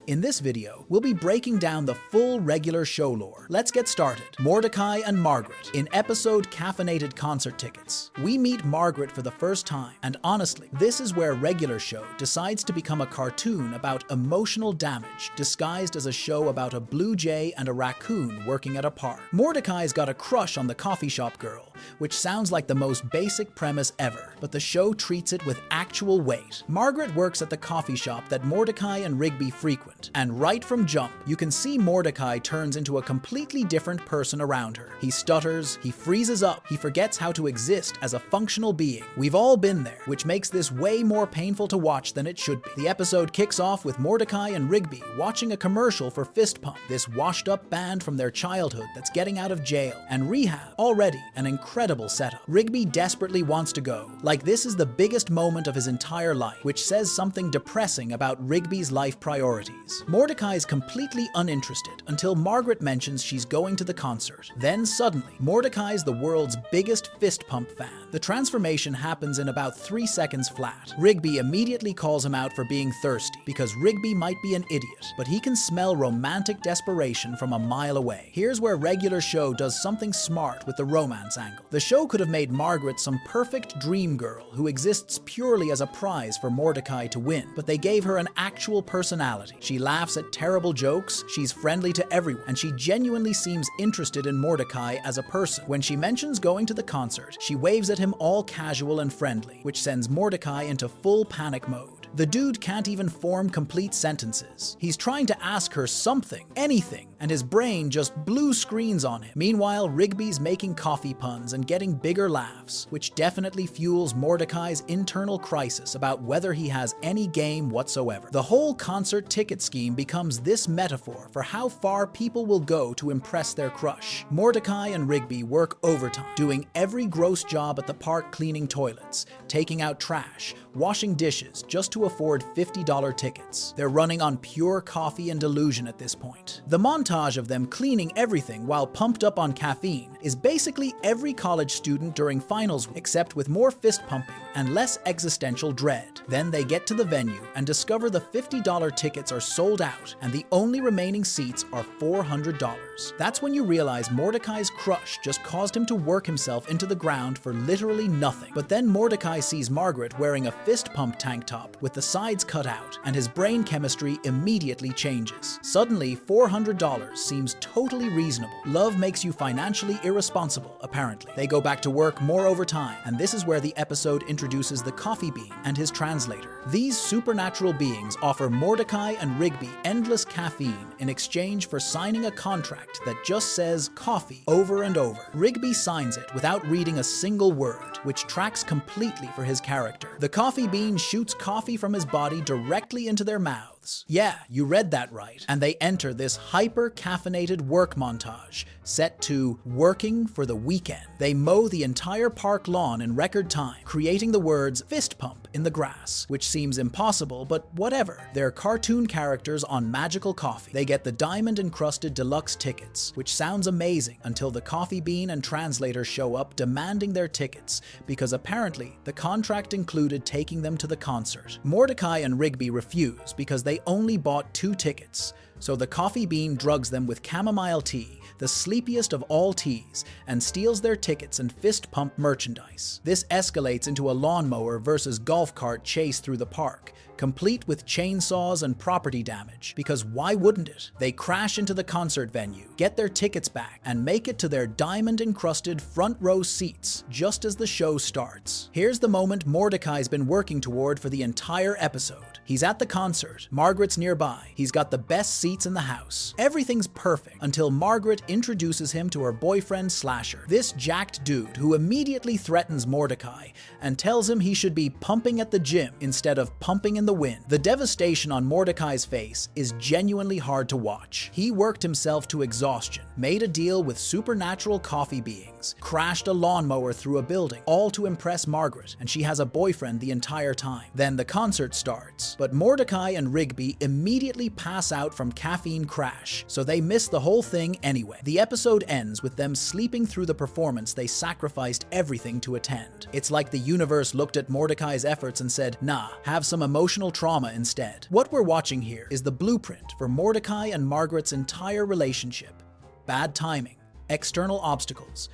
In this video, we'll be breaking down the full regular show lore. Let's get started. Mordecai and Margaret. In episode Caffeinated Concert Tickets, we meet Margaret for the first time, and honestly, this is where regular show decides to become a cartoon about emotional damage disguised as a show about a blue jay and a raccoon working at a park. Mordecai's got a crush on the coffee shop girl, which sounds like the most basic premise ever, but the show treats it with actual weight. Margaret works at the coffee shop that Mordecai and Rigby frequent, and right from jump, you can see Mordecai turns into a completely different person around her. He stutters, he freezes up, he forgets how to exist as a functional being. We've all been there, which makes this way more painful to watch than it should be. The episode kicks off with Mordecai and Rigby watching a commercial for Fist Pump, this washed-up band from their childhood that's getting out of jail, and rehab, already an incredible setup. Rigby desperately wants to go, like this is the biggest moment of his entire life, which says something depressing about Rigby's life priorities. Mordecai's completely uninterested until Margaret mentions she's going to the concert. Then suddenly, Mordecai's the world's biggest Fist Pump fan. The transformation happens in about 3 seconds flat. Rigby immediately calls him out for being thirsty, because Rigby might be an idiot, but he can smell romantic desperation from a mile away. Here's where regular show does something smart with the romance angle. The show could have made Margaret some perfect dream girl who exists purely as a prize for Mordecai to win, but they gave her an actual personality. She laughs at terrible jokes, she's friendly to everyone, and she genuinely seems interested in Mordecai as a person. When she mentions going to the concert, she waves at him all casual and friendly, which sends Mordecai into full panic mode. The dude can't even form complete sentences. He's trying to ask her something, anything, and his brain just blue screens on him. Meanwhile, Rigby's making coffee puns and getting bigger laughs, which definitely fuels Mordecai's internal crisis about whether he has any game whatsoever. The whole concert ticket scheme becomes this metaphor for how far people will go to impress their crush. Mordecai and Rigby work overtime, doing every gross job at the park, cleaning toilets, taking out trash, washing dishes, just to afford $50 tickets. They're running on pure coffee and delusion at this point. The montage of them cleaning everything while pumped up on caffeine is basically every college student during finals, except with more fist pumping and less existential dread. Then they get to the venue and discover the $50 tickets are sold out and the only remaining seats are $400. That's when you realize Mordecai's crush just caused him to work himself into the ground for literally nothing. But then Mordecai sees Margaret wearing a fist pump tank top with the sides cut out, and his brain chemistry immediately changes. Suddenly, $400 seems totally reasonable. Love makes you financially irresponsible, apparently. They go back to work more overtime, and this is where the episode introduces the coffee bean and his translator. These supernatural beings offer Mordecai and Rigby endless caffeine in exchange for signing a contract that just says coffee over and over. Rigby signs it without reading a single word, which tracks completely for his character. The coffee bean shoots coffee from his body directly into their mouths. Yeah, you read that right. And they enter this hyper-caffeinated work montage set to working for the weekend. They mow the entire park lawn in record time, creating the words fist pump in the grass, which seems impossible, but whatever. They're cartoon characters on magical coffee. They get the diamond-encrusted deluxe tickets, which sounds amazing until the coffee bean and translator show up demanding their tickets, because apparently the contract included taking them to the concert. Mordecai and Rigby refuse because they only bought 2 tickets, so the coffee bean drugs them with chamomile tea, the sleepiest of all teas, and steals their tickets and fist pump merchandise. This escalates into a lawnmower versus golf cart chase through the park, complete with chainsaws and property damage, because why wouldn't it? They crash into the concert venue, get their tickets back, and make it to their diamond-encrusted front row seats just as the show starts. Here's the moment Mordecai's been working toward for the entire episode. He's at the concert, Margaret's nearby, he's got the best seats in the house. Everything's perfect until Margaret introduces him to her boyfriend Slasher, this jacked dude who immediately threatens Mordecai and tells him he should be pumping at the gym instead of pumping in the wind. The devastation on Mordecai's face is genuinely hard to watch. He worked himself to exhaustion, made a deal with supernatural coffee beings, crashed a lawnmower through a building, all to impress Margaret, and she has a boyfriend the entire time. Then the concert starts, but Mordecai and Rigby immediately pass out from caffeine crash, so they miss the whole thing anyway. The episode ends with them sleeping through the performance they sacrificed everything to attend. It's like the universe looked at Mordecai's efforts and said, nah, have some emotional emotional trauma instead. What we're watching here is the blueprint for Mordecai and Margaret's entire relationship. Bad timing, external obstacles,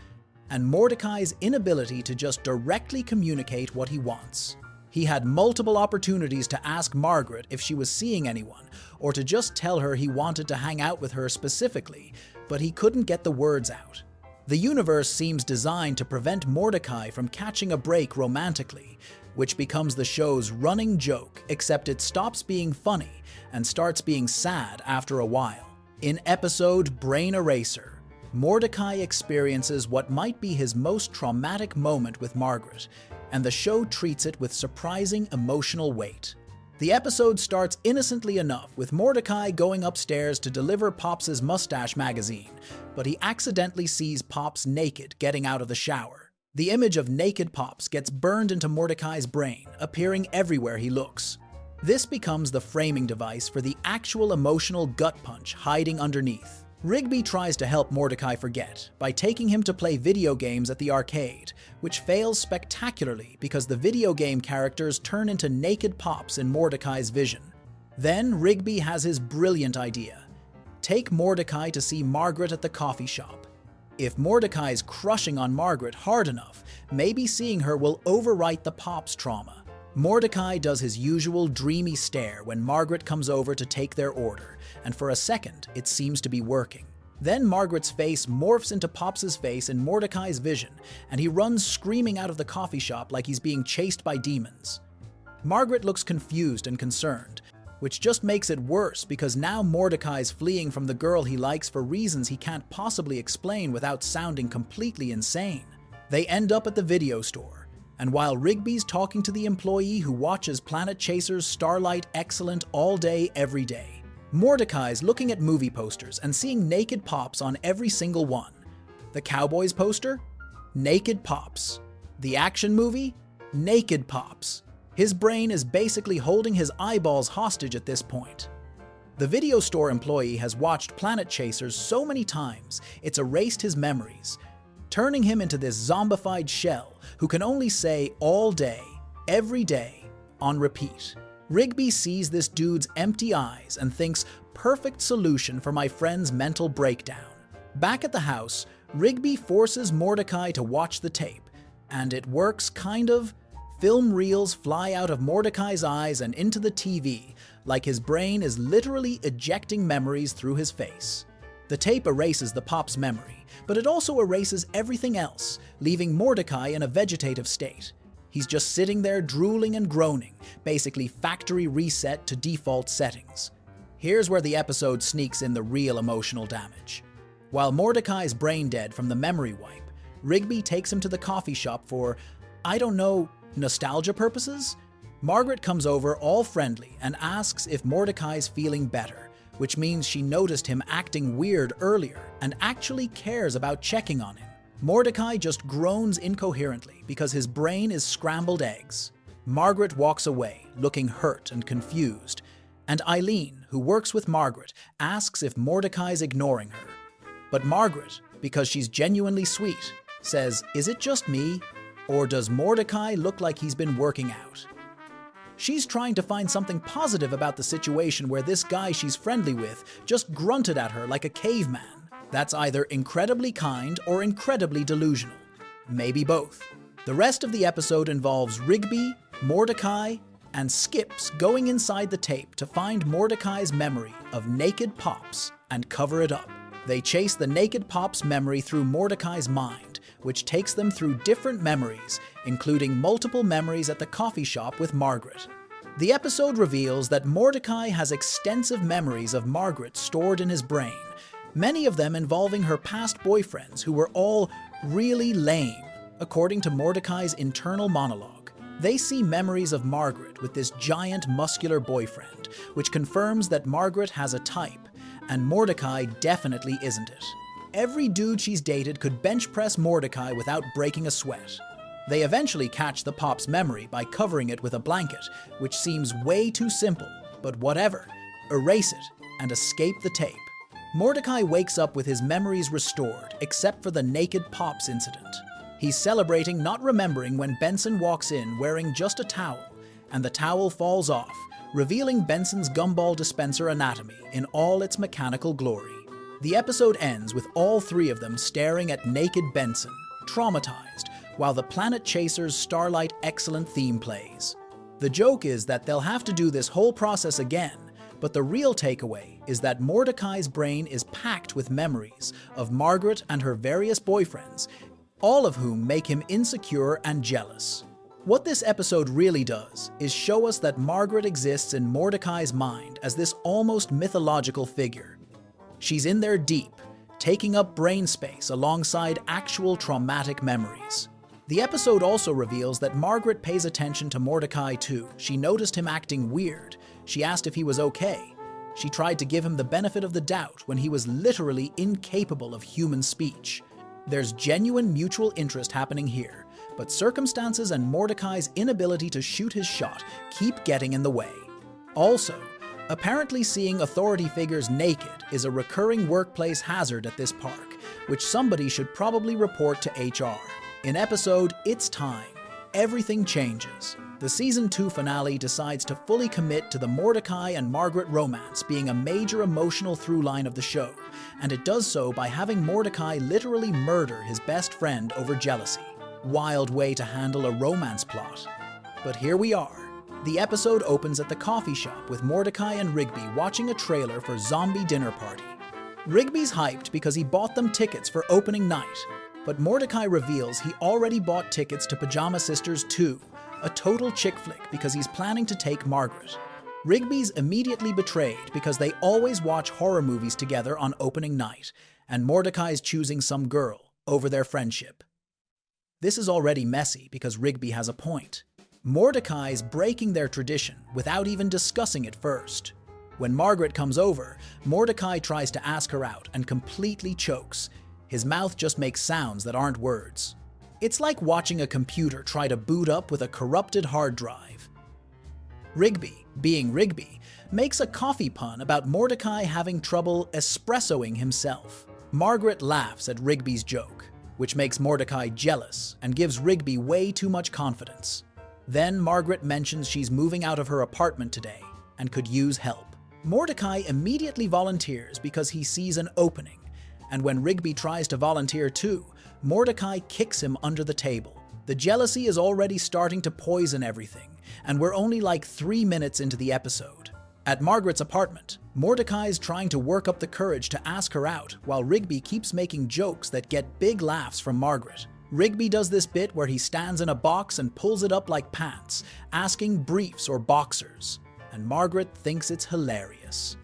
and Mordecai's inability to just directly communicate what he wants. He had multiple opportunities to ask Margaret if she was seeing anyone, or to just tell her he wanted to hang out with her specifically, but he couldn't get the words out. The universe seems designed to prevent Mordecai from catching a break romantically, which becomes the show's running joke, except it stops being funny and starts being sad after a while. In episode Brain Eraser, Mordecai experiences what might be his most traumatic moment with Margaret, and the show treats it with surprising emotional weight. The episode starts innocently enough with Mordecai going upstairs to deliver Pops' Mustache magazine, but he accidentally sees Pops naked getting out of the shower. The image of naked Pops gets burned into Mordecai's brain, appearing everywhere he looks. This becomes the framing device for the actual emotional gut punch hiding underneath. Rigby tries to help Mordecai forget by taking him to play video games at the arcade, which fails spectacularly because the video game characters turn into naked Pops in Mordecai's vision. Then Rigby has his brilliant idea. Take Mordecai to see Margaret at the coffee shop. If Mordecai's crushing on Margaret hard enough, maybe seeing her will overwrite the Pops trauma. Mordecai does his usual dreamy stare when Margaret comes over to take their order, and for a second, it seems to be working. Then Margaret's face morphs into Pops' face in Mordecai's vision, and he runs screaming out of the coffee shop like he's being chased by demons. Margaret looks confused and concerned, which just makes it worse because now Mordecai's fleeing from the girl he likes for reasons he can't possibly explain without sounding completely insane. They end up at the video store. And while Rigby's talking to the employee who watches Planet Chaser's Starlight Excellent all day, every day, Mordecai's looking at movie posters and seeing naked Pops on every single one. The Cowboys poster? Naked Pops. The action movie? Naked Pops. His brain is basically holding his eyeballs hostage at this point. The video store employee has watched Planet Chasers so many times, it's erased his memories, turning him into this zombified shell who can only say all day, every day, on repeat. Rigby sees this dude's empty eyes and thinks, perfect solution for my friend's mental breakdown. Back at the house, Rigby forces Mordecai to watch the tape, and it works kind of. Film reels fly out of Mordecai's eyes and into the TV, like his brain is literally ejecting memories through his face. The tape erases the Pops memory, but it also erases everything else, leaving Mordecai in a vegetative state. He's just sitting there drooling and groaning, basically factory reset to default settings. Here's where the episode sneaks in the real emotional damage. While Mordecai's brain dead from the memory wipe, Rigby takes him to the coffee shop for, I don't know, nostalgia purposes? Margaret comes over all friendly and asks if Mordecai's feeling better, which means she noticed him acting weird earlier and actually cares about checking on him. Mordecai just groans incoherently because his brain is scrambled eggs. Margaret walks away, looking hurt and confused, and Eileen, who works with Margaret, asks if Mordecai's ignoring her. But Margaret, because she's genuinely sweet, says, "Is it just me? Or does Mordecai look like he's been working out?" She's trying to find something positive about the situation where this guy she's friendly with just grunted at her like a caveman. That's either incredibly kind or incredibly delusional. Maybe both. The rest of the episode involves Rigby, Mordecai, and Skips going inside the tape to find Mordecai's memory of naked Pops and cover it up. They chase the naked Pops memory through Mordecai's mind, which takes them through different memories, including multiple memories at the coffee shop with Margaret. The episode reveals that Mordecai has extensive memories of Margaret stored in his brain, many of them involving her past boyfriends who were all really lame, according to Mordecai's internal monologue. They see memories of Margaret with this giant muscular boyfriend, which confirms that Margaret has a type, and Mordecai definitely isn't it. Every dude she's dated could bench press Mordecai without breaking a sweat. They eventually catch the Pops memory by covering it with a blanket, which seems way too simple, but whatever. Erase it and escape the tape. Mordecai wakes up with his memories restored, except for the naked Pops incident. He's celebrating not remembering when Benson walks in wearing just a towel, and the towel falls off, revealing Benson's gumball dispenser anatomy in all its mechanical glory. The episode ends with all three of them staring at naked Benson, traumatized, while the Planet Chasers Starlight Excellent theme plays. The joke is that they'll have to do this whole process again, but the real takeaway is that Mordecai's brain is packed with memories of Margaret and her various boyfriends, all of whom make him insecure and jealous. What this episode really does is show us that Margaret exists in Mordecai's mind as this almost mythological figure. She's in there deep, taking up brain space alongside actual traumatic memories. The episode also reveals that Margaret pays attention to Mordecai too. She noticed him acting weird. She asked if he was okay. She tried to give him the benefit of the doubt when he was literally incapable of human speech. There's genuine mutual interest happening here, but circumstances and Mordecai's inability to shoot his shot keep getting in the way. Also, apparently seeing authority figures naked is a recurring workplace hazard at this park, which somebody should probably report to HR. In episode It's Time, everything changes. The Season 2 finale decides to fully commit to the Mordecai and Margaret romance being a major emotional through-line of the show, and it does so by having Mordecai literally murder his best friend over jealousy. Wild way to handle a romance plot. But here we are. The episode opens at the coffee shop with Mordecai and Rigby watching a trailer for Zombie Dinner Party. Rigby's hyped because he bought them tickets for opening night, but Mordecai reveals he already bought tickets to Pajama Sisters 2, a total chick flick because he's planning to take Margaret. Rigby's immediately betrayed because they always watch horror movies together on opening night, and Mordecai's choosing some girl over their friendship. This is already messy because Rigby has a point. Mordecai's breaking their tradition without even discussing it first. When Margaret comes over, Mordecai tries to ask her out and completely chokes. His mouth just makes sounds that aren't words. It's like watching a computer try to boot up with a corrupted hard drive. Rigby, being Rigby, makes a coffee pun about Mordecai having trouble espressoing himself. Margaret laughs at Rigby's joke, which makes Mordecai jealous and gives Rigby way too much confidence. Then Margaret mentions she's moving out of her apartment today and could use help. Mordecai immediately volunteers because he sees an opening, and when Rigby tries to volunteer too, Mordecai kicks him under the table. The jealousy is already starting to poison everything, and we're only like 3 minutes into the episode. At Margaret's apartment, Mordecai's trying to work up the courage to ask her out, while Rigby keeps making jokes that get big laughs from Margaret. Rigby does this bit where he stands in a box and pulls it up like pants, asking briefs or boxers, and Margaret thinks it's hilarious.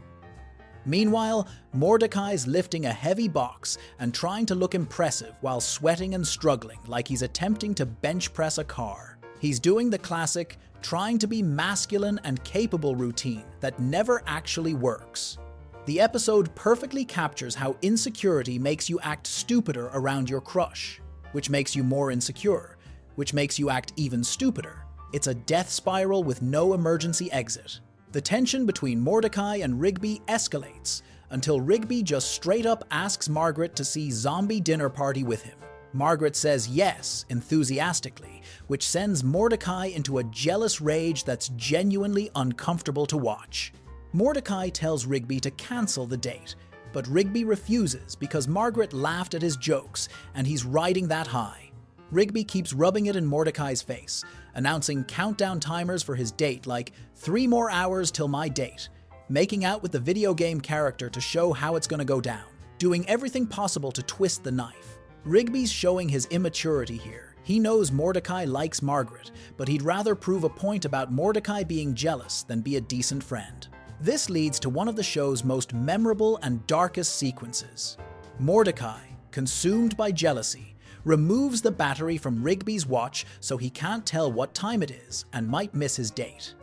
Meanwhile, Mordecai's lifting a heavy box and trying to look impressive while sweating and struggling like he's attempting to bench press a car. He's doing the classic, trying to be masculine and capable routine that never actually works. The episode perfectly captures how insecurity makes you act stupider around your crush, which makes you more insecure, which makes you act even stupider. It's a death spiral with no emergency exit. The tension between Mordecai and Rigby escalates until Rigby just straight up asks Margaret to see Zombie Dinner Party with him. Margaret says yes enthusiastically, which sends Mordecai into a jealous rage that's genuinely uncomfortable to watch. Mordecai tells Rigby to cancel the date, but Rigby refuses because Margaret laughed at his jokes and he's riding that high. Rigby keeps rubbing it in Mordecai's face, announcing countdown timers for his date like 3 more hours till my date, making out with the video game character to show how it's gonna go down, doing everything possible to twist the knife. Rigby's showing his immaturity here. He knows Mordecai likes Margaret, but he'd rather prove a point about Mordecai being jealous than be a decent friend. This leads to one of the show's most memorable and darkest sequences. Mordecai, consumed by jealousy, removes the battery from Rigby's watch so he can't tell what time it is and might miss his date.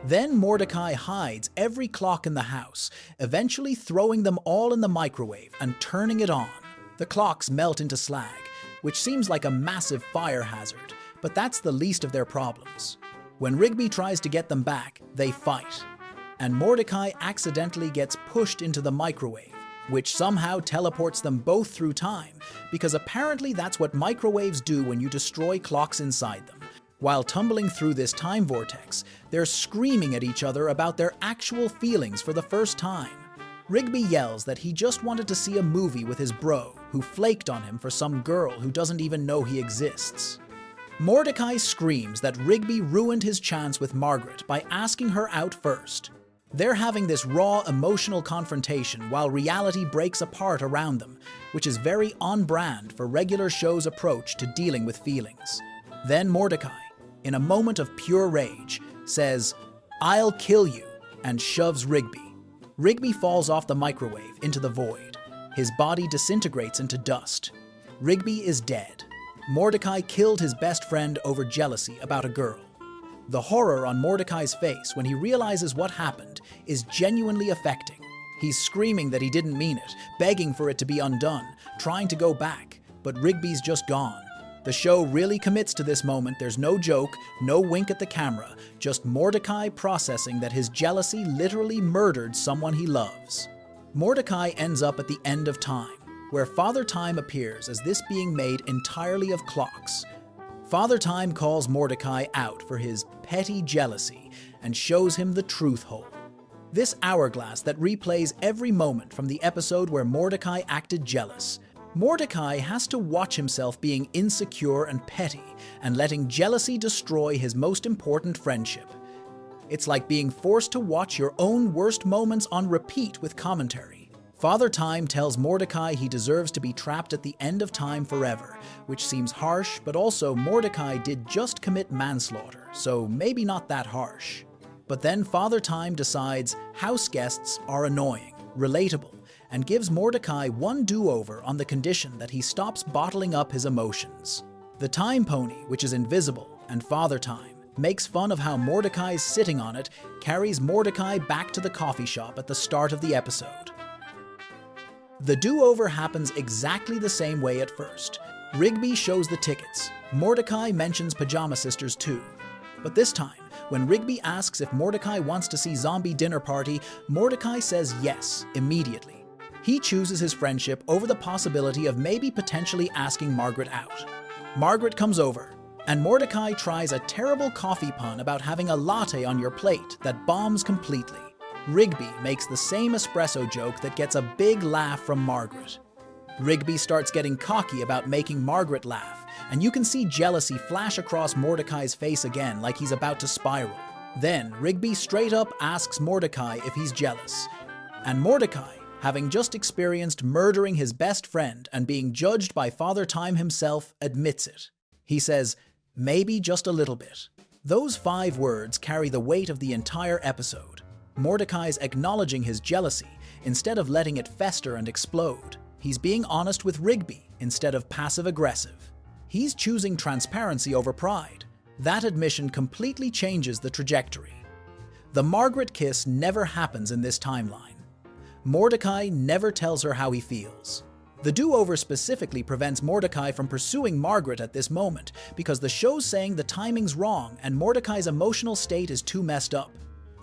Then Mordecai hides every clock in the house, eventually throwing them all in the microwave and turning it on. The clocks melt into slag, which seems like a massive fire hazard, but that's the least of their problems. When Rigby tries to get them back, they fight, and Mordecai accidentally gets pushed into the microwave, which somehow teleports them both through time, because apparently that's what microwaves do when you destroy clocks inside them. While tumbling through this time vortex, they're screaming at each other about their actual feelings for the first time. Rigby yells that he just wanted to see a movie with his bro, who flaked on him for some girl who doesn't even know he exists. Mordecai screams that Rigby ruined his chance with Margaret by asking her out first. They're having this raw emotional confrontation while reality breaks apart around them, which is very on-brand for regular show's approach to dealing with feelings. Then Mordecai, in a moment of pure rage, says, "I'll kill you," and shoves Rigby. Rigby falls off the microwave into the void. His body disintegrates into dust. Rigby is dead. Mordecai killed his best friend over jealousy about a girl. The horror on Mordecai's face when he realizes what happened is genuinely affecting. He's screaming that he didn't mean it, begging for it to be undone, trying to go back, but Rigby's just gone. The show really commits to this moment. There's no joke, no wink at the camera, just Mordecai processing that his jealousy literally murdered someone he loves. Mordecai ends up at the end of time, where Father Time appears as this being made entirely of clocks. Father Time calls Mordecai out for his petty jealousy and shows him the truth hole. This hourglass that replays every moment from the episode where Mordecai acted jealous. Mordecai has to watch himself being insecure and petty and letting jealousy destroy his most important friendship. It's like being forced to watch your own worst moments on repeat with commentary. Father Time tells Mordecai he deserves to be trapped at the end of time forever, which seems harsh, but also Mordecai did just commit manslaughter, so maybe not that harsh. But then Father Time decides house guests are annoying, relatable, and gives Mordecai one do-over on the condition that he stops bottling up his emotions. The Time Pony, which is invisible, and Father Time, makes fun of how Mordecai's sitting on it carries Mordecai back to the coffee shop at the start of the episode. The do-over happens exactly the same way at first. Rigby shows the tickets. Mordecai mentions Pajama Sisters too. But this time, when Rigby asks if Mordecai wants to see Zombie Dinner Party, Mordecai says yes, immediately. He chooses his friendship over the possibility of maybe potentially asking Margaret out. Margaret comes over, and Mordecai tries a terrible coffee pun about having a latte on your plate that bombs completely. Rigby makes the same espresso joke that gets a big laugh from Margaret. Rigby starts getting cocky about making Margaret laugh, and you can see jealousy flash across Mordecai's face again like he's about to spiral. Then Rigby straight up asks Mordecai if he's jealous, and Mordecai, having just experienced murdering his best friend and being judged by Father Time himself, admits it. He says, "Maybe just a little bit." Those 5 words carry the weight of the entire episode. Mordecai's acknowledging his jealousy instead of letting it fester and explode. He's being honest with Rigby instead of passive-aggressive. He's choosing transparency over pride. That admission completely changes the trajectory. The Margaret kiss never happens in this timeline. Mordecai never tells her how he feels. The do-over specifically prevents Mordecai from pursuing Margaret at this moment because the show's saying the timing's wrong and Mordecai's emotional state is too messed up.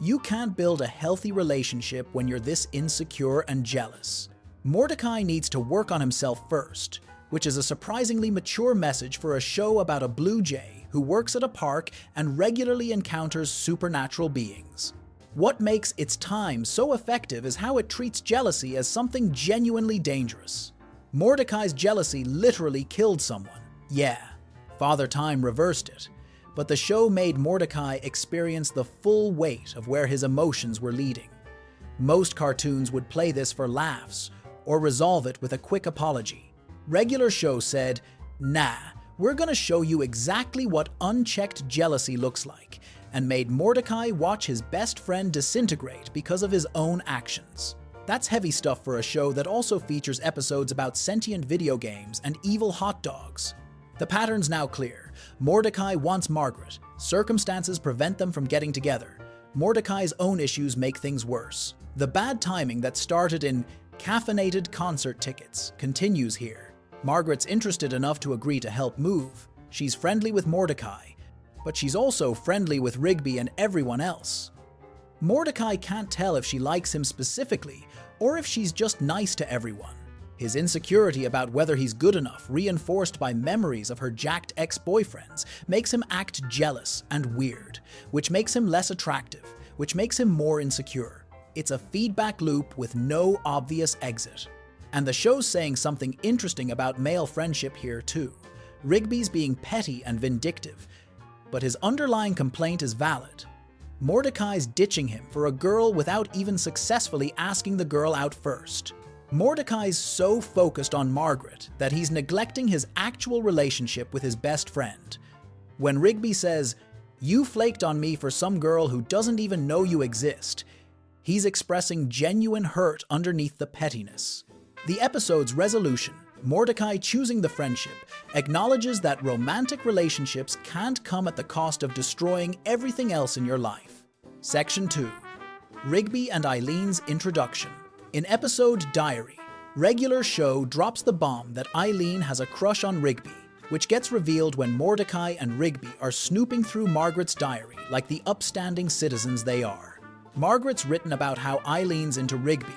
You can't build a healthy relationship when you're this insecure and jealous. Mordecai needs to work on himself first, which is a surprisingly mature message for a show about a blue jay who works at a park and regularly encounters supernatural beings. What makes It's Time so effective is how it treats jealousy as something genuinely dangerous. Mordecai's jealousy literally killed someone. Yeah, Father Time reversed it. But the show made Mordecai experience the full weight of where his emotions were leading. Most cartoons would play this for laughs or resolve it with a quick apology. Regular shows said, "Nah, we're gonna show you exactly what unchecked jealousy looks like," and made Mordecai watch his best friend disintegrate because of his own actions. That's heavy stuff for a show that also features episodes about sentient video games and evil hot dogs. The pattern's now clear. Mordecai wants Margaret. Circumstances prevent them from getting together. Mordecai's own issues make things worse. The bad timing that started in caffeinated concert tickets continues here. Margaret's interested enough to agree to help move. She's friendly with Mordecai, but she's also friendly with Rigby and everyone else. Mordecai can't tell if she likes him specifically or if she's just nice to everyone. His insecurity about whether he's good enough, reinforced by memories of her jacked ex-boyfriends, makes him act jealous and weird, which makes him less attractive, which makes him more insecure. It's a feedback loop with no obvious exit. And the show's saying something interesting about male friendship here too. Rigby's being petty and vindictive, but his underlying complaint is valid. Mordecai's ditching him for a girl without even successfully asking the girl out first. Mordecai's so focused on Margaret that he's neglecting his actual relationship with his best friend. When Rigby says, "You flaked on me for some girl who doesn't even know you exist," he's expressing genuine hurt underneath the pettiness. The episode's resolution, Mordecai choosing the friendship, acknowledges that romantic relationships can't come at the cost of destroying everything else in your life. Section 2. Rigby and Eileen's introduction. In episode Diary, Regular Show drops the bomb that Eileen has a crush on Rigby, which gets revealed when Mordecai and Rigby are snooping through Margaret's diary like the upstanding citizens they are. Margaret's written about how Eileen's into Rigby,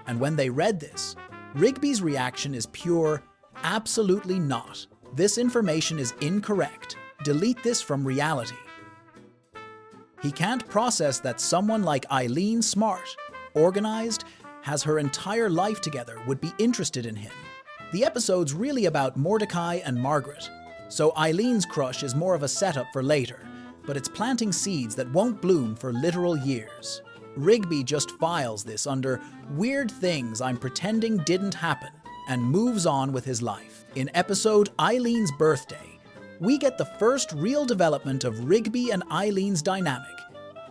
and when they read this, Rigby's reaction is pure, "Absolutely not. This information is incorrect. Delete this from reality." He can't process that someone like Eileen, smart, organized, has her entire life together, would be interested in him. The episode's really about Mordecai and Margaret, so Eileen's crush is more of a setup for later, but it's planting seeds that won't bloom for literal years. Rigby just files this under "weird things I'm pretending didn't happen" and moves on with his life. In episode Eileen's Birthday, we get the first real development of Rigby and Eileen's dynamic,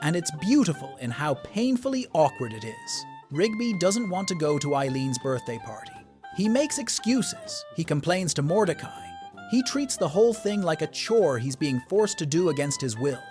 and it's beautiful in how painfully awkward it is. Rigby doesn't want to go to Eileen's birthday party. He makes excuses. He complains to Mordecai. He treats the whole thing like a chore he's being forced to do against his will.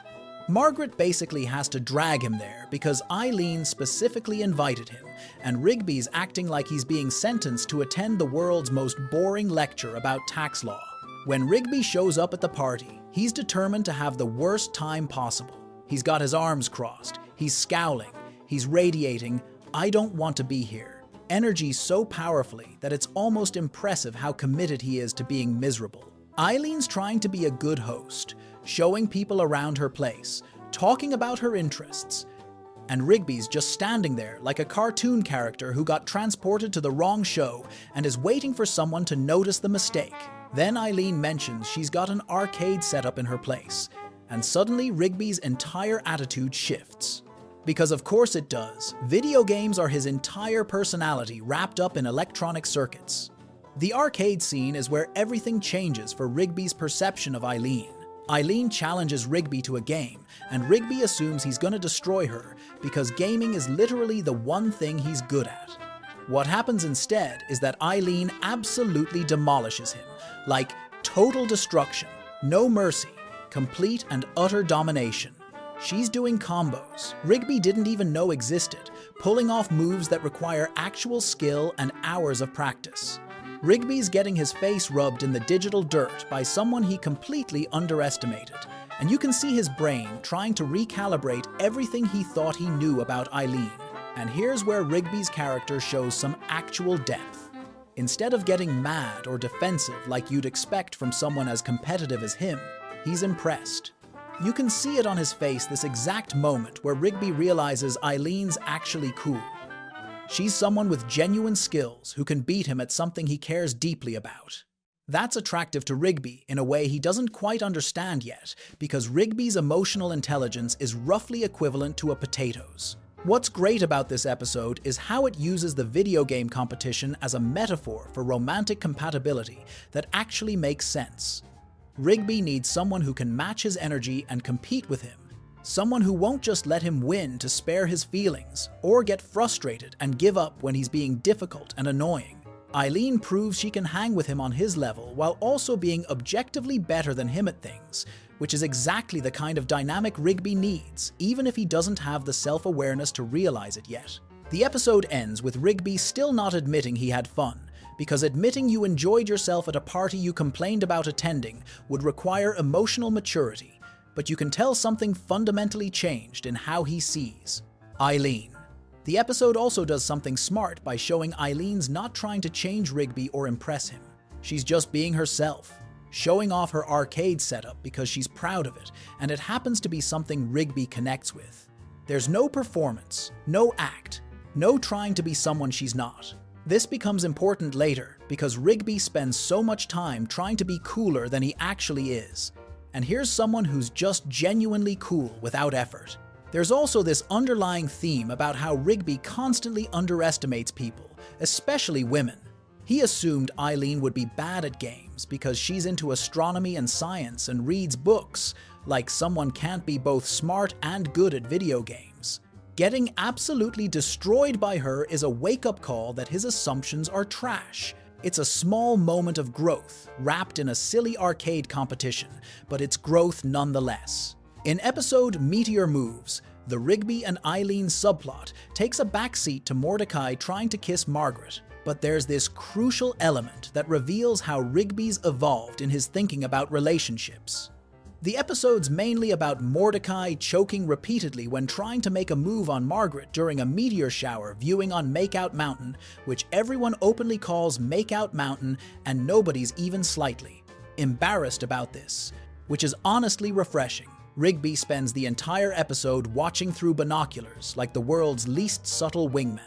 Margaret basically has to drag him there because Eileen specifically invited him, and Rigby's acting like he's being sentenced to attend the world's most boring lecture about tax law. When Rigby shows up at the party, he's determined to have the worst time possible. He's got his arms crossed. He's scowling. He's radiating, "I don't want to be here." Energy so powerfully that it's almost impressive how committed he is to being miserable. Eileen's trying to be a good host, showing people around her place, talking about her interests. And Rigby's just standing there like a cartoon character who got transported to the wrong show and is waiting for someone to notice the mistake. Then Eileen mentions she's got an arcade set up in her place, and suddenly Rigby's entire attitude shifts. Because of course it does. Video games are his entire personality wrapped up in electronic circuits. The arcade scene is where everything changes for Rigby's perception of Eileen. Eileen challenges Rigby to a game, and Rigby assumes he's gonna destroy her because gaming is literally the one thing he's good at. What happens instead is that Eileen absolutely demolishes him, like total destruction, no mercy, complete and utter domination. She's doing combos Rigby didn't even know existed, pulling off moves that require actual skill and hours of practice. Rigby's getting his face rubbed in the digital dirt by someone he completely underestimated, and you can see his brain trying to recalibrate everything he thought he knew about Eileen. And here's where Rigby's character shows some actual depth. Instead of getting mad or defensive like you'd expect from someone as competitive as him, he's impressed. You can see it on his face this exact moment where Rigby realizes Eileen's actually cool. She's someone with genuine skills who can beat him at something he cares deeply about. That's attractive to Rigby in a way he doesn't quite understand yet, because Rigby's emotional intelligence is roughly equivalent to a potato's. What's great about this episode is how it uses the video game competition as a metaphor for romantic compatibility that actually makes sense. Rigby needs someone who can match his energy and compete with him. Someone who won't just let him win to spare his feelings, or get frustrated and give up when he's being difficult and annoying. Eileen proves she can hang with him on his level while also being objectively better than him at things, which is exactly the kind of dynamic Rigby needs, even if he doesn't have the self-awareness to realize it yet. The episode ends with Rigby still not admitting he had fun, because admitting you enjoyed yourself at a party you complained about attending would require emotional maturity, but you can tell something fundamentally changed in how he sees Eileen. The episode also does something smart by showing Eileen's not trying to change Rigby or impress him. She's just being herself, showing off her arcade setup because she's proud of it, and it happens to be something Rigby connects with. There's no performance, no act, no trying to be someone she's not. This becomes important later because Rigby spends so much time trying to be cooler than he actually is. And here's someone who's just genuinely cool without effort. There's also this underlying theme about how Rigby constantly underestimates people, especially women. He assumed Eileen would be bad at games because she's into astronomy and science and reads books, like someone can't be both smart and good at video games. Getting absolutely destroyed by her is a wake-up call that his assumptions are trash. It's a small moment of growth, wrapped in a silly arcade competition, but it's growth nonetheless. In episode Meteor Moves, the Rigby and Eileen subplot takes a backseat to Mordecai trying to kiss Margaret, but there's this crucial element that reveals how Rigby's evolved in his thinking about relationships. The episode's mainly about Mordecai choking repeatedly when trying to make a move on Margaret during a meteor shower viewing on Makeout Mountain, which everyone openly calls Makeout Mountain and nobody's even slightly embarrassed about this, which is honestly refreshing. Rigby spends the entire episode watching through binoculars like the world's least subtle wingman,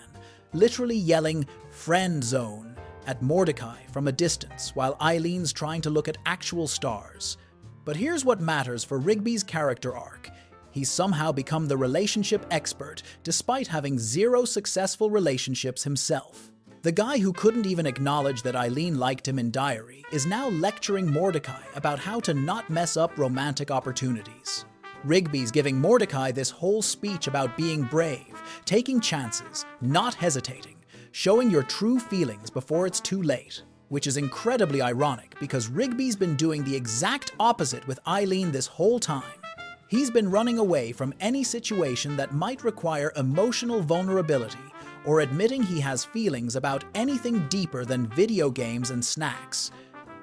literally yelling "friend zone" at Mordecai from a distance while Eileen's trying to look at actual stars. But here's what matters for Rigby's character arc. He's somehow become the relationship expert despite having zero successful relationships himself. The guy who couldn't even acknowledge that Eileen liked him in Diary is now lecturing Mordecai about how to not mess up romantic opportunities. Rigby's giving Mordecai this whole speech about being brave, taking chances, not hesitating, showing your true feelings before it's too late. Which is incredibly ironic because Rigby's been doing the exact opposite with Eileen this whole time. He's been running away from any situation that might require emotional vulnerability or admitting he has feelings about anything deeper than video games and snacks.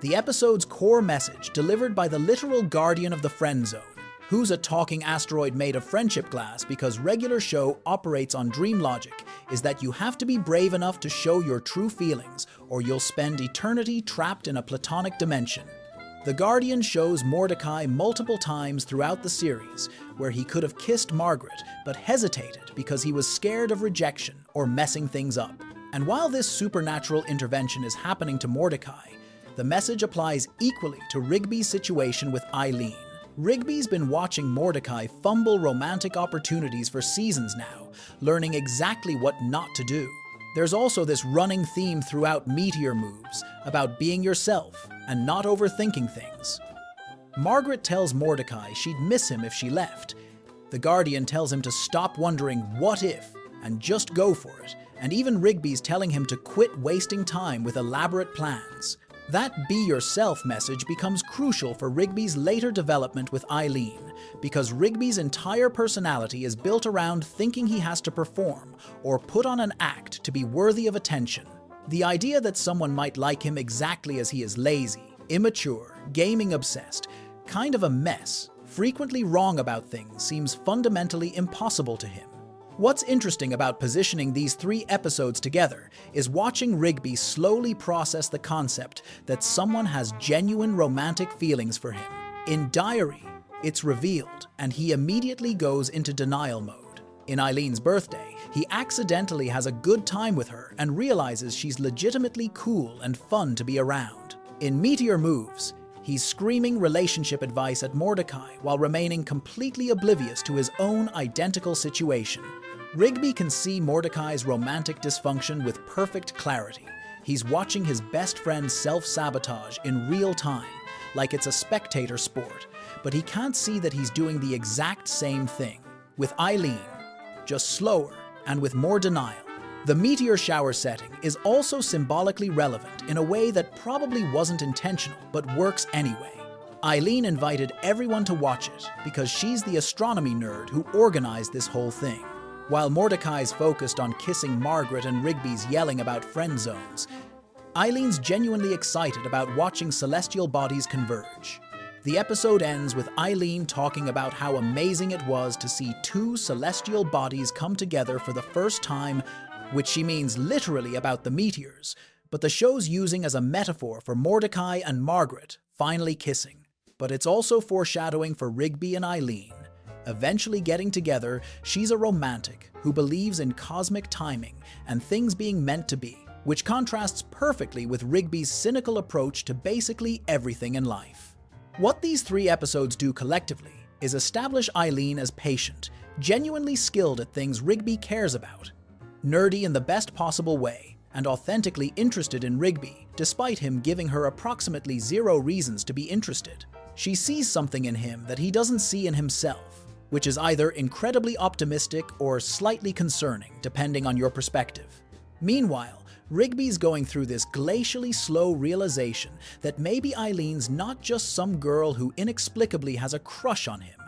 The episode's core message, delivered by the literal guardian of the friend zone, who's a talking asteroid made of friendship glass because regular show operates on dream logic, is that you have to be brave enough to show your true feelings or you'll spend eternity trapped in a platonic dimension. The Guardian shows Mordecai multiple times throughout the series where he could have kissed Margaret but hesitated because he was scared of rejection or messing things up. And while this supernatural intervention is happening to Mordecai, the message applies equally to Rigby's situation with Eileen. Rigby's been watching Mordecai fumble romantic opportunities for seasons now, learning exactly what not to do. There's also this running theme throughout Meteor Moves about being yourself and not overthinking things. Margaret tells Mordecai she'd miss him if she left. The Guardian tells him to stop wondering what if and just go for it, and even Rigby's telling him to quit wasting time with elaborate plans. That be yourself message becomes crucial for Rigby's later development with Eileen, because Rigby's entire personality is built around thinking he has to perform or put on an act to be worthy of attention. The idea that someone might like him exactly as he is lazy, immature, gaming obsessed, kind of a mess, frequently wrong about things seems fundamentally impossible to him. What's interesting about positioning these 3 episodes together is watching Rigby slowly process the concept that someone has genuine romantic feelings for him. In Diary, it's revealed, and he immediately goes into denial mode. In Eileen's Birthday, he accidentally has a good time with her and realizes she's legitimately cool and fun to be around. In Meteor Moves, he's screaming relationship advice at Mordecai while remaining completely oblivious to his own identical situation. Rigby can see Mordecai's romantic dysfunction with perfect clarity. He's watching his best friend self-sabotage in real time, like it's a spectator sport, but he can't see that he's doing the exact same thing. With Eileen, just slower and with more denial. The meteor shower setting is also symbolically relevant in a way that probably wasn't intentional but works anyway. Eileen invited everyone to watch it because she's the astronomy nerd who organized this whole thing. While Mordecai's focused on kissing Margaret and Rigby's yelling about friend zones, Eileen's genuinely excited about watching celestial bodies converge. The episode ends with Eileen talking about how amazing it was to see two celestial bodies come together for the first time, which she means literally about the meteors, but the show's using as a metaphor for Mordecai and Margaret finally kissing. But it's also foreshadowing for Rigby and Eileen. Eventually getting together, she's a romantic who believes in cosmic timing and things being meant to be, which contrasts perfectly with Rigby's cynical approach to basically everything in life. What these 3 episodes do collectively is establish Eileen as patient, genuinely skilled at things Rigby cares about, nerdy in the best possible way, and authentically interested in Rigby, despite him giving her approximately 0 reasons to be interested. She sees something in him that he doesn't see in himself, which is either incredibly optimistic or slightly concerning, depending on your perspective. Meanwhile, Rigby's going through this glacially slow realization that maybe Eileen's not just some girl who inexplicably has a crush on him.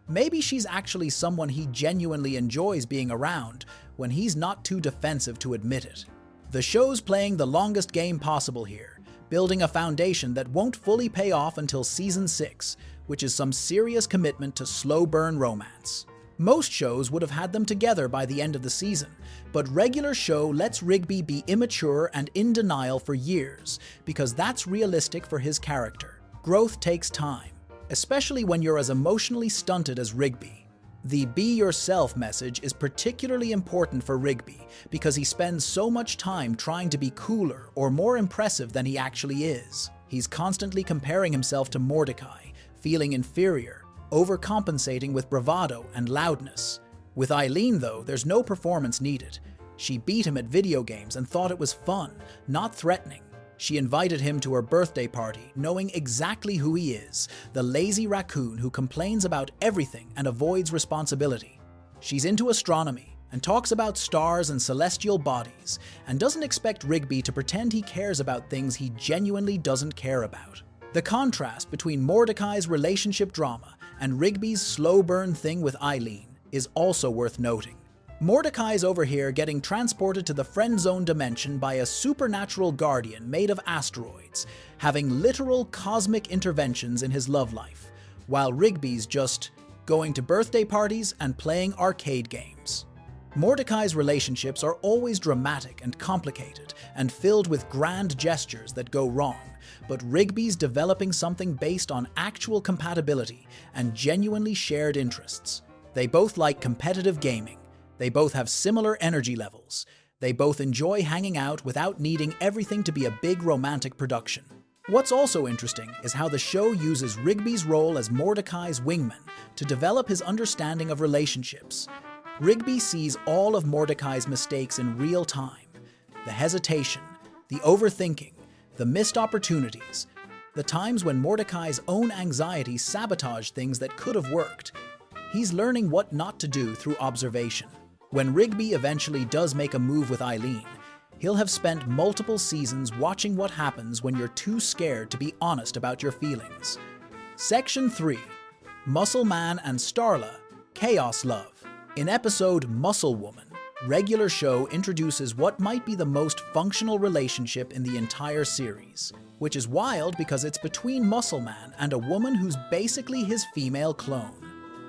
Maybe she's actually someone he genuinely enjoys being around when he's not too defensive to admit it. The show's playing the longest game possible here, building a foundation that won't fully pay off until season 6, which is some serious commitment to slow burn romance. Most shows would have had them together by the end of the season, but regular show lets Rigby be immature and in denial for years, because that's realistic for his character. Growth takes time, especially when you're as emotionally stunted as Rigby. The be yourself message is particularly important for Rigby because he spends so much time trying to be cooler or more impressive than he actually is. He's constantly comparing himself to Mordecai, feeling inferior, overcompensating with bravado and loudness. With Eileen, though, there's no performance needed. She beat him at video games and thought it was fun, not threatening. She invited him to her birthday party, knowing exactly who he is, the lazy raccoon who complains about everything and avoids responsibility. She's into astronomy and talks about stars and celestial bodies, and doesn't expect Rigby to pretend he cares about things he genuinely doesn't care about. The contrast between Mordecai's relationship drama and Rigby's slow burn thing with Eileen is also worth noting. Mordecai's over here getting transported to the friend zone dimension by a supernatural guardian made of asteroids, having literal cosmic interventions in his love life, while Rigby's just going to birthday parties and playing arcade games. Mordecai's relationships are always dramatic and complicated and filled with grand gestures that go wrong, but Rigby's developing something based on actual compatibility and genuinely shared interests. They both like competitive gaming. They both have similar energy levels. They both enjoy hanging out without needing everything to be a big romantic production. What's also interesting is how the show uses Rigby's role as Mordecai's wingman to develop his understanding of relationships. Rigby sees all of Mordecai's mistakes in real time. The hesitation, the overthinking, the missed opportunities, the times when Mordecai's own anxiety sabotaged things that could have worked. He's learning what not to do through observation. When Rigby eventually does make a move with Eileen, he'll have spent multiple seasons watching what happens when you're too scared to be honest about your feelings. Section 3. Muscle Man and Starla, Chaos Love. In episode Muscle Woman, regular show introduces what might be the most functional relationship in the entire series, which is wild because it's between Muscle Man and a woman who's basically his female clone.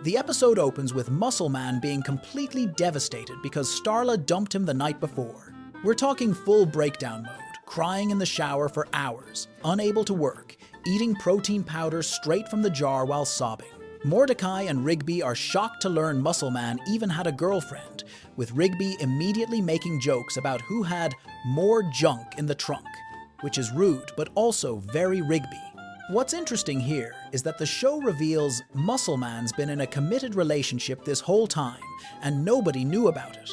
The episode opens with Muscle Man being completely devastated because Starla dumped him the night before. We're talking full breakdown mode, crying in the shower for hours, unable to work, eating protein powder straight from the jar while sobbing. Mordecai and Rigby are shocked to learn Muscle Man even had a girlfriend, with Rigby immediately making jokes about who had more junk in the trunk, which is rude but also very Rigby. What's interesting here is that the show reveals Muscle Man's been in a committed relationship this whole time, and nobody knew about it.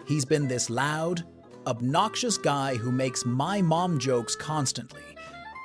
He's been this loud, obnoxious guy who makes my mom jokes constantly,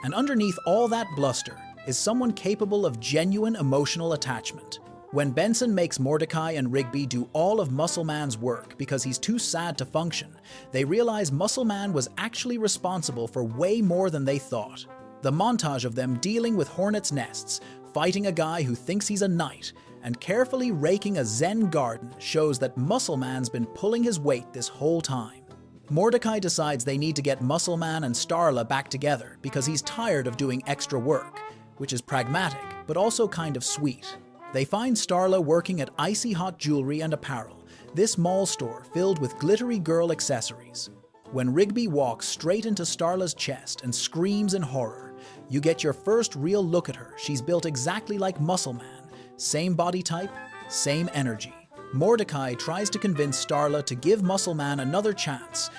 and underneath all that bluster is someone capable of genuine emotional attachment. When Benson makes Mordecai and Rigby do all of Muscle Man's work because he's too sad to function, they realize Muscle Man was actually responsible for way more than they thought. The montage of them dealing with hornets' nests, fighting a guy who thinks he's a knight, and carefully raking a Zen garden shows that Muscle Man's been pulling his weight this whole time. Mordecai decides they need to get Muscle Man and Starla back together because he's tired of doing extra work, which is pragmatic, but also kind of sweet. They find Starla working at Icy Hot Jewelry and Apparel, this mall store filled with glittery girl accessories. When Rigby walks straight into Starla's chest and screams in horror, you get your first real look at her. She's built exactly like Muscle Man. Same body type, same energy. Mordecai tries to convince Starla to give Muscle Man another chance,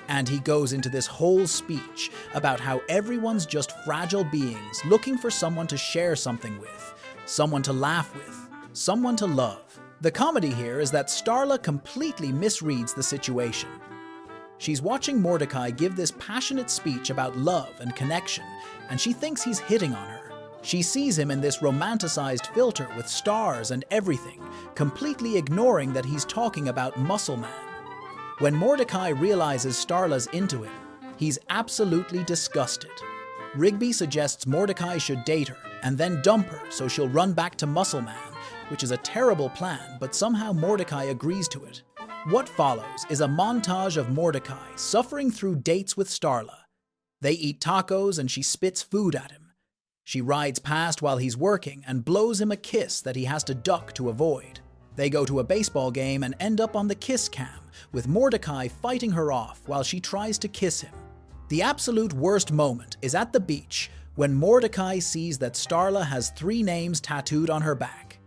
and he goes into this whole speech about how everyone's just fragile beings looking for someone to share something with, someone to laugh with, someone to love. The comedy here is that Starla completely misreads the situation. She's watching Mordecai give this passionate speech about love and connection, and she thinks he's hitting on her. She sees him in this romanticized filter with stars and everything, completely ignoring that he's talking about Muscle Man. When Mordecai realizes Starla's into him, he's absolutely disgusted. Rigby suggests Mordecai should date her and then dump her so she'll run back to Muscle Man, which is a terrible plan, but somehow Mordecai agrees to it. What follows is a montage of Mordecai suffering through dates with Starla. They eat tacos and she spits food at him. She rides past while he's working and blows him a kiss that he has to duck to avoid. They go to a baseball game and end up on the kiss cam, with Mordecai fighting her off while she tries to kiss him. The absolute worst moment is at the beach when Mordecai sees that Starla has 3 names tattooed on her back.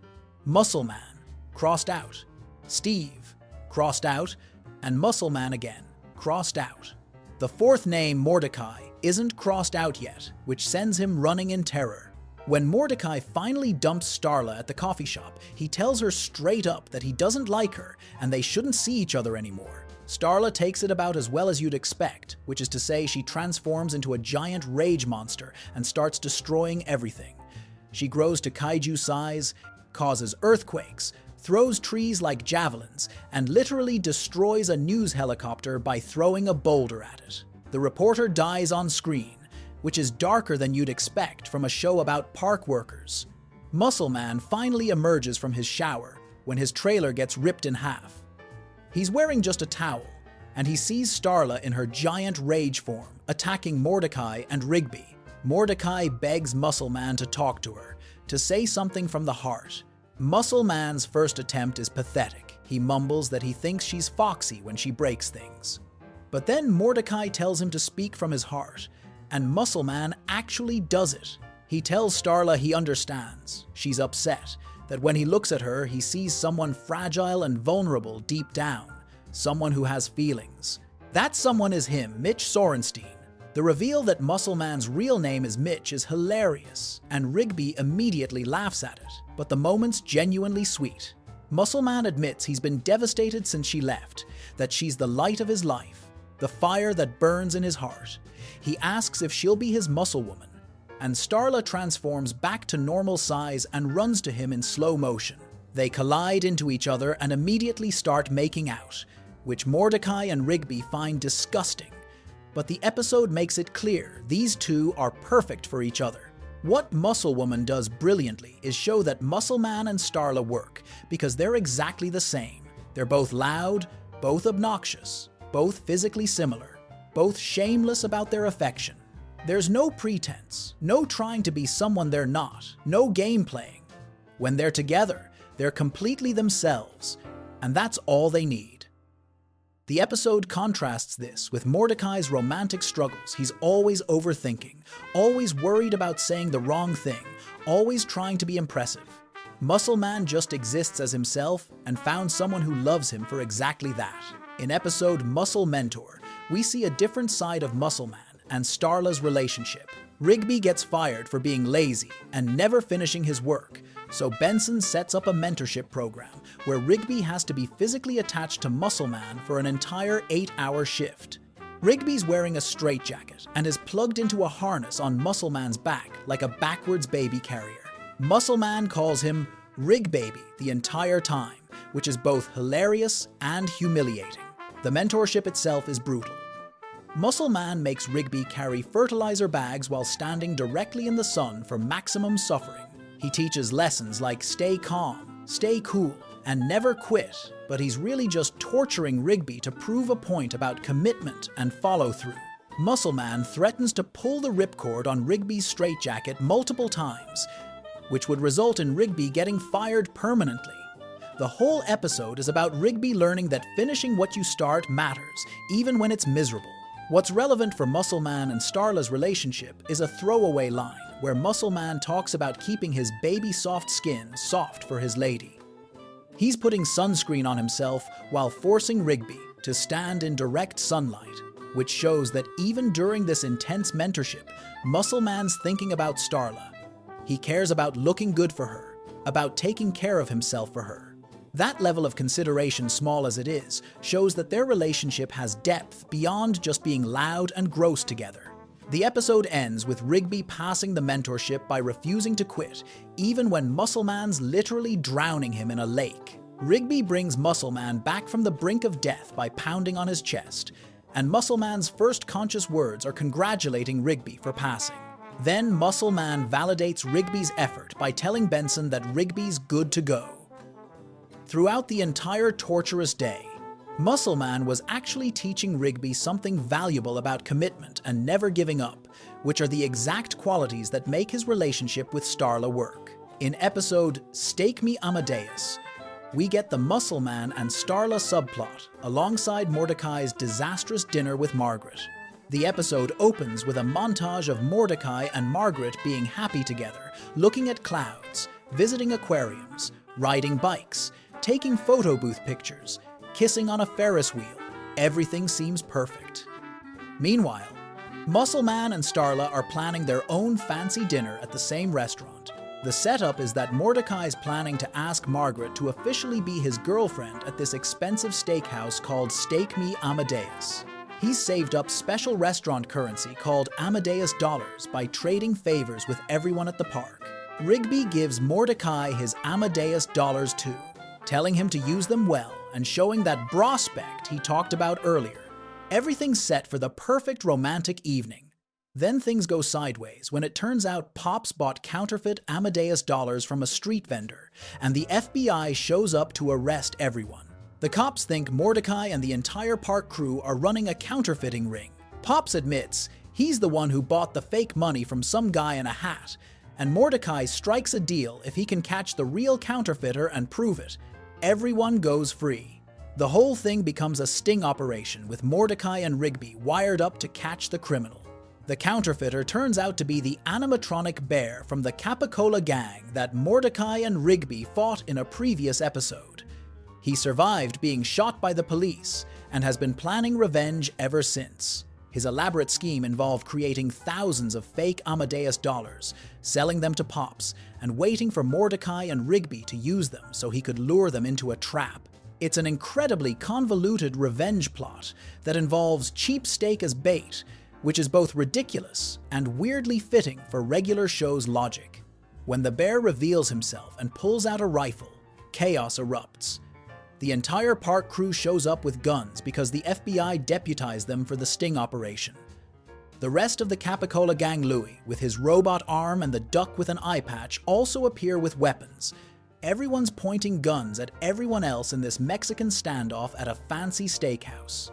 Muscle Man, crossed out. Steve, crossed out. And Muscle Man again, crossed out. The 4th name, Mordecai, isn't crossed out yet, which sends him running in terror. When Mordecai finally dumps Starla at the coffee shop, he tells her straight up that he doesn't like her and they shouldn't see each other anymore. Starla takes it about as well as you'd expect, which is to say she transforms into a giant rage monster and starts destroying everything. She grows to kaiju size, causes earthquakes, throws trees like javelins, and literally destroys a news helicopter by throwing a boulder at it. The reporter dies on screen, which is darker than you'd expect from a show about park workers. Muscle Man finally emerges from his shower when his trailer gets ripped in half. He's wearing just a towel, and he sees Starla in her giant rage form, attacking Mordecai and Rigby. Mordecai begs Muscle Man to talk to her, to say something from the heart. Muscle Man's first attempt is pathetic. He mumbles that he thinks she's foxy when she breaks things. But then Mordecai tells him to speak from his heart, and Muscle Man actually does it. He tells Starla he understands. She's upset, that when he looks at her, he sees someone fragile and vulnerable deep down, someone who has feelings. That someone is him, Mitch Sorenstein. The reveal that Muscle Man's real name is Mitch is hilarious, and Rigby immediately laughs at it, but the moment's genuinely sweet. Muscle Man admits he's been devastated since she left, that she's the light of his life, the fire that burns in his heart. He asks if she'll be his muscle woman, and Starla transforms back to normal size and runs to him in slow motion. They collide into each other and immediately start making out, which Mordecai and Rigby find disgusting. But the episode makes it clear these two are perfect for each other. What Muscle Woman does brilliantly is show that Muscle Man and Starla work because they're exactly the same. They're both loud, both obnoxious, both physically similar, both shameless about their affection. There's no pretense, no trying to be someone they're not, no game playing. When they're together, they're completely themselves, and that's all they need. The episode contrasts this with Mordecai's romantic struggles. He's always overthinking, always worried about saying the wrong thing, always trying to be impressive. Muscle Man just exists as himself and found someone who loves him for exactly that. In episode Muscle Mentor, we see a different side of Muscle Man and Starla's relationship. Rigby gets fired for being lazy and never finishing his work, so Benson sets up a mentorship program where Rigby has to be physically attached to Muscle Man for an entire 8-hour shift. Rigby's wearing a straitjacket and is plugged into a harness on Muscle Man's back like a backwards baby carrier. Muscle Man calls him Rig Baby the entire time, which is both hilarious and humiliating. The mentorship itself is brutal. Muscle Man makes Rigby carry fertilizer bags while standing directly in the sun for maximum suffering. He teaches lessons like stay calm, stay cool, and never quit, but he's really just torturing Rigby to prove a point about commitment and follow-through. Muscle Man threatens to pull the ripcord on Rigby's straitjacket multiple times, which would result in Rigby getting fired permanently. The whole episode is about Rigby learning that finishing what you start matters, even when it's miserable. What's relevant for Muscle Man and Starla's relationship is a throwaway line where Muscle Man talks about keeping his baby soft skin soft for his lady. He's putting sunscreen on himself while forcing Rigby to stand in direct sunlight, which shows that even during this intense mentorship, Muscle Man's thinking about Starla. He cares about looking good for her, about taking care of himself for her. That level of consideration, small as it is, shows that their relationship has depth beyond just being loud and gross together. The episode ends with Rigby passing the mentorship by refusing to quit, even when Muscle Man's literally drowning him in a lake. Rigby brings Muscle Man back from the brink of death by pounding on his chest, and Muscle Man's first conscious words are congratulating Rigby for passing. Then Muscle Man validates Rigby's effort by telling Benson that Rigby's good to go. Throughout the entire torturous day, Muscle Man was actually teaching Rigby something valuable about commitment and never giving up, which are the exact qualities that make his relationship with Starla work. In episode Stake Me Amadeus, we get the Muscle Man and Starla subplot alongside Mordecai's disastrous dinner with Margaret. The episode opens with a montage of Mordecai and Margaret being happy together, looking at clouds, visiting aquariums, riding bikes, taking photo booth pictures, kissing on a Ferris wheel. Everything seems perfect. Meanwhile, Muscle Man and Starla are planning their own fancy dinner at the same restaurant. The setup is that Mordecai is planning to ask Margaret to officially be his girlfriend at this expensive steakhouse called Stake Me Amadeus. He's saved up special restaurant currency called Amadeus dollars by trading favors with everyone at the park. Rigby gives Mordecai his Amadeus dollars too, telling him to use them well and showing that prospect he talked about earlier. Everything's set for the perfect romantic evening. Then things go sideways when it turns out Pops bought counterfeit Amadeus dollars from a street vendor, and the FBI shows up to arrest everyone. The cops think Mordecai and the entire park crew are running a counterfeiting ring. Pops admits he's the one who bought the fake money from some guy in a hat, and Mordecai strikes a deal if he can catch the real counterfeiter and prove it. Everyone goes free. The whole thing becomes a sting operation with Mordecai and Rigby wired up to catch the criminal. The counterfeiter turns out to be the animatronic bear from the Capicola gang that Mordecai and Rigby fought in a previous episode. He survived being shot by the police and has been planning revenge ever since. His elaborate scheme involved creating thousands of fake Amadeus dollars, selling them to Pops, and waiting for Mordecai and Rigby to use them so he could lure them into a trap. It's an incredibly convoluted revenge plot that involves cheap steak as bait, which is both ridiculous and weirdly fitting for regular show's logic. When the bear reveals himself and pulls out a rifle, chaos erupts. The entire park crew shows up with guns because the FBI deputized them for the sting operation. The rest of the Capicola gang Louie, with his robot arm and the duck with an eye patch, also appear with weapons. Everyone's pointing guns at everyone else in this Mexican standoff at a fancy steakhouse.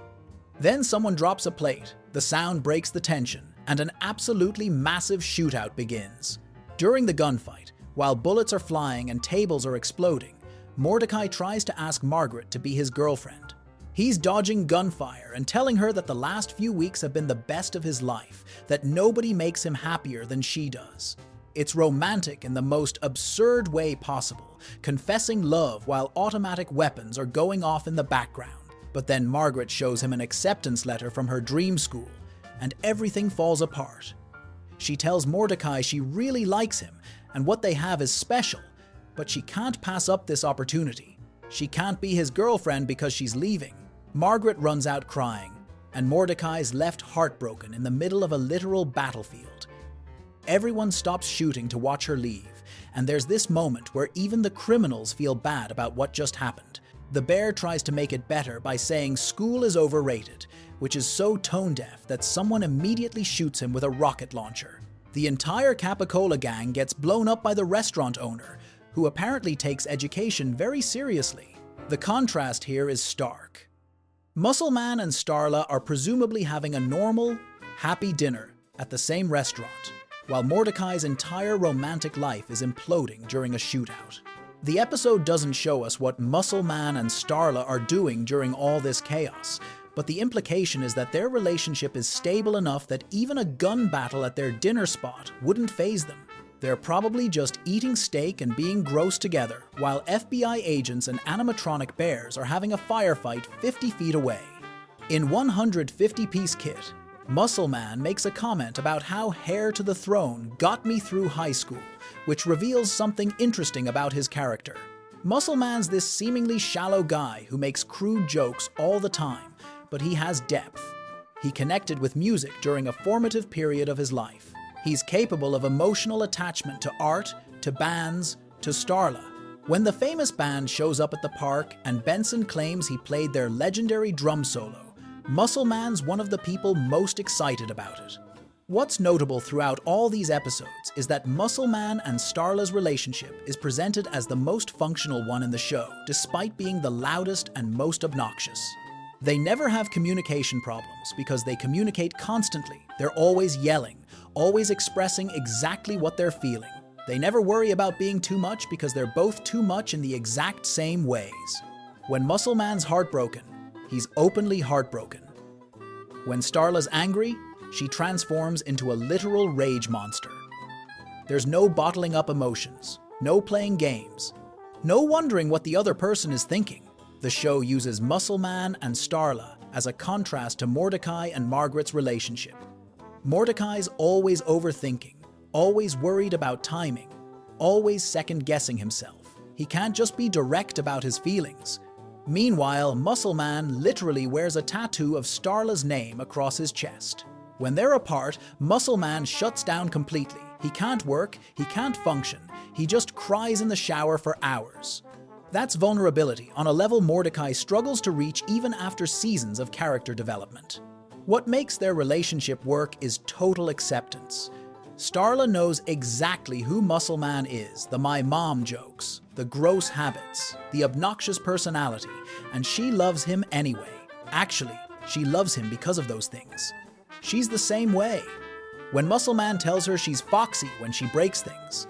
Then someone drops a plate, the sound breaks the tension, and an absolutely massive shootout begins. During the gunfight, while bullets are flying and tables are exploding, Mordecai tries to ask Margaret to be his girlfriend. He's dodging gunfire and telling her that the last few weeks have been the best of his life, that nobody makes him happier than she does. It's romantic in the most absurd way possible, confessing love while automatic weapons are going off in the background. But then Margaret shows him an acceptance letter from her dream school, and everything falls apart. She tells Mordecai she really likes him and what they have is special, but she can't pass up this opportunity. She can't be his girlfriend because she's leaving. Margaret runs out crying, and Mordecai's left heartbroken in the middle of a literal battlefield. Everyone stops shooting to watch her leave, and there's this moment where even the criminals feel bad about what just happened. The bear tries to make it better by saying school is overrated, which is so tone-deaf that someone immediately shoots him with a rocket launcher. The entire Capicola gang gets blown up by the restaurant owner, who apparently takes education very seriously. The contrast here is stark. Muscle Man and Starla are presumably having a normal, happy dinner at the same restaurant, while Mordecai's entire romantic life is imploding during a shootout. The episode doesn't show us what Muscle Man and Starla are doing during all this chaos, but the implication is that their relationship is stable enough that even a gun battle at their dinner spot wouldn't faze them. They're probably just eating steak and being gross together, while FBI agents and animatronic bears are having a firefight 50 feet away. In 150-piece kit, Muscle Man makes a comment about how Heir to the Throne got me through high school, which reveals something interesting about his character. Muscle Man's this seemingly shallow guy who makes crude jokes all the time, but he has depth. He connected with music during a formative period of his life. He's capable of emotional attachment to art, to bands, to Starla. When the famous band shows up at the park and Benson claims he played their legendary drum solo, Muscle Man's one of the people most excited about it. What's notable throughout all these episodes is that Muscle Man and Starla's relationship is presented as the most functional one in the show, despite being the loudest and most obnoxious. They never have communication problems because they communicate constantly. They're always yelling, always expressing exactly what they're feeling. They never worry about being too much because they're both too much in the exact same ways. When Muscle Man's heartbroken, he's openly heartbroken. When Starla's angry, she transforms into a literal rage monster. There's no bottling up emotions, no playing games, no wondering what the other person is thinking. The show uses Muscle Man and Starla as a contrast to Mordecai and Margaret's relationship. Mordecai's always overthinking, always worried about timing, always second-guessing himself. He can't just be direct about his feelings. Meanwhile, Muscle Man literally wears a tattoo of Starla's name across his chest. When they're apart, Muscle Man shuts down completely. He can't work, he can't function, he just cries in the shower for hours. That's vulnerability on a level Mordecai struggles to reach even after seasons of character development. What makes their relationship work is total acceptance. Starla knows exactly who Muscle Man is, the "my mom" jokes, the gross habits, the obnoxious personality, and she loves him anyway. Actually, she loves him because of those things. She's the same way. When Muscle Man tells her she's foxy when she breaks things,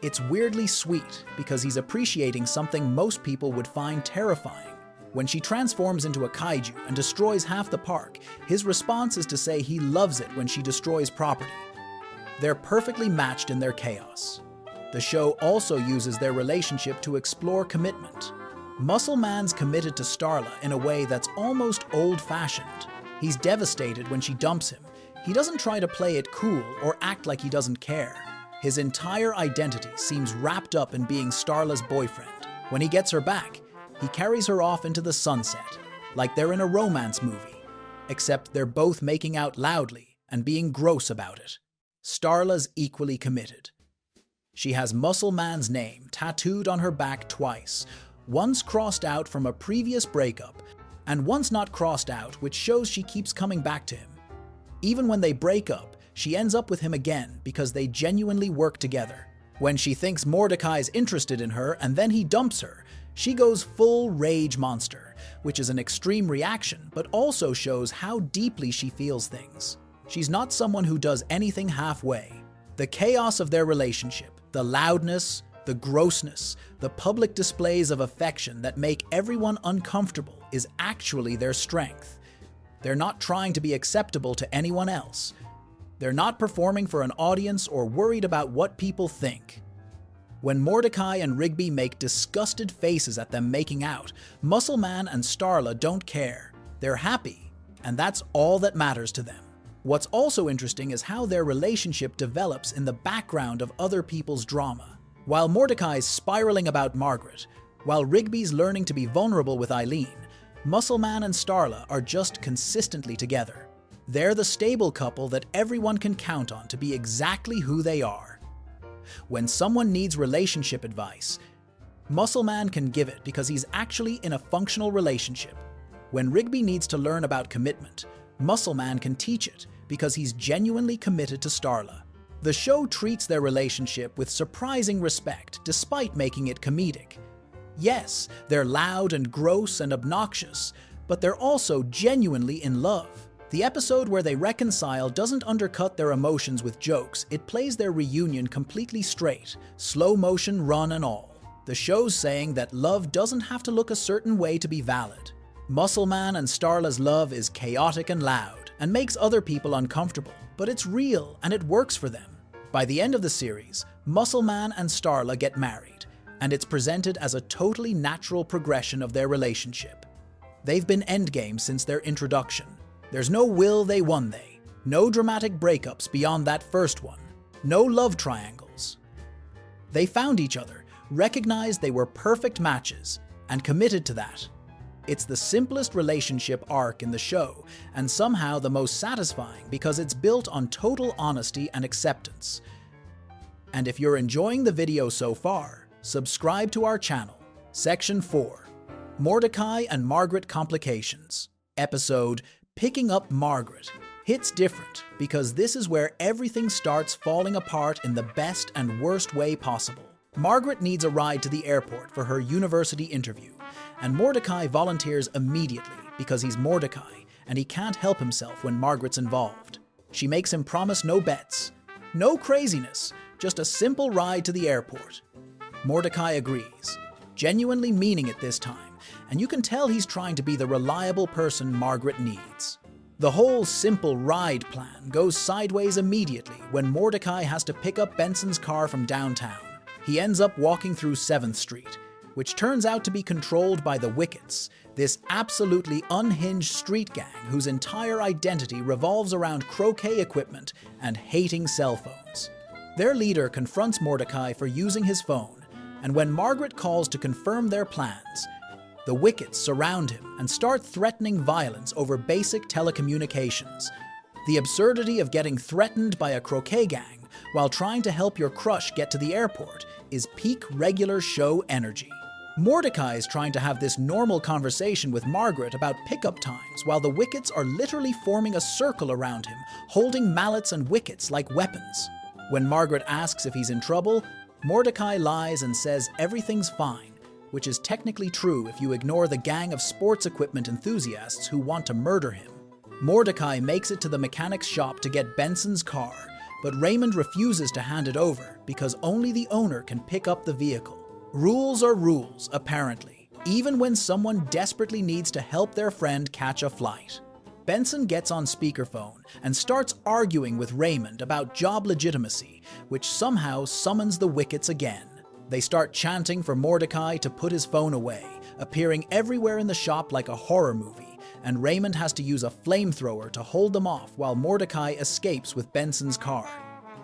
it's weirdly sweet because he's appreciating something most people would find terrifying. When she transforms into a kaiju and destroys half the park, his response is to say he loves it when she destroys property. They're perfectly matched in their chaos. The show also uses their relationship to explore commitment. Muscle Man's committed to Starla in a way that's almost old-fashioned. He's devastated when she dumps him. He doesn't try to play it cool or act like he doesn't care. His entire identity seems wrapped up in being Starla's boyfriend. When he gets her back, he carries her off into the sunset, like they're in a romance movie, except they're both making out loudly and being gross about it. Starla's equally committed. She has Muscle Man's name tattooed on her back twice, once crossed out from a previous breakup, and once not crossed out, which shows she keeps coming back to him. Even when they break up, she ends up with him again because they genuinely work together. When she thinks Mordecai's interested in her and then he dumps her, she goes full rage monster, which is an extreme reaction, but also shows how deeply she feels things. She's not someone who does anything halfway. The chaos of their relationship, the loudness, the grossness, the public displays of affection that make everyone uncomfortable is actually their strength. They're not trying to be acceptable to anyone else. They're not performing for an audience or worried about what people think. When Mordecai and Rigby make disgusted faces at them making out, Muscle Man and Starla don't care. They're happy, and that's all that matters to them. What's also interesting is how their relationship develops in the background of other people's drama. While Mordecai's spiraling about Margaret, while Rigby's learning to be vulnerable with Eileen, Muscle Man and Starla are just consistently together. They're the stable couple that everyone can count on to be exactly who they are. When someone needs relationship advice, Muscle Man can give it because he's actually in a functional relationship. When Rigby needs to learn about commitment, Muscle Man can teach it because he's genuinely committed to Starla. The show treats their relationship with surprising respect despite making it comedic. Yes, they're loud and gross and obnoxious, but they're also genuinely in love. The episode where they reconcile doesn't undercut their emotions with jokes, it plays their reunion completely straight, slow motion run and all. The show's saying that love doesn't have to look a certain way to be valid. Muscleman and Starla's love is chaotic and loud, and makes other people uncomfortable, but it's real and it works for them. By the end of the series, Muscleman and Starla get married, and it's presented as a totally natural progression of their relationship. They've been endgame since their introduction. There's no will they won they, no dramatic breakups beyond that first one, no love triangles. They found each other, recognized they were perfect matches, and committed to that. It's the simplest relationship arc in the show, and somehow the most satisfying because it's built on total honesty and acceptance. And if you're enjoying the video so far, subscribe to our channel. Section 4. Mordecai and Margaret Complications. Episode Picking Up Margaret hits different because this is where everything starts falling apart in the best and worst way possible. Margaret needs a ride to the airport for her university interview, and Mordecai volunteers immediately because he's Mordecai and he can't help himself when Margaret's involved. She makes him promise no bets, no craziness, just a simple ride to the airport. Mordecai agrees, genuinely meaning it this time, and you can tell he's trying to be the reliable person Margaret needs. The whole simple ride plan goes sideways immediately when Mordecai has to pick up Benson's car from downtown. He ends up walking through 7th Street, which turns out to be controlled by the Wickets, this absolutely unhinged street gang whose entire identity revolves around croquet equipment and hating cell phones. Their leader confronts Mordecai for using his phone, and when Margaret calls to confirm their plans, the Wickets surround him and start threatening violence over basic telecommunications. The absurdity of getting threatened by a croquet gang while trying to help your crush get to the airport is peak regular show energy. Mordecai is trying to have this normal conversation with Margaret about pickup times while the Wickets are literally forming a circle around him, holding mallets and wickets like weapons. When Margaret asks if he's in trouble, Mordecai lies and says everything's fine, which is technically true if you ignore the gang of sports equipment enthusiasts who want to murder him. Mordecai makes it to the mechanic's shop to get Benson's car, but Raymond refuses to hand it over because only the owner can pick up the vehicle. Rules are rules, apparently, even when someone desperately needs to help their friend catch a flight. Benson gets on speakerphone and starts arguing with Raymond about job legitimacy, which somehow summons the Wickets again. They start chanting for Mordecai to put his phone away, appearing everywhere in the shop like a horror movie, and Raymond has to use a flamethrower to hold them off while Mordecai escapes with Benson's car.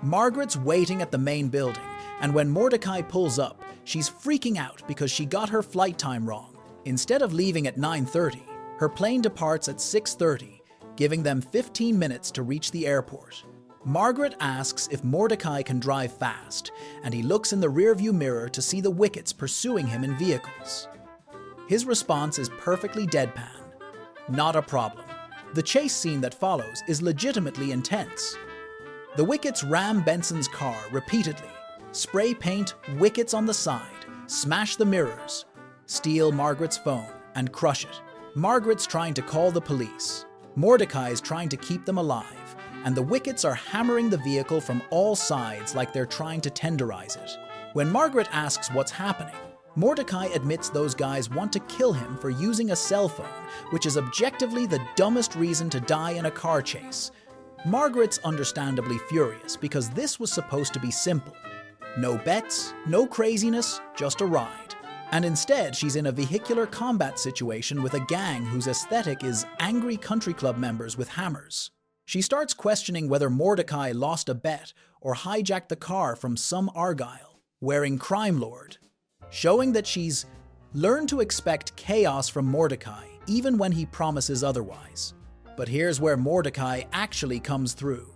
Margaret's waiting at the main building, and when Mordecai pulls up, she's freaking out because she got her flight time wrong. Instead of leaving at 9:30, her plane departs at 6:30, giving them 15 minutes to reach the airport. Margaret asks if Mordecai can drive fast, and he looks in the rearview mirror to see the Wickets pursuing him in vehicles. His response is perfectly deadpan. Not a problem. The chase scene that follows is legitimately intense. The Wickets ram Benson's car repeatedly, spray paint Wickets on the side, smash the mirrors, steal Margaret's phone, and crush it. Margaret's trying to call the police. Mordecai is trying to keep them alive, and the Wickets are hammering the vehicle from all sides like they're trying to tenderize it. When Margaret asks what's happening, Mordecai admits those guys want to kill him for using a cell phone, which is objectively the dumbest reason to die in a car chase. Margaret's understandably furious because this was supposed to be simple. No bets, no craziness, just a ride. And instead, she's in a vehicular combat situation with a gang whose aesthetic is angry country club members with hammers. She starts questioning whether Mordecai lost a bet or hijacked the car from some Argyle, wearing crime lord, showing that she's learned to expect chaos from Mordecai even when he promises otherwise. But here's where Mordecai actually comes through.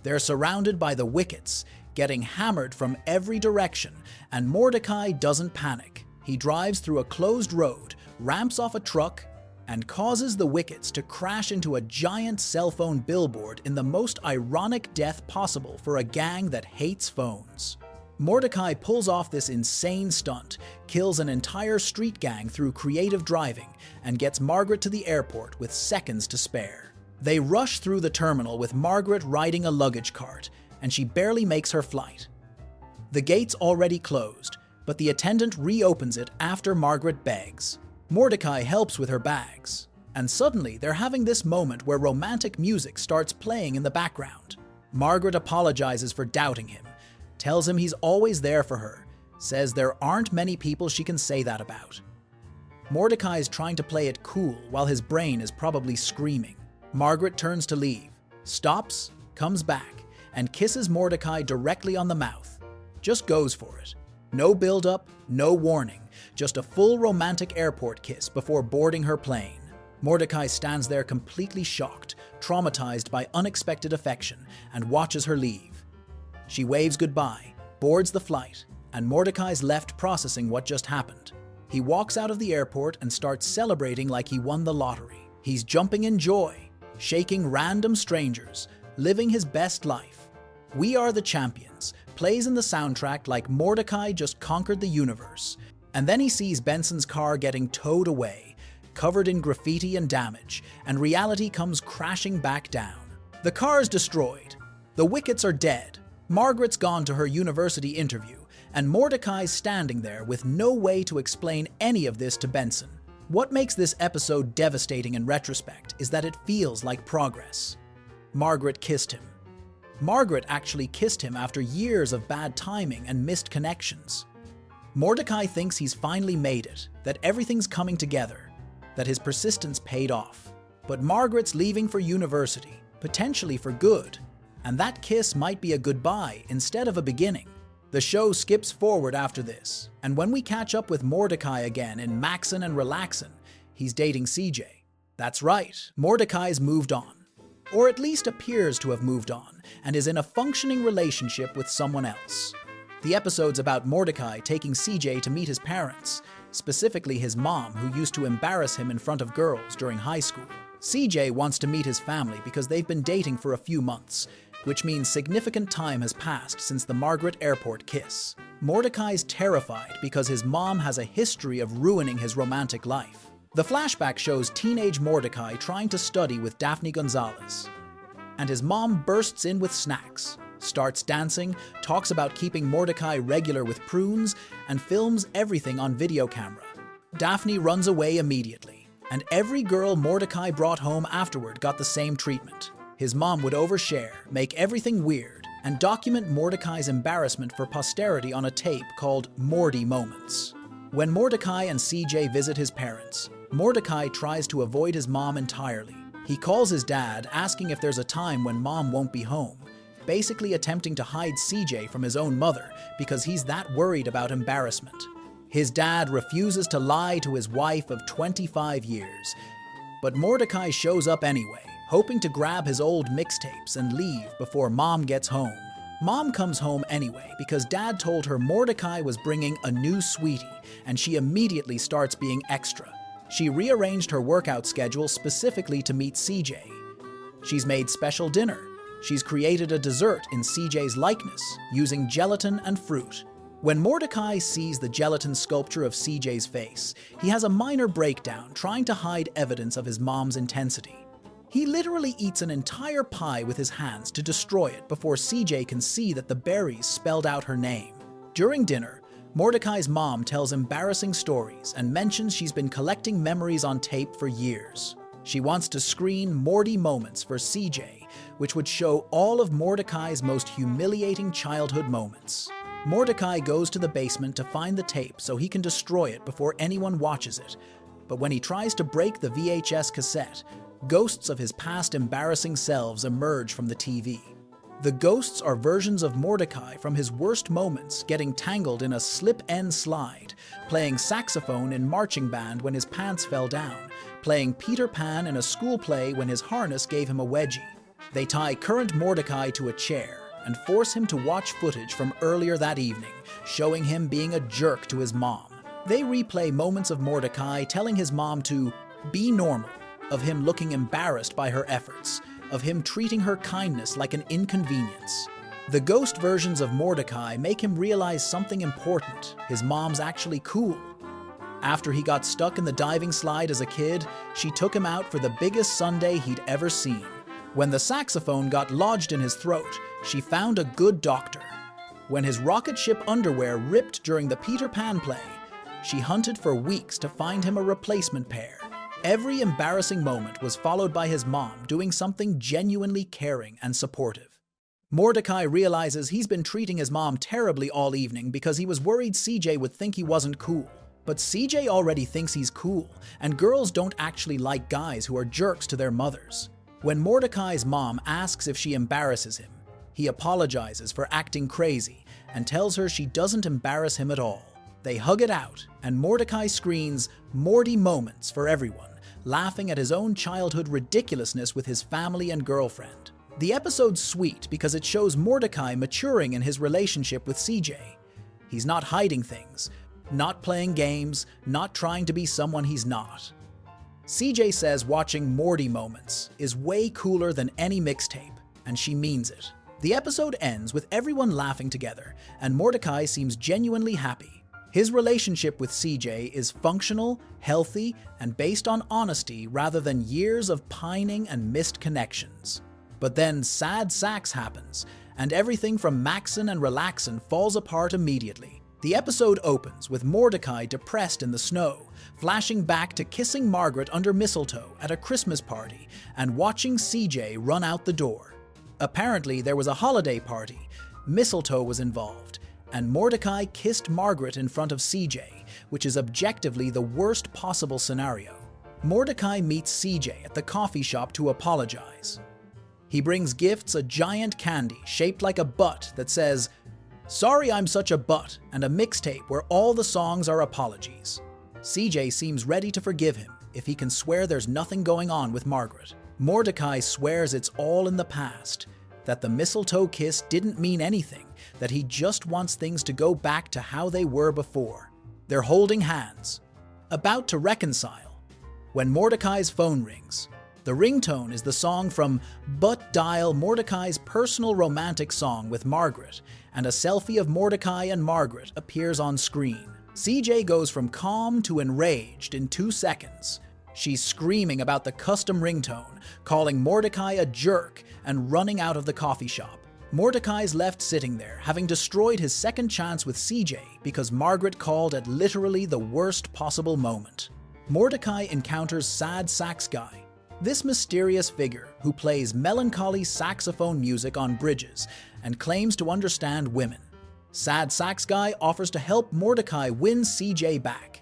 They're surrounded by the Wickets, getting hammered from every direction, and Mordecai doesn't panic. He drives through a closed road, ramps off a truck, and causes the Wickets to crash into a giant cell phone billboard in the most ironic death possible for a gang that hates phones. Mordecai pulls off this insane stunt, kills an entire street gang through creative driving, and gets Margaret to the airport with seconds to spare. They rush through the terminal with Margaret riding a luggage cart, and she barely makes her flight. The gate's already closed, but the attendant reopens it after Margaret begs. Mordecai helps with her bags, and suddenly they're having this moment where romantic music starts playing in the background. Margaret apologizes for doubting him, tells him he's always there for her, says there aren't many people she can say that about. Mordecai is trying to play it cool while his brain is probably screaming. Margaret turns to leave, stops, comes back, and kisses Mordecai directly on the mouth. Just goes for it. No build-up, no warning, just a full romantic airport kiss before boarding her plane. Mordecai stands there completely shocked, traumatized by unexpected affection, and watches her leave. She waves goodbye, boards the flight, and Mordecai's left processing what just happened. He walks out of the airport and starts celebrating like he won the lottery. He's jumping in joy, shaking random strangers, living his best life. We Are the Champions plays in the soundtrack like Mordecai just conquered the universe. And then he sees Benson's car getting towed away, covered in graffiti and damage, and reality comes crashing back down. The car's destroyed. The wickets are dead. Margaret's gone to her university interview, and Mordecai's standing there with no way to explain any of this to Benson. What makes this episode devastating in retrospect is that it feels like progress. Margaret kissed him. Margaret actually kissed him after years of bad timing and missed connections. Mordecai thinks he's finally made it, that everything's coming together, that his persistence paid off. But Margaret's leaving for university, potentially for good, and that kiss might be a goodbye instead of a beginning. The show skips forward after this, and when we catch up with Mordecai again in Maxon and Relaxin', he's dating CJ. That's right, Mordecai's moved on. Or at least appears to have moved on, and is in a functioning relationship with someone else. The episode's about Mordecai taking CJ to meet his parents, specifically his mom, who used to embarrass him in front of girls during high school. CJ wants to meet his family because they've been dating for a few months, which means significant time has passed since the Margaret airport kiss. Mordecai's terrified because his mom has a history of ruining his romantic life. The flashback shows teenage Mordecai trying to study with Daphne Gonzalez. And his mom bursts in with snacks, starts dancing, talks about keeping Mordecai regular with prunes, and films everything on video camera. Daphne runs away immediately, and every girl Mordecai brought home afterward got the same treatment. His mom would overshare, make everything weird, and document Mordecai's embarrassment for posterity on a tape called Morty Moments. When Mordecai and CJ visit his parents, Mordecai tries to avoid his mom entirely. He calls his dad, asking if there's a time when mom won't be home, basically attempting to hide CJ from his own mother because he's that worried about embarrassment. His dad refuses to lie to his wife of 25 years, but Mordecai shows up anyway, hoping to grab his old mixtapes and leave before mom gets home. Mom comes home anyway because dad told her Mordecai was bringing a new sweetie, and she immediately starts being extra. She rearranged her workout schedule specifically to meet CJ. She's made special dinner. She's created a dessert in CJ's likeness, using gelatin and fruit. When Mordecai sees the gelatin sculpture of CJ's face, he has a minor breakdown trying to hide evidence of his mom's intensity. He literally eats an entire pie with his hands to destroy it before CJ can see that the berries spelled out her name. During dinner, Mordecai's mom tells embarrassing stories and mentions she's been collecting memories on tape for years. She wants to screen Morty Moments for CJ, which would show all of Mordecai's most humiliating childhood moments. Mordecai goes to the basement to find the tape so he can destroy it before anyone watches it, but when he tries to break the VHS cassette, ghosts of his past embarrassing selves emerge from the TV. The ghosts are versions of Mordecai from his worst moments, getting tangled in a slip-end slide, playing saxophone in marching band when his pants fell down, playing Peter Pan in a school play when his harness gave him a wedgie. They tie current Mordecai to a chair and force him to watch footage from earlier that evening, showing him being a jerk to his mom. They replay moments of Mordecai telling his mom to be normal, of him looking embarrassed by her efforts, of him treating her kindness like an inconvenience. The ghost versions of Mordecai make him realize something important: his mom's actually cool. After he got stuck in the diving slide as a kid, she took him out for the biggest sundae he'd ever seen. When the saxophone got lodged in his throat, she found a good doctor. When his rocket ship underwear ripped during the Peter Pan play, she hunted for weeks to find him a replacement pair. Every embarrassing moment was followed by his mom doing something genuinely caring and supportive. Mordecai realizes he's been treating his mom terribly all evening because he was worried CJ would think he wasn't cool. But CJ already thinks he's cool, and girls don't actually like guys who are jerks to their mothers. When Mordecai's mom asks if she embarrasses him, he apologizes for acting crazy and tells her she doesn't embarrass him at all. They hug it out, and Mordecai screens "Morty moments" for everyone, laughing at his own childhood ridiculousness with his family and girlfriend. The episode's sweet because it shows Mordecai maturing in his relationship with CJ. He's not hiding things, not playing games, not trying to be someone he's not. CJ says watching Morty moments is way cooler than any mixtape, and she means it. The episode ends with everyone laughing together, and Mordecai seems genuinely happy. His relationship with CJ is functional, healthy, and based on honesty rather than years of pining and missed connections. But then sad sax happens, and everything from Maxon and Relaxon falls apart immediately. The episode opens with Mordecai depressed in the snow, flashing back to kissing Margaret under mistletoe at a Christmas party and watching CJ run out the door. Apparently, there was a holiday party, mistletoe was involved, and Mordecai kissed Margaret in front of CJ, which is objectively the worst possible scenario. Mordecai meets CJ at the coffee shop to apologize. He brings gifts a giant candy shaped like a butt that says, "Sorry I'm such a butt," and a mixtape where all the songs are apologies. CJ seems ready to forgive him if he can swear there's nothing going on with Margaret. Mordecai swears it's all in the past, that the mistletoe kiss didn't mean anything, that he just wants things to go back to how they were before. They're holding hands, about to reconcile, when Mordecai's phone rings. The ringtone is the song from Butt Dial, Mordecai's personal romantic song with Margaret, and a selfie of Mordecai and Margaret appears on screen. CJ goes from calm to enraged in 2 seconds. She's screaming about the custom ringtone, calling Mordecai a jerk, and running out of the coffee shop. Mordecai's left sitting there, having destroyed his second chance with CJ because Margaret called at literally the worst possible moment. Mordecai encounters Sad Sax Guy, this mysterious figure who plays melancholy saxophone music on bridges and claims to understand women. Sad Sax Guy offers to help Mordecai win CJ back,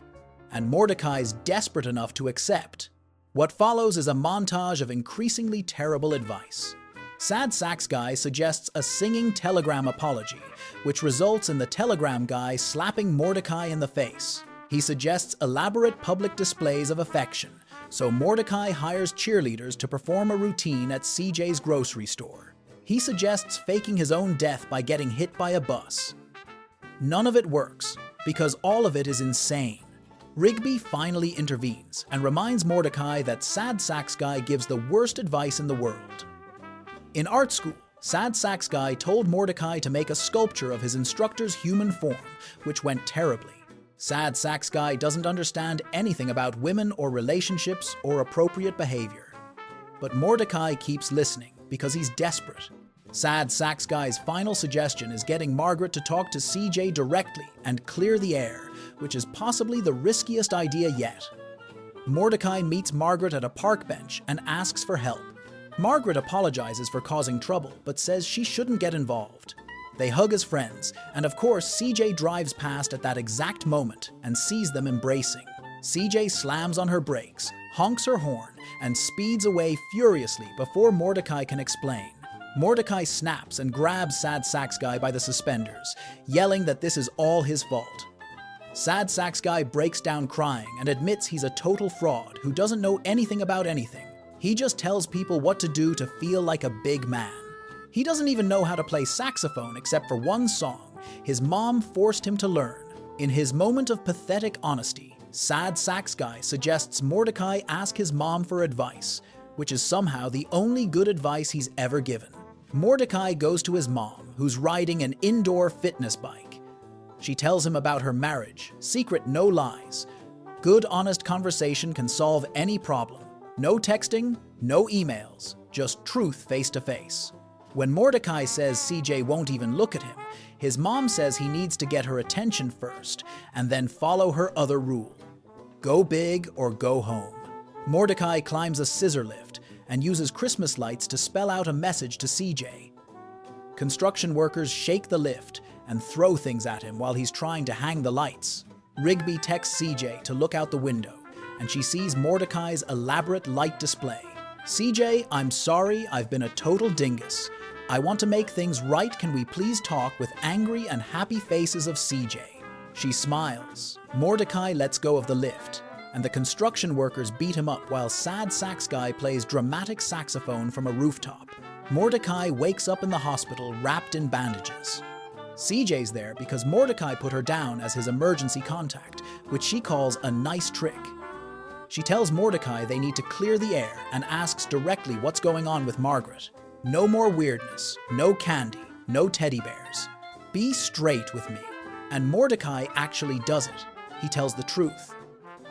and Mordecai's desperate enough to accept. What follows is a montage of increasingly terrible advice. Sad Sax Guy suggests a singing telegram apology, which results in the telegram guy slapping Mordecai in the face. He suggests elaborate public displays of affection, so Mordecai hires cheerleaders to perform a routine at CJ's grocery store. He suggests faking his own death by getting hit by a bus. None of it works, because all of it is insane. Rigby finally intervenes and reminds Mordecai that Sad Sax Guy gives the worst advice in the world. In art school, Sad Sax Guy told Mordecai to make a sculpture of his instructor's human form, which went terribly. Sad Sax Guy doesn't understand anything about women or relationships or appropriate behavior. But Mordecai keeps listening because he's desperate. Sad Sax Guy's final suggestion is getting Margaret to talk to CJ directly and clear the air, which is possibly the riskiest idea yet. Mordecai meets Margaret at a park bench and asks for help. Margaret apologizes for causing trouble, but says she shouldn't get involved. They hug as friends, and of course CJ drives past at that exact moment and sees them embracing. CJ slams on her brakes, honks her horn, and speeds away furiously before Mordecai can explain. Mordecai snaps and grabs Sad Sax Guy by the suspenders, yelling that this is all his fault. Sad Sax Guy breaks down crying and admits he's a total fraud who doesn't know anything about anything. He just tells people what to do to feel like a big man. He doesn't even know how to play saxophone except for one song his mom forced him to learn. In his moment of pathetic honesty, Sad Sax Guy suggests Mordecai ask his mom for advice, which is somehow the only good advice he's ever given. Mordecai goes to his mom, who's riding an indoor fitness bike. She tells him about her marriage, secret no lies, Good, honest conversation can solve any problem. No texting, no emails, just truth face to face. When Mordecai says CJ won't even look at him, his mom says he needs to get her attention first and then follow her other rule. Go big or go home. Mordecai climbs a scissor lift and uses Christmas lights to spell out a message to CJ. Construction workers shake the lift and throw things at him while he's trying to hang the lights. Rigby texts CJ to look out the window, and she sees Mordecai's elaborate light display. CJ, I'm sorry, I've been a total dingus. I want to make things right. Can we please talk? With angry and happy faces of CJ. She smiles. Mordecai lets go of the lift, and the construction workers beat him up while sad sax guy plays dramatic saxophone from a rooftop. Mordecai wakes up in the hospital wrapped in bandages. CJ's there because Mordecai put her down as his emergency contact, which she calls a nice trick. She tells Mordecai they need to clear the air and asks directly what's going on with Margaret. No more weirdness, no candy, no teddy bears. Be straight with me. And Mordecai actually does it. He tells the truth.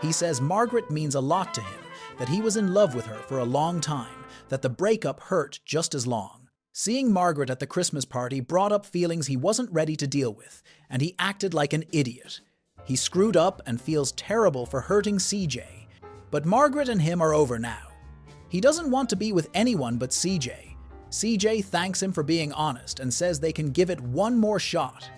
He says Margaret means a lot to him, that he was in love with her for a long time, that the breakup hurt just as long. Seeing Margaret at the Christmas party brought up feelings he wasn't ready to deal with, and he acted like an idiot. He screwed up and feels terrible for hurting CJ. But Margaret and him are over now. He doesn't want to be with anyone but CJ. CJ thanks him for being honest and says they can give it one more shot.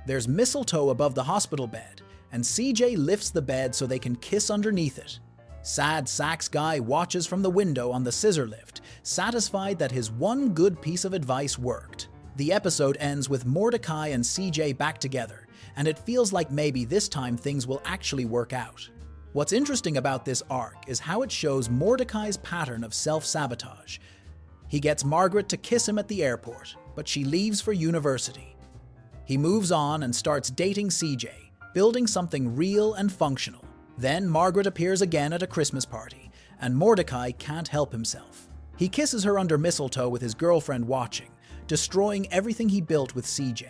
There's mistletoe above the hospital bed, and CJ lifts the bed so they can kiss underneath it. Sad sax guy watches from the window on the scissor lift, satisfied that his one good piece of advice worked. The episode ends with Mordecai and CJ back together, and it feels like maybe this time things will actually work out. What's interesting about this arc is how it shows Mordecai's pattern of self-sabotage. He gets Margaret to kiss him at the airport, but she leaves for university. He moves on and starts dating CJ, building something real and functional. Then Margaret appears again at a Christmas party, and Mordecai can't help himself. He kisses her under mistletoe with his girlfriend watching, destroying everything he built with CJ.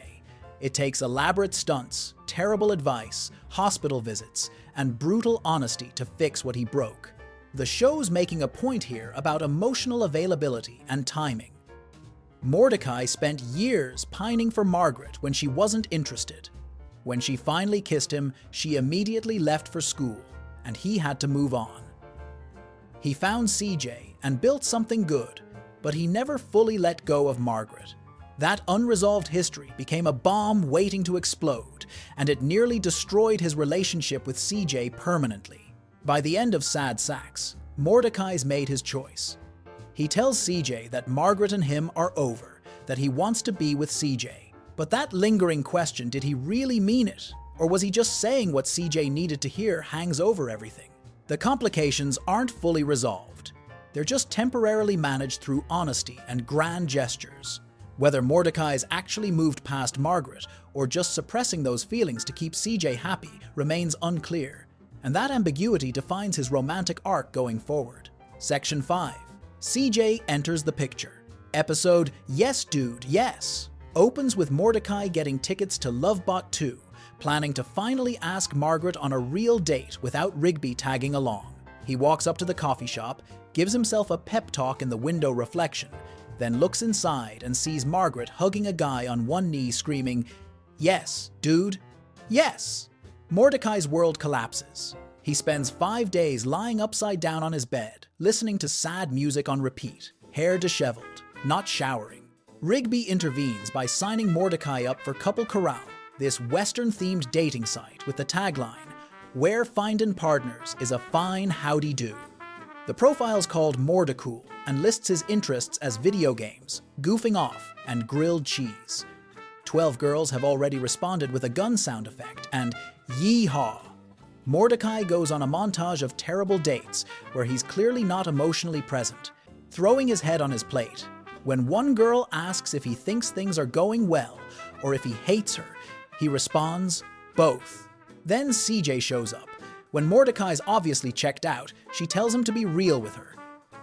It takes elaborate stunts, terrible advice, hospital visits, and brutal honesty to fix what he broke. The show's making a point here about emotional availability and timing. Mordecai spent years pining for Margaret when she wasn't interested. When she finally kissed him, she immediately left for school, and he had to move on. He found CJ and built something good, but he never fully let go of Margaret. That unresolved history became a bomb waiting to explode, and it nearly destroyed his relationship with CJ permanently. By the end of Sad Sax, Mordecai's made his choice. He tells CJ that Margaret and him are over, that he wants to be with CJ. But that lingering question, did he really mean it? Or was he just saying what CJ needed to hear, hangs over everything? The complications aren't fully resolved. They're just temporarily managed through honesty and grand gestures. Whether Mordecai's actually moved past Margaret or just suppressing those feelings to keep CJ happy remains unclear, and that ambiguity defines his romantic arc going forward. Section 5. CJ enters the picture. Episode Yes Dude, Yes opens with Mordecai getting tickets to Lovebot 2, planning to finally ask Margaret on a real date without Rigby tagging along. He walks up to the coffee shop, gives himself a pep talk in the window reflection, then looks inside and sees Margaret hugging a guy on one knee screaming, "Yes, dude, yes!" Mordecai's world collapses. He spends 5 days lying upside down on his bed, listening to sad music on repeat, hair disheveled, not showering. Rigby intervenes by signing Mordecai up for Couple Corral, this Western-themed dating site with the tagline, "Where findin' partners is a fine howdy-do." The profile's called Mordecool and lists his interests as video games, goofing off, and grilled cheese. 12 girls have already responded with a gun sound effect and "Yeehaw!" Mordecai goes on a montage of terrible dates where he's clearly not emotionally present, throwing his head on his plate. When one girl asks if he thinks things are going well or if he hates her, he responds, "Both." Then CJ shows up. When Mordecai's obviously checked out, she tells him to be real with her.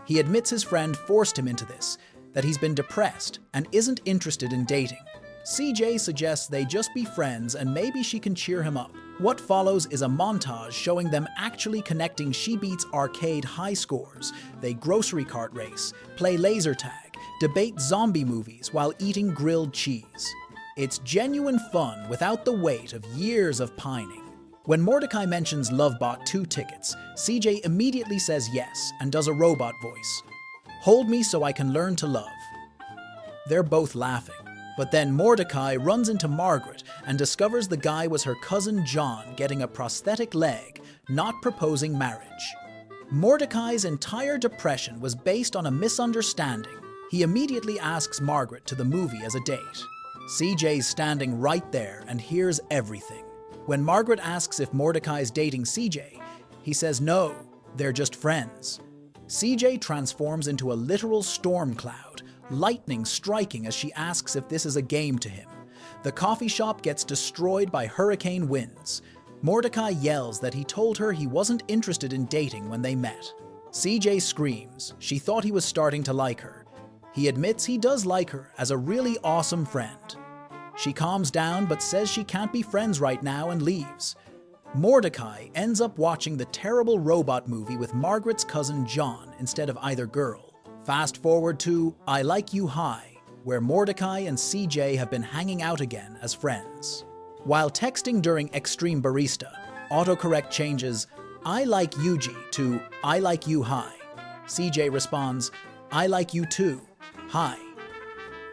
He admits his friend forced him into this, that he's been depressed and isn't interested in dating. CJ suggests they just be friends and maybe she can cheer him up, What follows is a montage showing them actually connecting She Beats arcade high scores. They grocery cart race, play laser tag, debate zombie movies while eating grilled cheese. It's genuine fun without the weight of years of pining. When Mordecai mentions Lovebot 2 tickets, CJ immediately says yes and does a robot voice. Hold me so I can learn to love. They're both laughing. But then Mordecai runs into Margaret and discovers the guy was her cousin John getting a prosthetic leg, not proposing marriage. Mordecai's entire depression was based on a misunderstanding. He immediately asks Margaret to the movie as a date. CJ's standing right there and hears everything. When Margaret asks if Mordecai's dating CJ, he says no, they're just friends. CJ transforms into a literal storm cloud, lightning striking as she asks if this is a game to him. The coffee shop gets destroyed by hurricane winds. Mordecai yells that he told her he wasn't interested in dating when they met. CJ screams. She thought he was starting to like her. He admits he does like her as a really awesome friend. She calms down but says she can't be friends right now and leaves. Mordecai ends up watching the terrible robot movie with Margaret's cousin John instead of either girl. Fast forward to I Like You High, where Mordecai and CJ have been hanging out again as friends. While texting during Extreme Barista, autocorrect changes I like Yuji to I like you high. CJ responds, I like you too, hi.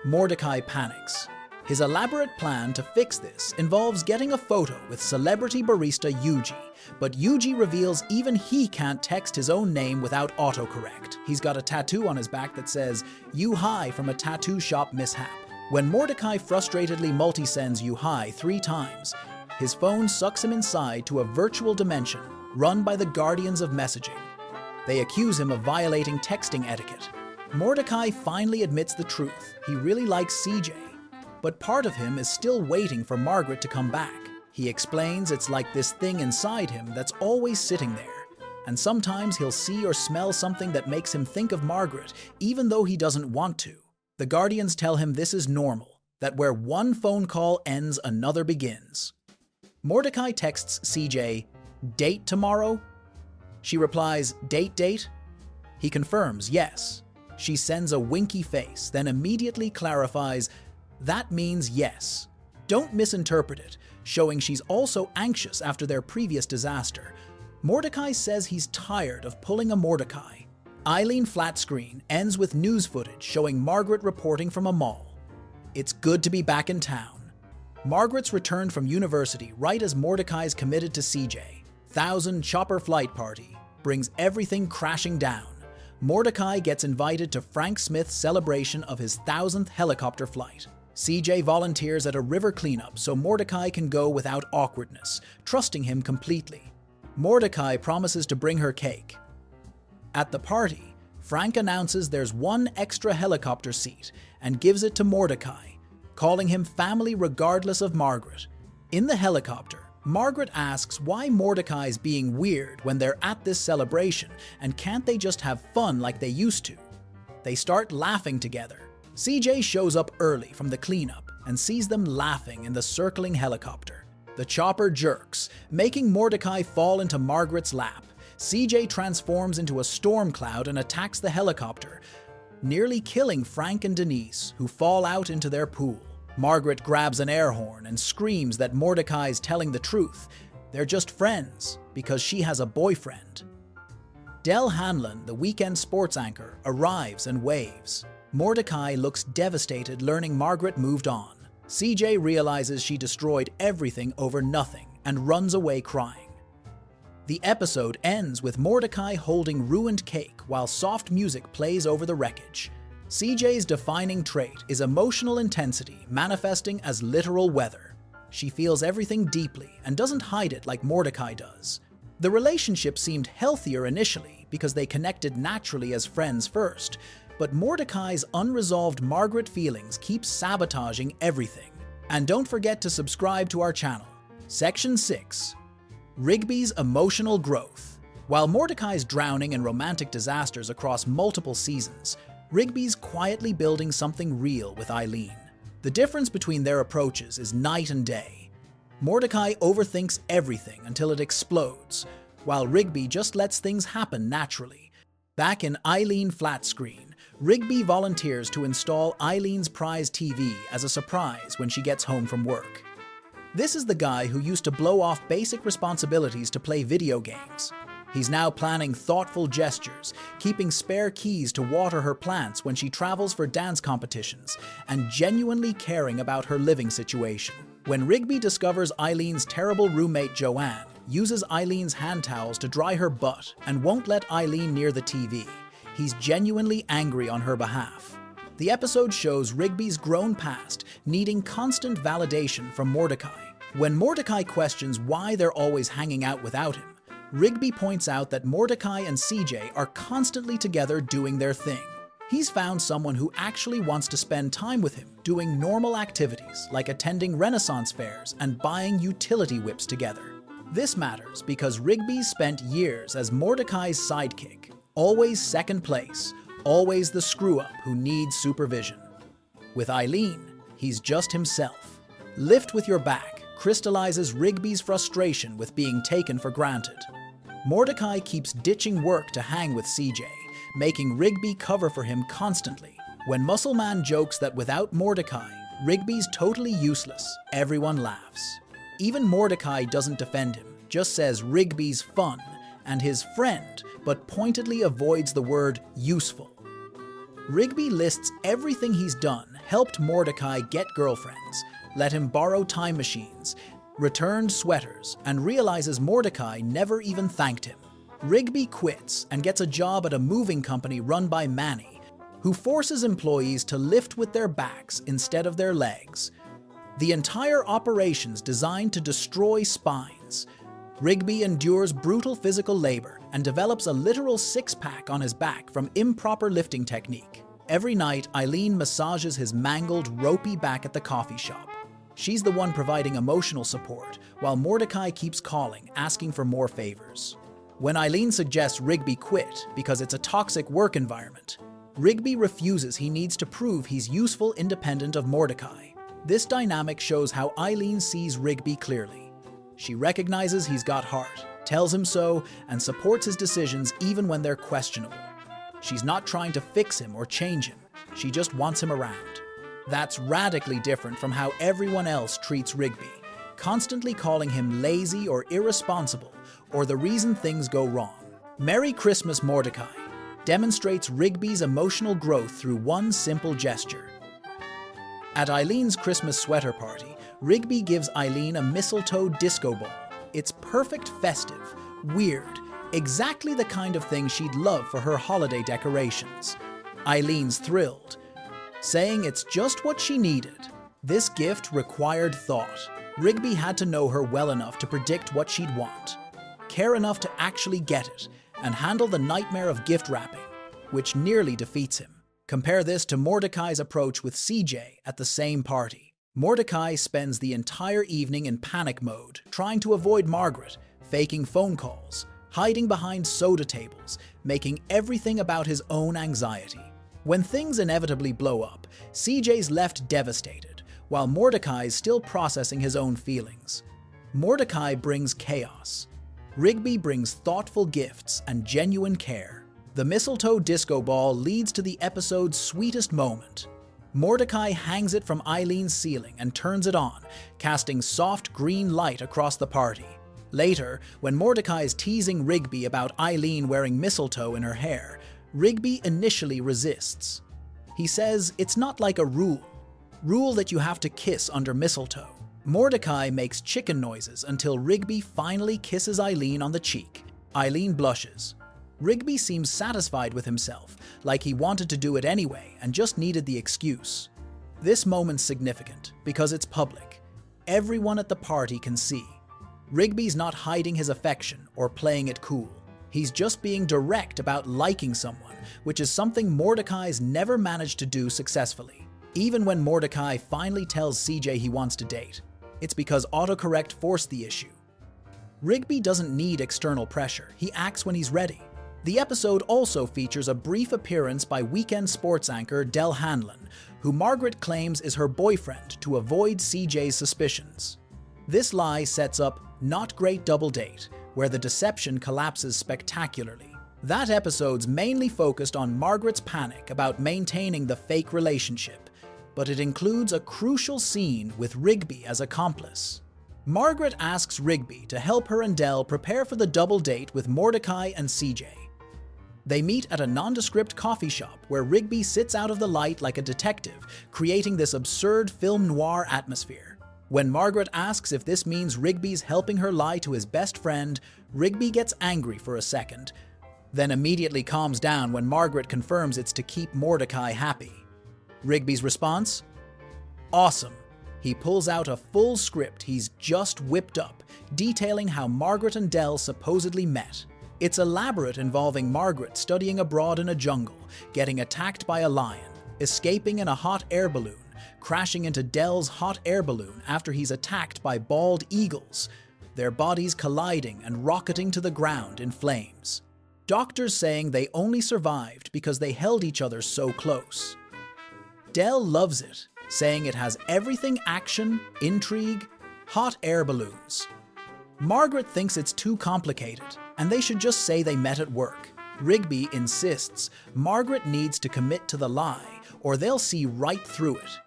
Mordecai panics. His elaborate plan to fix this involves getting a photo with celebrity barista Yuji, but Yuji reveals even he can't text his own name without autocorrect. He's got a tattoo on his back that says, You Hi from a tattoo shop mishap. When Mordecai frustratedly multi-sends You Hi 3 times, his phone sucks him inside to a virtual dimension run by the Guardians of Messaging. They accuse him of violating texting etiquette. Mordecai finally admits the truth. He really likes CJ. But part of him is still waiting for Margaret to come back. He explains it's like this thing inside him that's always sitting there. And sometimes he'll see or smell something that makes him think of Margaret, even though he doesn't want to. The Guardians tell him this is normal, that where one phone call ends, another begins. Mordecai texts CJ, Date tomorrow? She replies, Date? He confirms, yes. She sends a winky face, then immediately clarifies, that means yes. Don't misinterpret it, showing she's also anxious after their previous disaster. Mordecai says he's tired of pulling a Mordecai. Eileen flat screen ends with news footage showing Margaret reporting from a mall. It's good to be back in town. Margaret's returned from university right as Mordecai's committed to CJ. 1,000 chopper flight party brings everything crashing down. Mordecai gets invited to Frank Smith's celebration of his 1,000th helicopter flight. CJ volunteers at a river cleanup so Mordecai can go without awkwardness, trusting him completely. Mordecai promises to bring her cake. At the party, Frank announces there's one extra helicopter seat and gives it to Mordecai, calling him family regardless of Margaret. In the helicopter, Margaret asks why Mordecai's being weird when they're at this celebration and can't they just have fun like they used to. They start laughing together. CJ shows up early from the cleanup and sees them laughing in the circling helicopter. The chopper jerks, making Mordecai fall into Margaret's lap. CJ transforms into a storm cloud and attacks the helicopter, nearly killing Frank and Denise, who fall out into their pool. Margaret grabs an air horn and screams that Mordecai's telling the truth. They're just friends because she has a boyfriend. Del Hanlon, the weekend sports anchor, arrives and waves. Mordecai looks devastated learning Margaret moved on. CJ realizes she destroyed everything over nothing and runs away crying. The episode ends with Mordecai holding ruined cake while soft music plays over the wreckage. CJ's defining trait is emotional intensity manifesting as literal weather. She feels everything deeply and doesn't hide it like Mordecai does. The relationship seemed healthier initially because they connected naturally as friends first, but Mordecai's unresolved Margaret feelings keep sabotaging everything. And don't forget to subscribe to our channel. Section 6. Rigby's emotional growth. While Mordecai's drowning in romantic disasters across multiple seasons, Rigby's quietly building something real with Eileen. The difference between their approaches is night and day. Mordecai overthinks everything until it explodes, while Rigby just lets things happen naturally. Back in Eileen Flat Screen, Rigby volunteers to install Eileen's prize TV as a surprise when she gets home from work. This is the guy who used to blow off basic responsibilities to play video games. He's now planning thoughtful gestures, keeping spare keys to water her plants when she travels for dance competitions, and genuinely caring about her living situation. When Rigby discovers Eileen's terrible roommate Joanne uses Eileen's hand towels to dry her butt and won't let Eileen near the TV, he's genuinely angry on her behalf. The episode shows Rigby's grown past needing constant validation from Mordecai. When Mordecai questions why they're always hanging out without him, Rigby points out that Mordecai and CJ are constantly together doing their thing. He's found someone who actually wants to spend time with him, doing normal activities like attending Renaissance fairs and buying utility whips together. This matters because Rigby's spent years as Mordecai's sidekick, always second place, always the screw-up who needs supervision. With Eileen, he's just himself. Lift with your back crystallizes Rigby's frustration with being taken for granted. Mordecai keeps ditching work to hang with CJ, making Rigby cover for him constantly. When Muscleman jokes that without Mordecai, Rigby's totally useless, everyone laughs. Even Mordecai doesn't defend him, just says Rigby's fun and his friend, but pointedly avoids the word useful. Rigby lists everything he's done, helped Mordecai get girlfriends, let him borrow time machines, returned sweaters, and realizes Mordecai never even thanked him. Rigby quits and gets a job at a moving company run by Manny, who forces employees to lift with their backs instead of their legs. The entire operation's designed to destroy spines. Rigby endures brutal physical labor and develops a literal six-pack on his back from improper lifting technique. Every night, Eileen massages his mangled, ropey back at the coffee shop. She's the one providing emotional support, while Mordecai keeps calling, asking for more favors. When Eileen suggests Rigby quit because it's a toxic work environment, Rigby refuses. He needs to prove he's useful independent of Mordecai. This dynamic shows how Eileen sees Rigby clearly. She recognizes he's got heart, tells him so, and supports his decisions even when they're questionable. She's not trying to fix him or change him, she just wants him around. That's radically different from how everyone else treats Rigby, constantly calling him lazy or irresponsible, or the reason things go wrong. Merry Christmas, Mordecai demonstrates Rigby's emotional growth through one simple gesture. At Eileen's Christmas sweater party, Rigby gives Eileen a mistletoe disco ball. It's perfect, festive, weird, exactly the kind of thing she'd love for her holiday decorations. Eileen's thrilled, saying it's just what she needed. This gift required thought. Rigby had to know her well enough to predict what she'd want, care enough to actually get it, and handle the nightmare of gift wrapping, which nearly defeats him. Compare this to Mordecai's approach with CJ at the same party. Mordecai spends the entire evening in panic mode, trying to avoid Margaret, faking phone calls, hiding behind soda tables, making everything about his own anxiety. When things inevitably blow up, CJ's left devastated, while Mordecai's still processing his own feelings. Mordecai brings chaos. Rigby brings thoughtful gifts and genuine care. The mistletoe disco ball leads to the episode's sweetest moment. Mordecai hangs it from Eileen's ceiling and turns it on, casting soft green light across the party. Later, when Mordecai is teasing Rigby about Eileen wearing mistletoe in her hair, Rigby initially resists. He says it's not like a rule that you have to kiss under mistletoe. Mordecai makes chicken noises until Rigby finally kisses Eileen on the cheek. Eileen blushes. Rigby seems satisfied with himself, like he wanted to do it anyway and just needed the excuse. This moment's significant because it's public. Everyone at the party can see. Rigby's not hiding his affection or playing it cool. He's just being direct about liking someone, which is something Mordecai's never managed to do successfully. Even when Mordecai finally tells CJ he wants to date, it's because autocorrect forced the issue. Rigby doesn't need external pressure, he acts when he's ready. The episode also features a brief appearance by weekend sports anchor Del Hanlon, who Margaret claims is her boyfriend to avoid CJ's suspicions. This lie sets up Not Great Double Date, where the deception collapses spectacularly. That episode's mainly focused on Margaret's panic about maintaining the fake relationship, but it includes a crucial scene with Rigby as accomplice. Margaret asks Rigby to help her and Dell prepare for the double date with Mordecai and CJ. They meet at a nondescript coffee shop where Rigby sits out of the light like a detective, creating this absurd film noir atmosphere. When Margaret asks if this means Rigby's helping her lie to his best friend, Rigby gets angry for a second, then immediately calms down when Margaret confirms it's to keep Mordecai happy. Rigby's response? Awesome. He pulls out a full script he's just whipped up, detailing how Margaret and Dell supposedly met. It's elaborate, involving Margaret studying abroad in a jungle, getting attacked by a lion, escaping in a hot air balloon, crashing into Dell's hot air balloon after he's attacked by bald eagles, their bodies colliding and rocketing to the ground in flames. Doctors saying they only survived because they held each other so close. Dell loves it, saying it has everything: action, intrigue, hot air balloons. Margaret thinks it's too complicated, and they should just say they met at work. Rigby insists Margaret needs to commit to the lie, or they'll see right through it.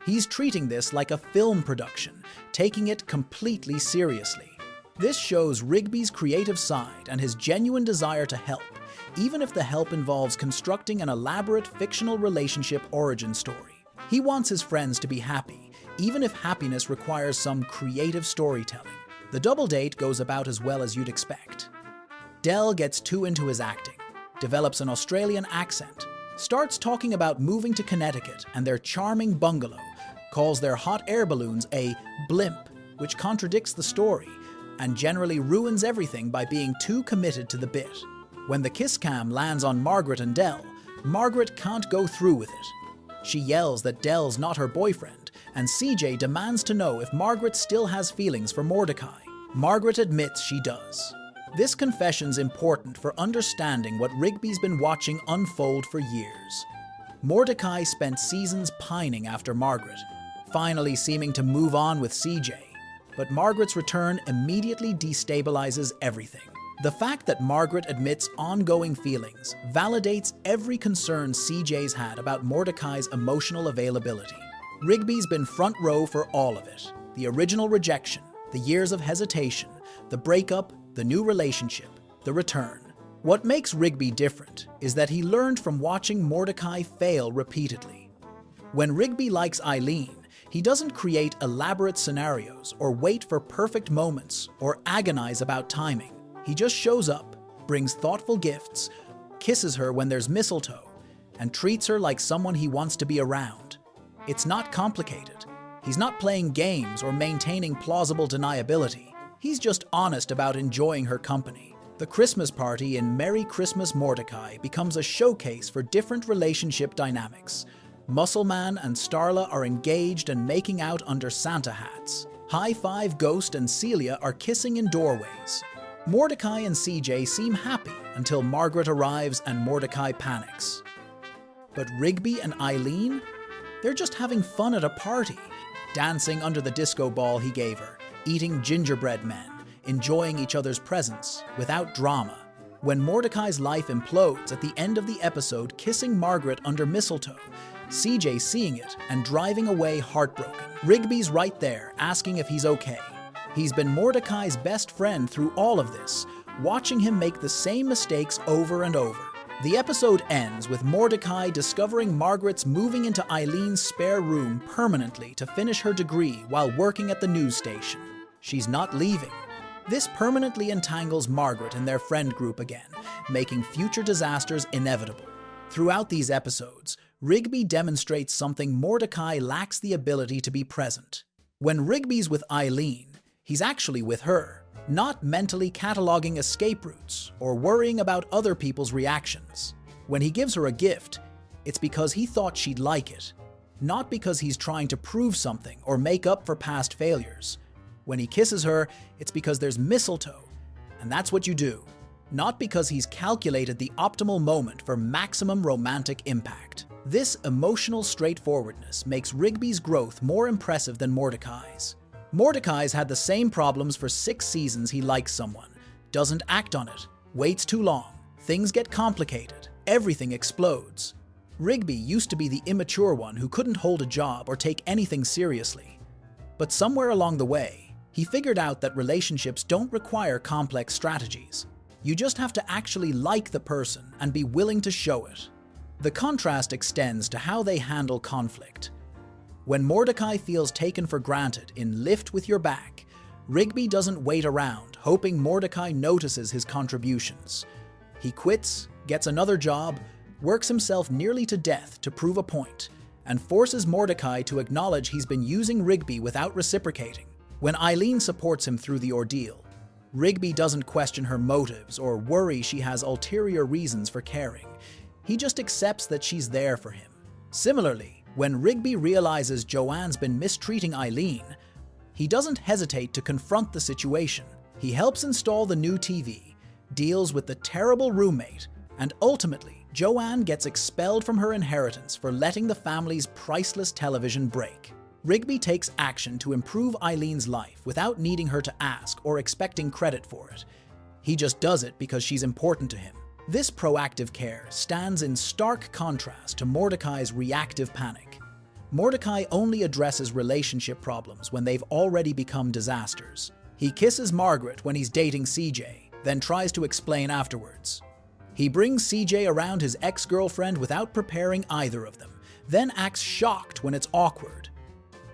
He's treating this like a film production, taking it completely seriously. This shows Rigby's creative side and his genuine desire to help, even if the help involves constructing an elaborate fictional relationship origin story. He wants his friends to be happy, even if happiness requires some creative storytelling. The double date goes about as well as you'd expect. Dell gets too into his acting, develops an Australian accent, starts talking about moving to Connecticut and their charming bungalow, calls their hot air balloons a blimp, which contradicts the story, and generally ruins everything by being too committed to the bit. When the kiss cam lands on Margaret and Dell, Margaret can't go through with it. She yells that Dell's not her boyfriend, and CJ demands to know if Margaret still has feelings for Mordecai. Margaret admits she does. This confession's important for understanding what Rigby's been watching unfold for years. Mordecai spent seasons pining after Margaret, finally seeming to move on with CJ. But Margaret's return immediately destabilizes everything. The fact that Margaret admits ongoing feelings validates every concern CJ's had about Mordecai's emotional availability. Rigby's been front row for all of it. The original rejection, the years of hesitation, the breakup, the new relationship, the return. What makes Rigby different is that he learned from watching Mordecai fail repeatedly. When Rigby likes Eileen, he doesn't create elaborate scenarios or wait for perfect moments or agonize about timing. He just shows up, brings thoughtful gifts, kisses her when there's mistletoe, and treats her like someone he wants to be around. It's not complicated. He's not playing games or maintaining plausible deniability. He's just honest about enjoying her company. The Christmas party in Merry Christmas Mordecai becomes a showcase for different relationship dynamics. Muscleman and Starla are engaged and making out under Santa hats. High Five Ghost and Celia are kissing in doorways. Mordecai and CJ seem happy until Margaret arrives and Mordecai panics. But Rigby and Eileen? They're just having fun at a party, dancing under the disco ball he gave her, eating gingerbread men, enjoying each other's presence, without drama. When Mordecai's life implodes at the end of the episode kissing Margaret under mistletoe, CJ seeing it and driving away heartbroken. Rigby's right there, asking if he's okay. He's been Mordecai's best friend through all of this, watching him make the same mistakes over and over. The episode ends with Mordecai discovering Margaret's moving into Eileen's spare room permanently to finish her degree while working at the news station. She's not leaving. This permanently entangles Margaret and their friend group again, making future disasters inevitable. Throughout these episodes, Rigby demonstrates something Mordecai lacks the ability to be present. When Rigby's with Eileen, he's actually with her, not mentally cataloging escape routes or worrying about other people's reactions. When he gives her a gift, it's because he thought she'd like it, not because he's trying to prove something or make up for past failures. When he kisses her, it's because there's mistletoe, and that's what you do, not because he's calculated the optimal moment for maximum romantic impact. This emotional straightforwardness makes Rigby's growth more impressive than Mordecai's. Mordecai's had the same problems for 6 seasons. He likes someone, doesn't act on it, waits too long, things get complicated, everything explodes. Rigby used to be the immature one who couldn't hold a job or take anything seriously. But somewhere along the way, he figured out that relationships don't require complex strategies. You just have to actually like the person and be willing to show it. The contrast extends to how they handle conflict. When Mordecai feels taken for granted in Lift with Your Back, Rigby doesn't wait around hoping Mordecai notices his contributions. He quits, gets another job, works himself nearly to death to prove a point, and forces Mordecai to acknowledge he's been using Rigby without reciprocating. When Eileen supports him through the ordeal, Rigby doesn't question her motives or worry she has ulterior reasons for caring. He just accepts that she's there for him. Similarly, when Rigby realizes Joanne's been mistreating Eileen, he doesn't hesitate to confront the situation. He helps install the new TV, deals with the terrible roommate, and ultimately, Joanne gets expelled from her inheritance for letting the family's priceless television break. Rigby takes action to improve Eileen's life without needing her to ask or expecting credit for it. He just does it because she's important to him. This proactive care stands in stark contrast to Mordecai's reactive panic. Mordecai only addresses relationship problems when they've already become disasters. He kisses Margaret when he's dating CJ, then tries to explain afterwards. He brings CJ around his ex-girlfriend without preparing either of them, then acts shocked when it's awkward.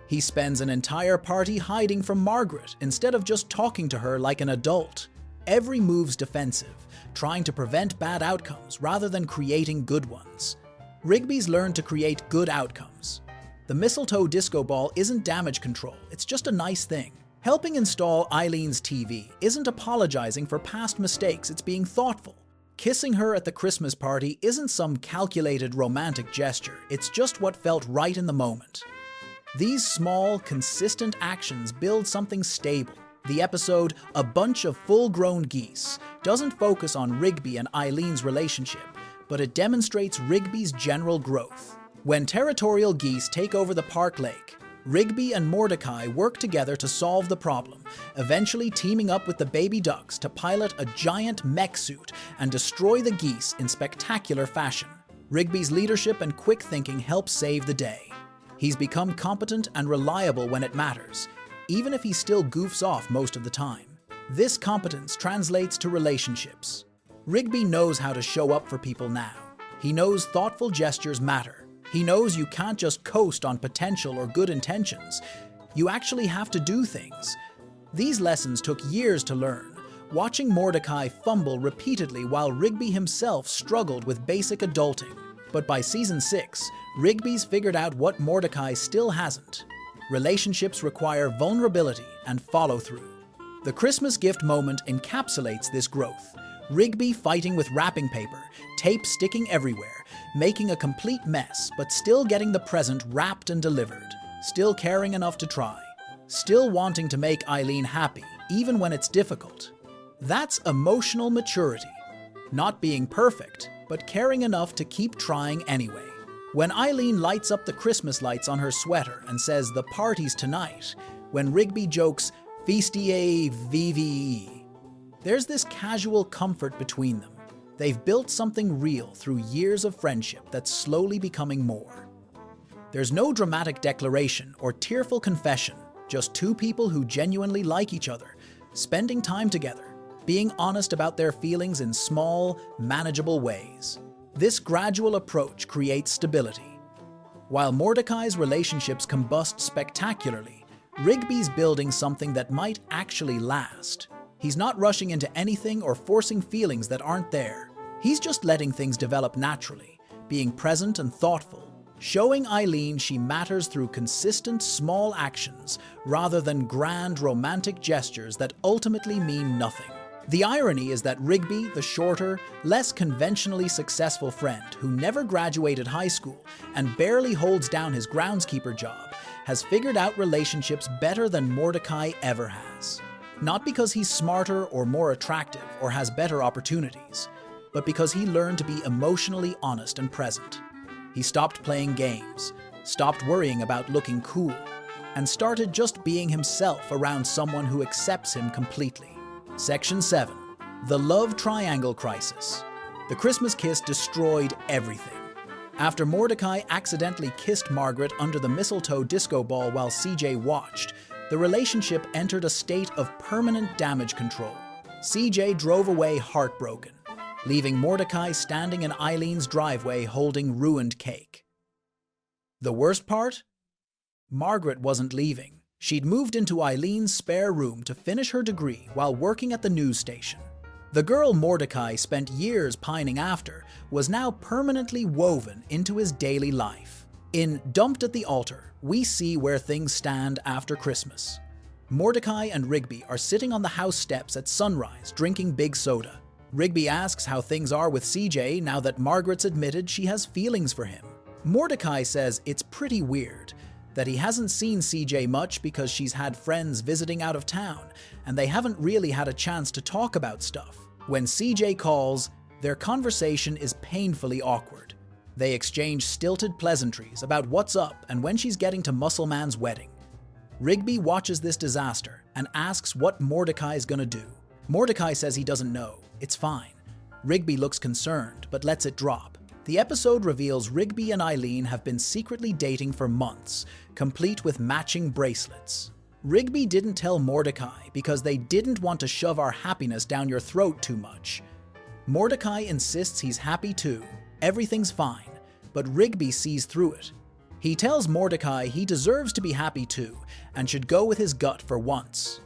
He spends an entire party hiding from Margaret instead of just talking to her like an adult. Every move's defensive, trying to prevent bad outcomes rather than creating good ones. Rigby's learned to create good outcomes. The mistletoe disco ball isn't damage control, it's just a nice thing. Helping install Eileen's TV isn't apologizing for past mistakes, it's being thoughtful. Kissing her at the Christmas party isn't some calculated romantic gesture, it's just what felt right in the moment. These small, consistent actions build something stable. The episode, A Bunch of Full-Grown Geese, doesn't focus on Rigby and Eileen's relationship, but it demonstrates Rigby's general growth. When territorial geese take over the park lake, Rigby and Mordecai work together to solve the problem, eventually teaming up with the baby ducks to pilot a giant mech suit and destroy the geese in spectacular fashion. Rigby's leadership and quick thinking help save the day. He's become competent and reliable when it matters, even if he still goofs off most of the time. This competence translates to relationships. Rigby knows how to show up for people now. He knows thoughtful gestures matter. He knows you can't just coast on potential or good intentions. You actually have to do things. These lessons took years to learn, watching Mordecai fumble repeatedly while Rigby himself struggled with basic adulting. But by season 6, Rigby's figured out what Mordecai still hasn't. Relationships require vulnerability and follow-through. The Christmas gift moment encapsulates this growth. Rigby fighting with wrapping paper, tape sticking everywhere, making a complete mess, but still getting the present wrapped and delivered. Still caring enough to try. Still wanting to make Eileen happy, even when it's difficult. That's emotional maturity. Not being perfect, but caring enough to keep trying anyway. When Eileen lights up the Christmas lights on her sweater and says the party's tonight, when Rigby jokes Feastie VVE, there's this casual comfort between them. They've built something real through years of friendship that's slowly becoming more. There's no dramatic declaration or tearful confession, just two people who genuinely like each other, spending time together, being honest about their feelings in small, manageable ways. This gradual approach creates stability. While Mordecai's relationships combust spectacularly, Rigby's building something that might actually last. He's not rushing into anything or forcing feelings that aren't there. He's just letting things develop naturally, being present and thoughtful, showing Eileen she matters through consistent small actions rather than grand romantic gestures that ultimately mean nothing. The irony is that Rigby, the shorter, less conventionally successful friend who never graduated high school and barely holds down his groundskeeper job, has figured out relationships better than Mordecai ever has. Not because he's smarter or more attractive or has better opportunities, but because he learned to be emotionally honest and present. He stopped playing games, stopped worrying about looking cool, and started just being himself around someone who accepts him completely. Section 7. The Love Triangle Crisis. The Christmas kiss destroyed everything. After Mordecai accidentally kissed Margaret under the mistletoe disco ball while CJ watched, the relationship entered a state of permanent damage control. CJ drove away heartbroken, leaving Mordecai standing in Eileen's driveway holding ruined cake. The worst part? Margaret wasn't leaving. She'd moved into Eileen's spare room to finish her degree while working at the news station. The girl Mordecai spent years pining after was now permanently woven into his daily life. In Dumped at the Altar, we see where things stand after Christmas. Mordecai and Rigby are sitting on the house steps at sunrise drinking big soda. Rigby asks how things are with CJ now that Margaret's admitted she has feelings for him. Mordecai says it's pretty weird, that he hasn't seen CJ much because she's had friends visiting out of town, and they haven't really had a chance to talk about stuff. When CJ calls, their conversation is painfully awkward. They exchange stilted pleasantries about what's up and when she's getting to Muscle Man's wedding. Rigby watches this disaster and asks what Mordecai's gonna do. Mordecai says he doesn't know. It's fine. Rigby looks concerned, but lets it drop. The episode reveals Rigby and Eileen have been secretly dating for months, complete with matching bracelets. Rigby didn't tell Mordecai because they didn't want to shove our happiness down your throat too much. Mordecai insists he's happy too, everything's fine, but Rigby sees through it. He tells Mordecai he deserves to be happy too and should go with his gut for once.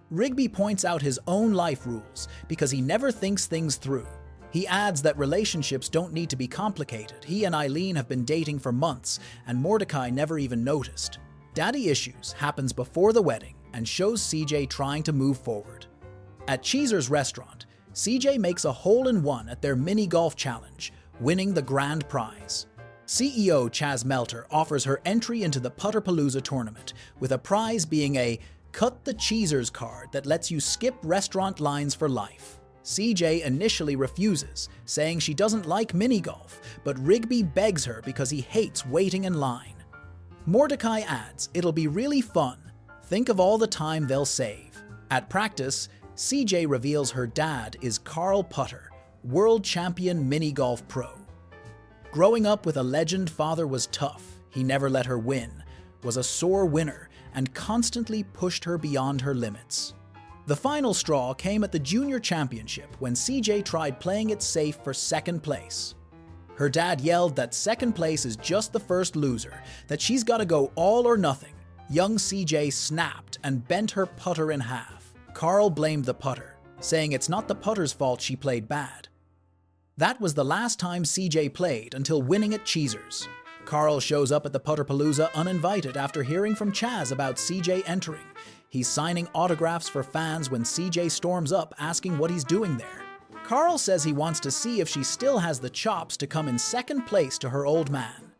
Rigby points out his own life rules because he never thinks things through. He adds that relationships don't need to be complicated. He and Eileen have been dating for months and Mordecai never even noticed. Daddy Issues happens before the wedding and shows CJ trying to move forward. At Cheezer's restaurant, CJ makes a hole-in-one at their mini golf challenge, winning the grand prize. CEO Chaz Melter offers her entry into the Putterpalooza tournament, with a prize being a Cut the Cheezers card that lets you skip restaurant lines for life. CJ initially refuses, saying she doesn't like mini golf, but Rigby begs her because he hates waiting in line. Mordecai adds it'll be really fun. Think of all the time they'll save. At practice, CJ reveals her dad is Carl Putter, world champion mini golf pro. Growing up with a legend father was tough. He never let her win, was a sore winner, and constantly pushed her beyond her limits. The final straw came at the junior championship when CJ tried playing it safe for second place. Her dad yelled that second place is just the first loser, that she's gotta go all or nothing. Young CJ snapped and bent her putter in half. Carl blamed the putter, saying it's not the putter's fault she played bad. That was the last time CJ played until winning at Cheezer's. Carl shows up at the Putterpalooza uninvited after hearing from Chaz about CJ entering. He's signing autographs for fans when CJ storms up asking what he's doing there. Carl says he wants to see if she still has the chops to come in second place to her old man.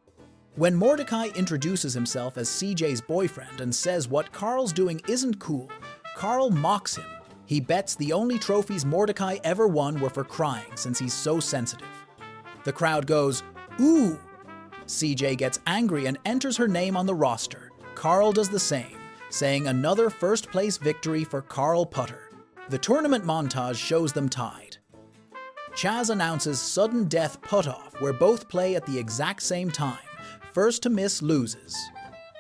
When Mordecai introduces himself as CJ's boyfriend and says what Carl's doing isn't cool, Carl mocks him. He bets the only trophies Mordecai ever won were for crying since he's so sensitive. The crowd goes, "Ooh!" CJ gets angry and enters her name on the roster. Carl does the same, saying another first-place victory for Carl Putter. The tournament montage shows them tied. Chaz announces sudden death putt-off where both play at the exact same time. First to miss loses.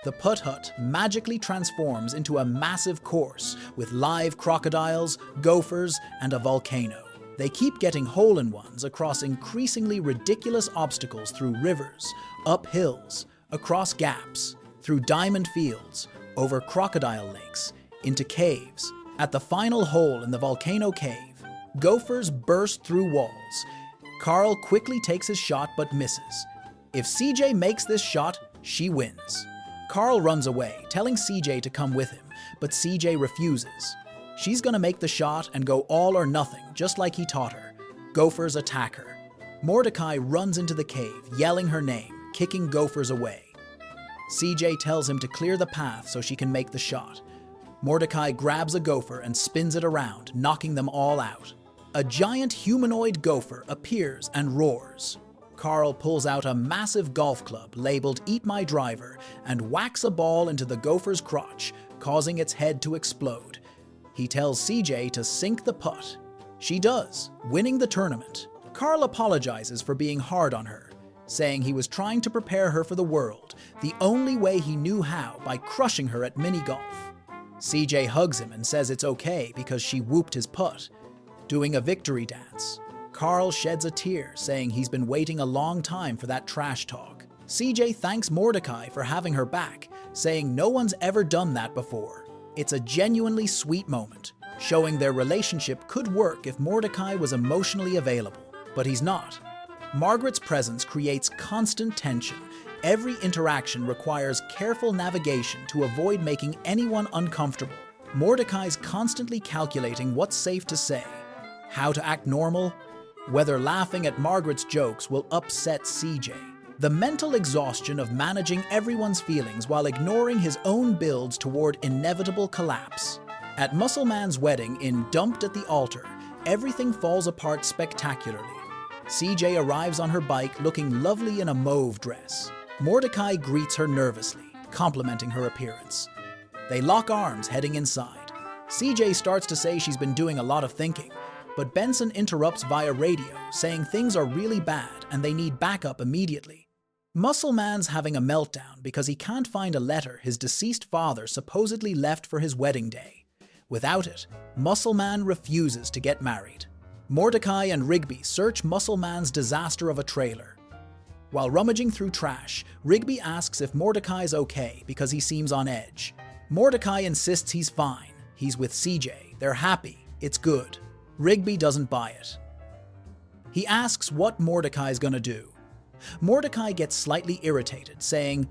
The putt hut magically transforms into a massive course with live crocodiles, gophers, and a volcano. They keep getting hole-in-ones across increasingly ridiculous obstacles through rivers, up hills, across gaps, through diamond fields, over crocodile lakes, into caves. At the final hole in the volcano cave, gophers burst through walls. Carl quickly takes his shot but misses. If CJ makes this shot, she wins. Carl runs away, telling CJ to come with him, but CJ refuses. She's gonna make the shot and go all or nothing, just like he taught her. Gophers attack her. Mordecai runs into the cave, yelling her name, kicking gophers away. CJ tells him to clear the path so she can make the shot. Mordecai grabs a gopher and spins it around, knocking them all out. A giant humanoid gopher appears and roars. Carl pulls out a massive golf club labeled Eat My Driver and whacks a ball into the gopher's crotch, causing its head to explode. He tells CJ to sink the putt. She does, winning the tournament. Carl apologizes for being hard on her, saying he was trying to prepare her for the world, the only way he knew how, by crushing her at mini-golf. CJ hugs him and says it's okay because she whooped his putt. Doing a victory dance, Carl sheds a tear, saying he's been waiting a long time for that trash talk. CJ thanks Mordecai for having her back, saying no one's ever done that before. It's a genuinely sweet moment, showing their relationship could work if Mordecai was emotionally available, but he's not. Margaret's presence creates constant tension. Every interaction requires careful navigation to avoid making anyone uncomfortable. Mordecai's constantly calculating what's safe to say, how to act normal, whether laughing at Margaret's jokes will upset CJ. The mental exhaustion of managing everyone's feelings while ignoring his own builds toward inevitable collapse. At Muscleman's wedding in Dumped at the Altar, everything falls apart spectacularly. CJ arrives on her bike looking lovely in a mauve dress. Mordecai greets her nervously, complimenting her appearance. They lock arms heading inside. CJ starts to say she's been doing a lot of thinking, but Benson interrupts via radio, saying things are really bad and they need backup immediately. Muscleman's having a meltdown because he can't find a letter his deceased father supposedly left for his wedding day. Without it, Muscleman refuses to get married. Mordecai and Rigby search Muscleman's disaster of a trailer. While rummaging through trash, Rigby asks if Mordecai's okay because he seems on edge. Mordecai insists he's fine. He's with CJ. They're happy. It's good. Rigby doesn't buy it. He asks what Mordecai's gonna do. Mordecai gets slightly irritated, saying,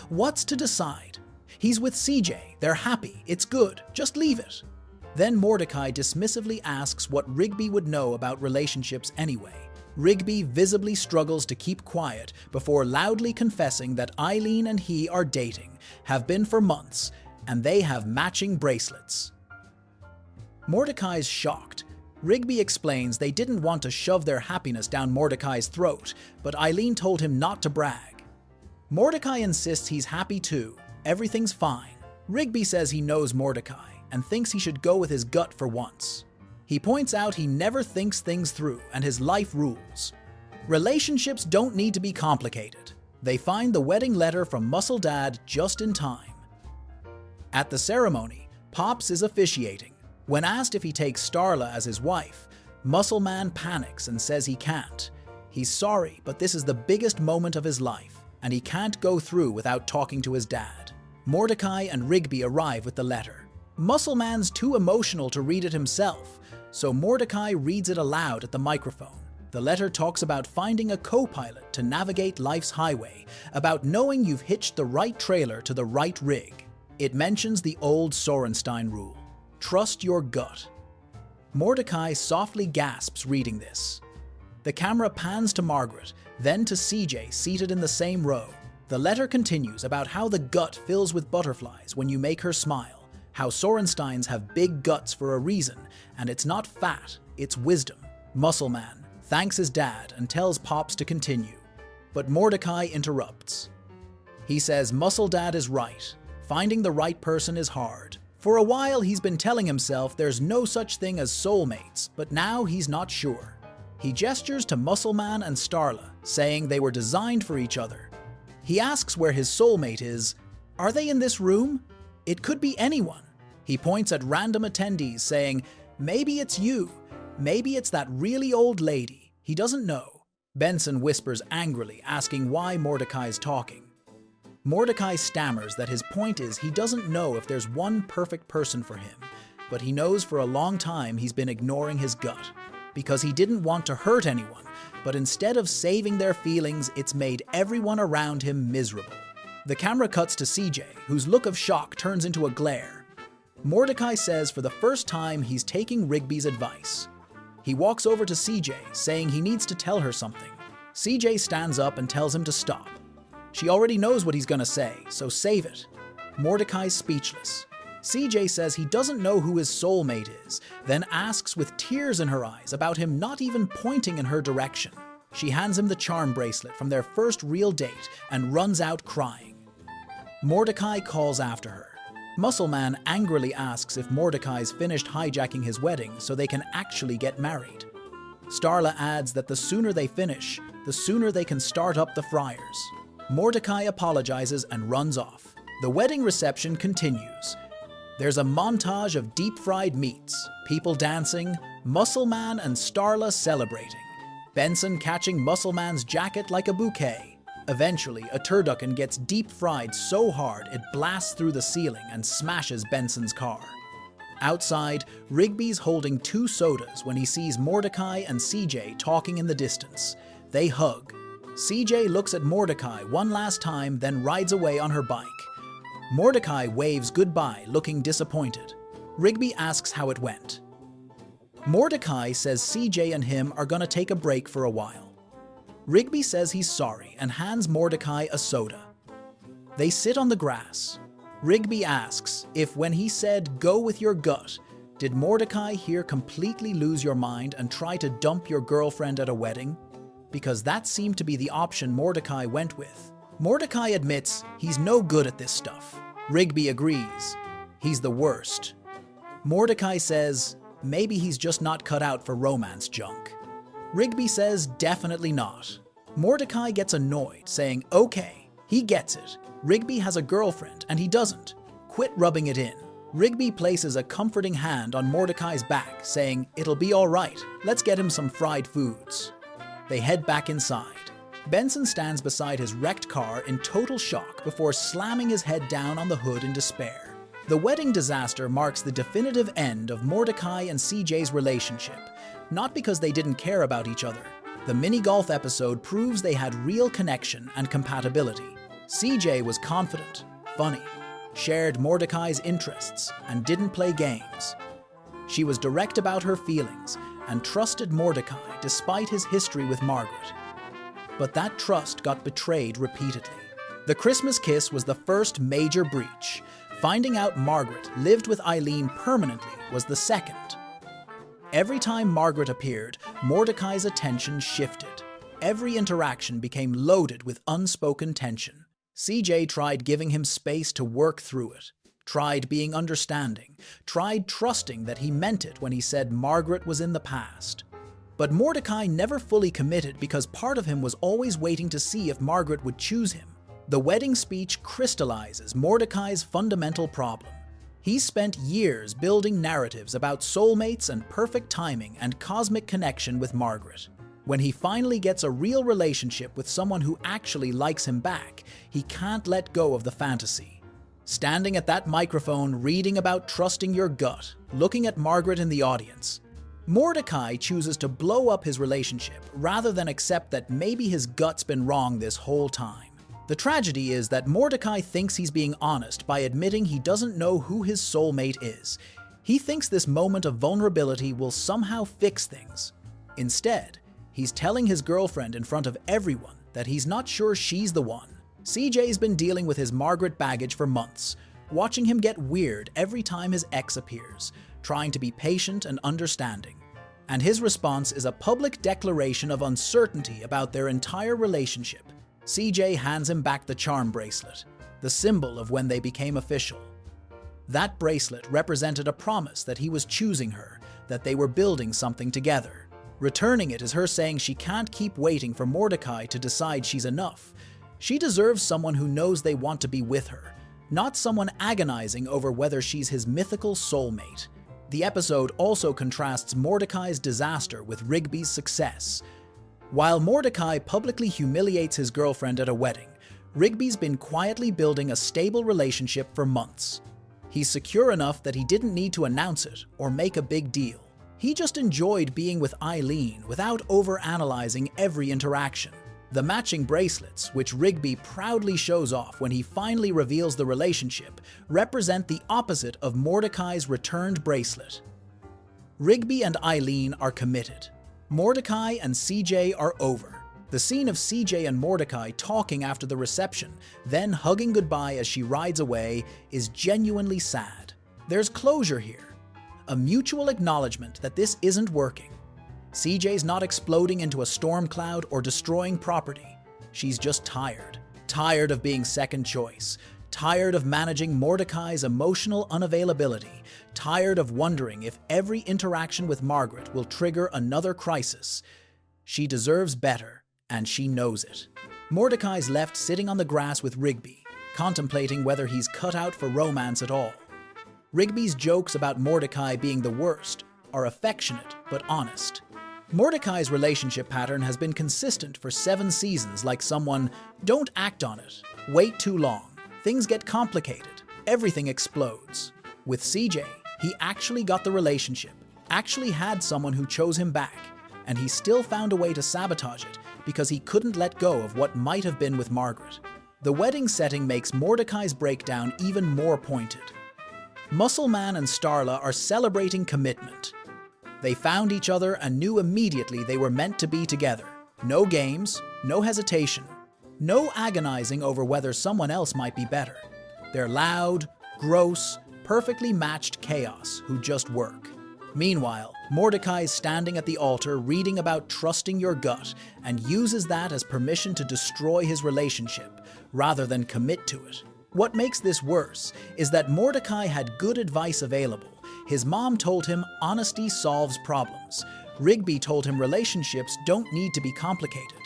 "What's to decide? He's with CJ. They're happy. It's good. Just leave it." Then Mordecai dismissively asks what Rigby would know about relationships anyway. Rigby visibly struggles to keep quiet before loudly confessing that Eileen and he are dating, have been for months, and they have matching bracelets. Mordecai's shocked. Rigby explains they didn't want to shove their happiness down Mordecai's throat, but Eileen told him not to brag. Mordecai insists he's happy too. Everything's fine. Rigby says he knows Mordecai and thinks he should go with his gut for once. He points out he never thinks things through and his life rules. Relationships don't need to be complicated. They find the wedding letter from Muscle Dad just in time. At the ceremony, Pops is officiating. When asked if he takes Starla as his wife, Muscleman panics and says he can't. He's sorry, but this is the biggest moment of his life, and he can't go through without talking to his dad. Mordecai and Rigby arrive with the letter. Muscleman's too emotional to read it himself, so Mordecai reads it aloud at the microphone. The letter talks about finding a co-pilot to navigate life's highway, about knowing you've hitched the right trailer to the right rig. It mentions the old Sorenstein rule. Trust your gut. Mordecai softly gasps reading this. The camera pans to Margaret, then to CJ seated in the same row. The letter continues about how the gut fills with butterflies when you make her smile, how Sorensteins have big guts for a reason, and it's not fat, it's wisdom. Muscleman thanks his dad and tells Pops to continue, but Mordecai interrupts. He says Muscle Dad is right. Finding the right person is hard. For a while he's been telling himself there's no such thing as soulmates, but now he's not sure. He gestures to Muscleman and Starla, saying they were designed for each other. He asks where his soulmate is. Are they in this room? It could be anyone. He points at random attendees, saying, maybe it's you. Maybe it's that really old lady. He doesn't know. Benson whispers angrily, asking why Mordecai's talking. Mordecai stammers that his point is he doesn't know if there's one perfect person for him, but he knows for a long time he's been ignoring his gut. Because he didn't want to hurt anyone, but instead of saving their feelings, it's made everyone around him miserable. The camera cuts to CJ, whose look of shock turns into a glare. Mordecai says for the first time he's taking Rigby's advice. He walks over to CJ, saying he needs to tell her something. CJ stands up and tells him to stop. She already knows what he's gonna say, so save it. Mordecai's speechless. CJ says he doesn't know who his soulmate is, then asks with tears in her eyes about him not even pointing in her direction. She hands him the charm bracelet from their first real date and runs out crying. Mordecai calls after her. Muscle Man angrily asks if Mordecai's finished hijacking his wedding so they can actually get married. Starla adds that the sooner they finish, the sooner they can start up the Friars. Mordecai apologizes and runs off. The wedding reception continues. There's a montage of deep-fried meats, people dancing, Muscle Man and Starla celebrating, Benson catching Muscle Man's jacket like a bouquet. Eventually, a turducken gets deep-fried so hard it blasts through the ceiling and smashes Benson's car. Outside, Rigby's holding 2 sodas when he sees Mordecai and CJ talking in the distance. They hug. CJ looks at Mordecai one last time, then rides away on her bike. Mordecai waves goodbye, looking disappointed. Rigby asks how it went. Mordecai says CJ and him are gonna take a break for a while. Rigby says he's sorry and hands Mordecai a soda. They sit on the grass. Rigby asks if when he said, "Go with your gut," did Mordecai here completely lose your mind and try to dump your girlfriend at a wedding? Because that seemed to be the option Mordecai went with. Mordecai admits he's no good at this stuff. Rigby agrees. He's the worst. Mordecai says maybe he's just not cut out for romance junk. Rigby says definitely not. Mordecai gets annoyed, saying okay, he gets it. Rigby has a girlfriend and he doesn't. Quit rubbing it in. Rigby places a comforting hand on Mordecai's back, saying it'll be all right, let's get him some fried foods. They head back inside. Benson stands beside his wrecked car in total shock before slamming his head down on the hood in despair. The wedding disaster marks the definitive end of Mordecai and CJ's relationship, not because they didn't care about each other. The mini-golf episode proves they had real connection and compatibility. CJ was confident, funny, shared Mordecai's interests, and didn't play games. She was direct about her feelings and trusted Mordecai despite his history with Margaret. But that trust got betrayed repeatedly. The Christmas kiss was the first major breach. Finding out Margaret lived with Eileen permanently was the second. Every time Margaret appeared, Mordecai's attention shifted. Every interaction became loaded with unspoken tension. CJ tried giving him space to work through it, tried being understanding, tried trusting that he meant it when he said Margaret was in the past. But Mordecai never fully committed because part of him was always waiting to see if Margaret would choose him. The wedding speech crystallizes Mordecai's fundamental problem. He spent years building narratives about soulmates and perfect timing and cosmic connection with Margaret. When he finally gets a real relationship with someone who actually likes him back, he can't let go of the fantasy. Standing at that microphone, reading about trusting your gut, looking at Margaret in the audience, Mordecai chooses to blow up his relationship rather than accept that maybe his gut's been wrong this whole time. The tragedy is that Mordecai thinks he's being honest by admitting he doesn't know who his soulmate is. He thinks this moment of vulnerability will somehow fix things. Instead, he's telling his girlfriend in front of everyone that he's not sure she's the one. CJ's been dealing with his Margaret baggage for months, watching him get weird every time his ex appears, trying to be patient and understanding. And his response is a public declaration of uncertainty about their entire relationship. CJ hands him back the charm bracelet, the symbol of when they became official. That bracelet represented a promise that he was choosing her, that they were building something together. Returning it is her saying she can't keep waiting for Mordecai to decide she's enough. She deserves someone who knows they want to be with her, not someone agonizing over whether she's his mythical soulmate. The episode also contrasts Mordecai's disaster with Rigby's success. While Mordecai publicly humiliates his girlfriend at a wedding, Rigby's been quietly building a stable relationship for months. He's secure enough that he didn't need to announce it or make a big deal. He just enjoyed being with Eileen without overanalyzing every interaction. The matching bracelets, which Rigby proudly shows off when he finally reveals the relationship, represent the opposite of Mordecai's returned bracelet. Rigby and Eileen are committed. Mordecai and CJ are over. The scene of CJ and Mordecai talking after the reception, then hugging goodbye as she rides away, is genuinely sad. There's closure here, a mutual acknowledgement that this isn't working. CJ's not exploding into a storm cloud or destroying property. She's just tired. Tired of being second choice. Tired of managing Mordecai's emotional unavailability. Tired of wondering if every interaction with Margaret will trigger another crisis. She deserves better, and she knows it. Mordecai's left sitting on the grass with Rigby, contemplating whether he's cut out for romance at all. Rigby's jokes about Mordecai being the worst are affectionate but honest. Mordecai's relationship pattern has been consistent for 7 seasons, like someone, don't act on it, wait too long, things get complicated, everything explodes. With CJ, he actually got the relationship, actually had someone who chose him back, and he still found a way to sabotage it because he couldn't let go of what might have been with Margaret. The wedding setting makes Mordecai's breakdown even more pointed. Muscle Man and Starla are celebrating commitment. They found each other and knew immediately they were meant to be together. No games, no hesitation, no agonizing over whether someone else might be better. They're loud, gross, perfectly matched chaos who just work. Meanwhile, Mordecai's standing at the altar reading about trusting your gut and uses that as permission to destroy his relationship rather than commit to it. What makes this worse is that Mordecai had good advice available. His mom told him honesty solves problems. Rigby told him relationships don't need to be complicated.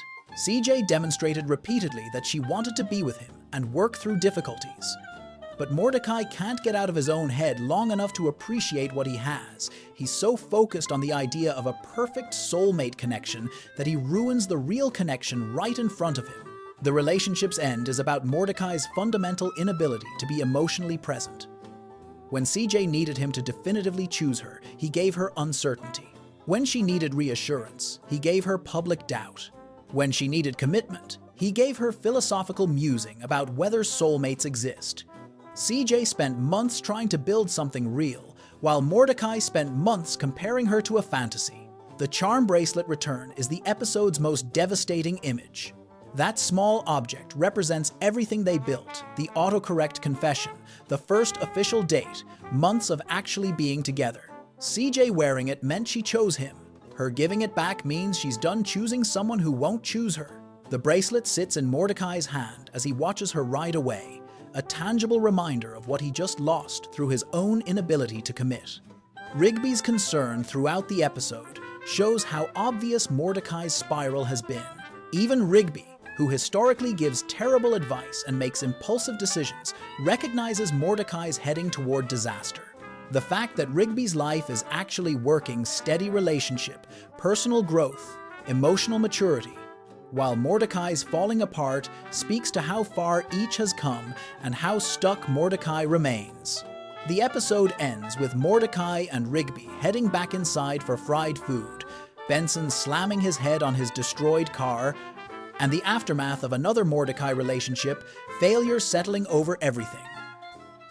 CJ demonstrated repeatedly that she wanted to be with him and work through difficulties. But Mordecai can't get out of his own head long enough to appreciate what he has. He's so focused on the idea of a perfect soulmate connection that he ruins the real connection right in front of him. The relationship's end is about Mordecai's fundamental inability to be emotionally present. When CJ needed him to definitively choose her, he gave her uncertainty. When she needed reassurance, he gave her public doubt. When she needed commitment, he gave her philosophical musing about whether soulmates exist. CJ spent months trying to build something real, while Mordecai spent months comparing her to a fantasy. The charm bracelet return is the episode's most devastating image. That small object represents everything they built, the autocorrect confession, the first official date, months of actually being together. CJ wearing it meant she chose him. Her giving it back means she's done choosing someone who won't choose her. The bracelet sits in Mordecai's hand as he watches her ride away, a tangible reminder of what he just lost through his own inability to commit. Rigby's concern throughout the episode shows how obvious Mordecai's spiral has been. Even Rigby, who historically gives terrible advice and makes impulsive decisions, recognizes Mordecai's heading toward disaster. The fact that Rigby's life is actually working steady relationship, personal growth, emotional maturity, while Mordecai's falling apart speaks to how far each has come and how stuck Mordecai remains. The episode ends with Mordecai and Rigby heading back inside for fried food, Benson slamming his head on his destroyed car, and the aftermath of another Mordecai relationship, failure settling over everything.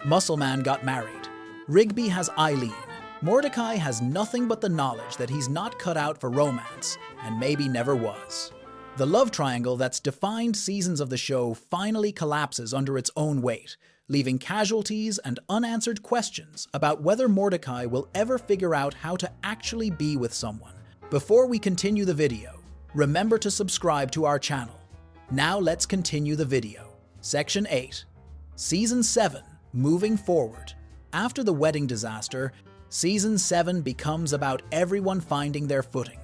Muscle Man got married. Rigby has Eileen. Mordecai has nothing but the knowledge that he's not cut out for romance, and maybe never was. The love triangle that's defined seasons of the show finally collapses under its own weight, leaving casualties and unanswered questions about whether Mordecai will ever figure out how to actually be with someone. Before we continue the video, remember to subscribe to our channel. Now let's continue the video. Section 8. Season 7, Moving Forward. After the wedding disaster, Season 7 becomes about everyone finding their footing.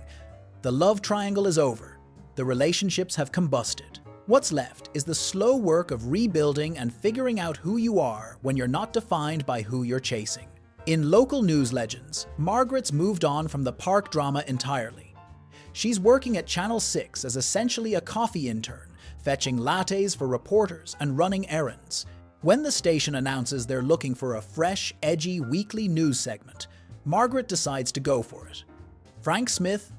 The love triangle is over. The relationships have combusted. What's left is the slow work of rebuilding and figuring out who you are when you're not defined by who you're chasing. In local news legends, Margaret's moved on from the park drama entirely. She's working at Channel 6 as essentially a coffee intern, fetching lattes for reporters and running errands. When the station announces they're looking for a fresh, edgy weekly news segment, Margaret decides to go for it. Frank Smith,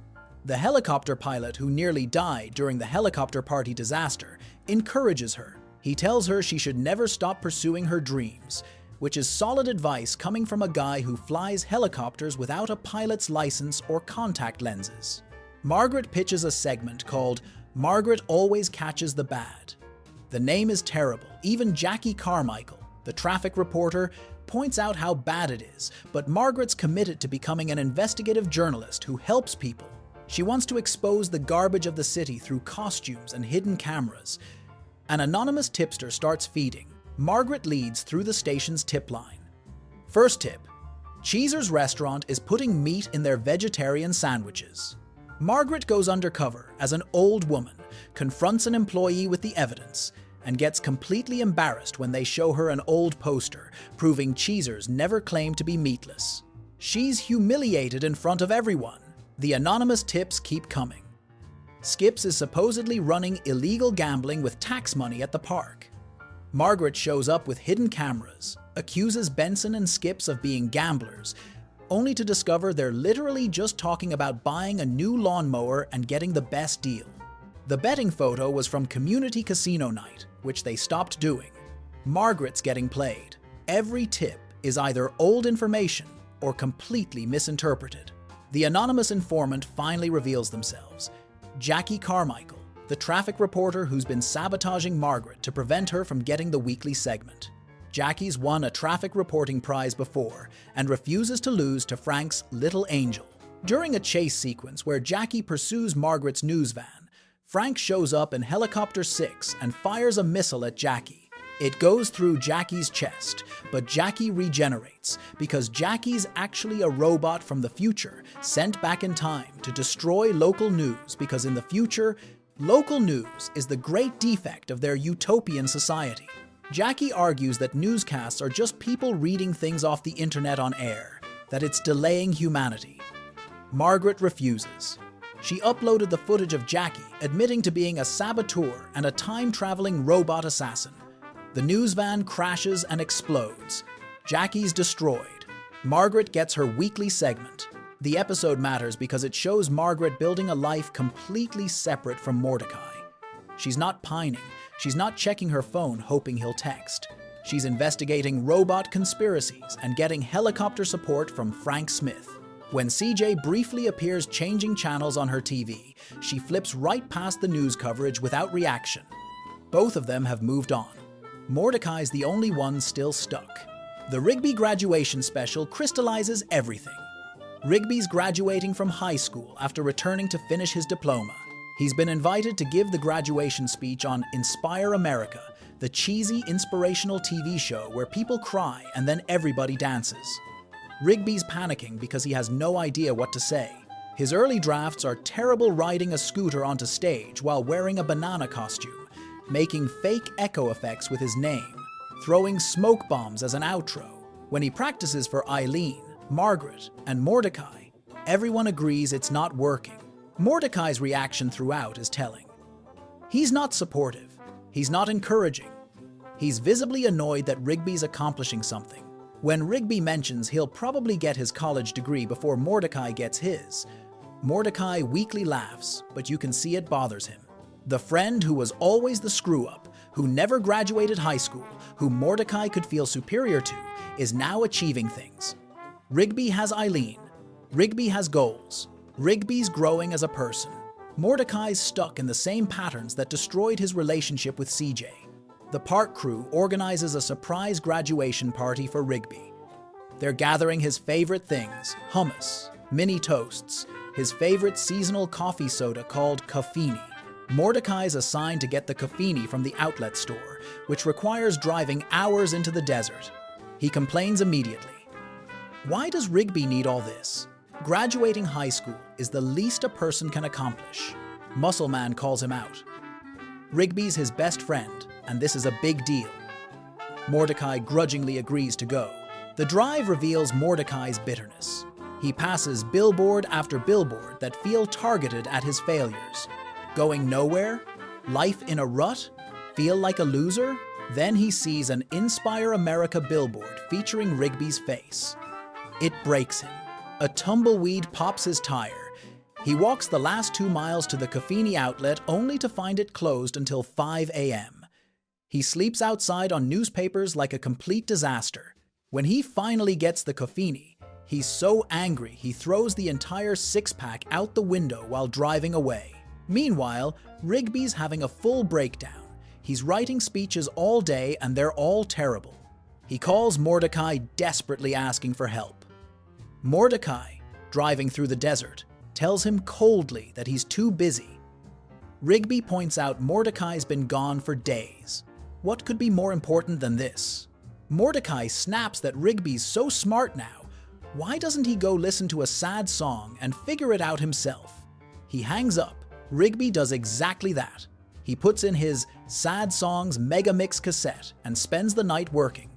the helicopter pilot who nearly died during the helicopter party disaster, encourages her. He tells her she should never stop pursuing her dreams, which is solid advice coming from a guy who flies helicopters without a pilot's license or contact lenses. Margaret pitches a segment called Margaret Always Catches the Bad. The name is terrible. Even Jackie Carmichael, the traffic reporter, points out how bad it is, but Margaret's committed to becoming an investigative journalist who helps people. She wants to expose the garbage of the city through costumes and hidden cameras. An anonymous tipster starts feeding. Margaret leads through the station's tip line. First tip: Cheezer's restaurant is putting meat in their vegetarian sandwiches. Margaret goes undercover as an old woman, confronts an employee with the evidence, and gets completely embarrassed when they show her an old poster proving Cheezer's never claimed to be meatless. She's humiliated in front of everyone. The anonymous tips keep coming. Skips is supposedly running illegal gambling with tax money at the park. Margaret shows up with hidden cameras, accuses Benson and Skips of being gamblers, only to discover they're literally just talking about buying a new lawnmower and getting the best deal. The betting photo was from Community Casino Night, which they stopped doing. Margaret's getting played. Every tip is either old information or completely misinterpreted. The anonymous informant finally reveals themselves. Jackie Carmichael, the traffic reporter who's been sabotaging Margaret to prevent her from getting the weekly segment. Jackie's won a traffic reporting prize before and refuses to lose to Frank's Little Angel. During a chase sequence where Jackie pursues Margaret's news van, Frank shows up in Helicopter 6 and fires a missile at Jackie. It goes through Jackie's chest, but Jackie regenerates because Jackie's actually a robot from the future sent back in time to destroy local news, because in the future, local news is the great defect of their utopian society. Jackie argues that newscasts are just people reading things off the internet on air, that it's delaying humanity. Margaret refuses. She uploaded the footage of Jackie admitting to being a saboteur and a time-traveling robot assassin. The news van crashes and explodes. Jackie's destroyed. Margaret gets her weekly segment. The episode matters because it shows Margaret building a life completely separate from Mordecai. She's not pining. She's not checking her phone hoping he'll text. She's investigating robot conspiracies and getting helicopter support from Frank Smith. When CJ briefly appears changing channels on her TV, she flips right past the news coverage without reaction. Both of them have moved on. Mordecai's the only one still stuck. The Rigby graduation special crystallizes everything. Rigby's graduating from high school after returning to finish his diploma. He's been invited to give the graduation speech on Inspire America, the cheesy, inspirational TV show where people cry and then everybody dances. Rigby's panicking because he has no idea what to say. His early drafts are terrible riding a scooter onto stage while wearing a banana costume, making fake echo effects with his name, throwing smoke bombs as an outro. When he practices for Eileen, Margaret, and Mordecai, everyone agrees it's not working. Mordecai's reaction throughout is telling. He's not supportive. He's not encouraging. He's visibly annoyed that Rigby's accomplishing something. When Rigby mentions he'll probably get his college degree before Mordecai gets his, Mordecai weakly laughs, but you can see it bothers him. The friend who was always the screw-up, who never graduated high school, who Mordecai could feel superior to, is now achieving things. Rigby has Eileen. Rigby has goals. Rigby's growing as a person. Mordecai's stuck in the same patterns that destroyed his relationship with CJ. The park crew organizes a surprise graduation party for Rigby. They're gathering his favorite things: hummus, mini toasts, his favorite seasonal coffee soda called Caffini. Mordecai's assigned to get the Caffini from the outlet store, which requires driving hours into the desert. He complains immediately. Why does Rigby need all this? Graduating high school is the least a person can accomplish. Muscle Man calls him out. Rigby's his best friend, and this is a big deal. Mordecai grudgingly agrees to go. The drive reveals Mordecai's bitterness. He passes billboard after billboard that feel targeted at his failures. Going nowhere? Life in a rut? Feel like a loser? Then he sees an Inspire America billboard featuring Rigby's face. It breaks him. A tumbleweed pops his tire. He walks the last 2 miles to the Caffini outlet only to find it closed until 5 a.m. He sleeps outside on newspapers like a complete disaster. When he finally gets the Caffini, he's so angry he throws the entire six-pack out the window while driving away. Meanwhile, Rigby's having a full breakdown. He's writing speeches all day and they're all terrible. He calls Mordecai, desperately asking for help. Mordecai, driving through the desert, tells him coldly that he's too busy. Rigby points out Mordecai's been gone for days. What could be more important than this? Mordecai snaps that Rigby's so smart now. Why doesn't he go listen to a sad song and figure it out himself? He hangs up. Rigby does exactly that. He puts in his Sad Songs Mega Mix cassette and spends the night working.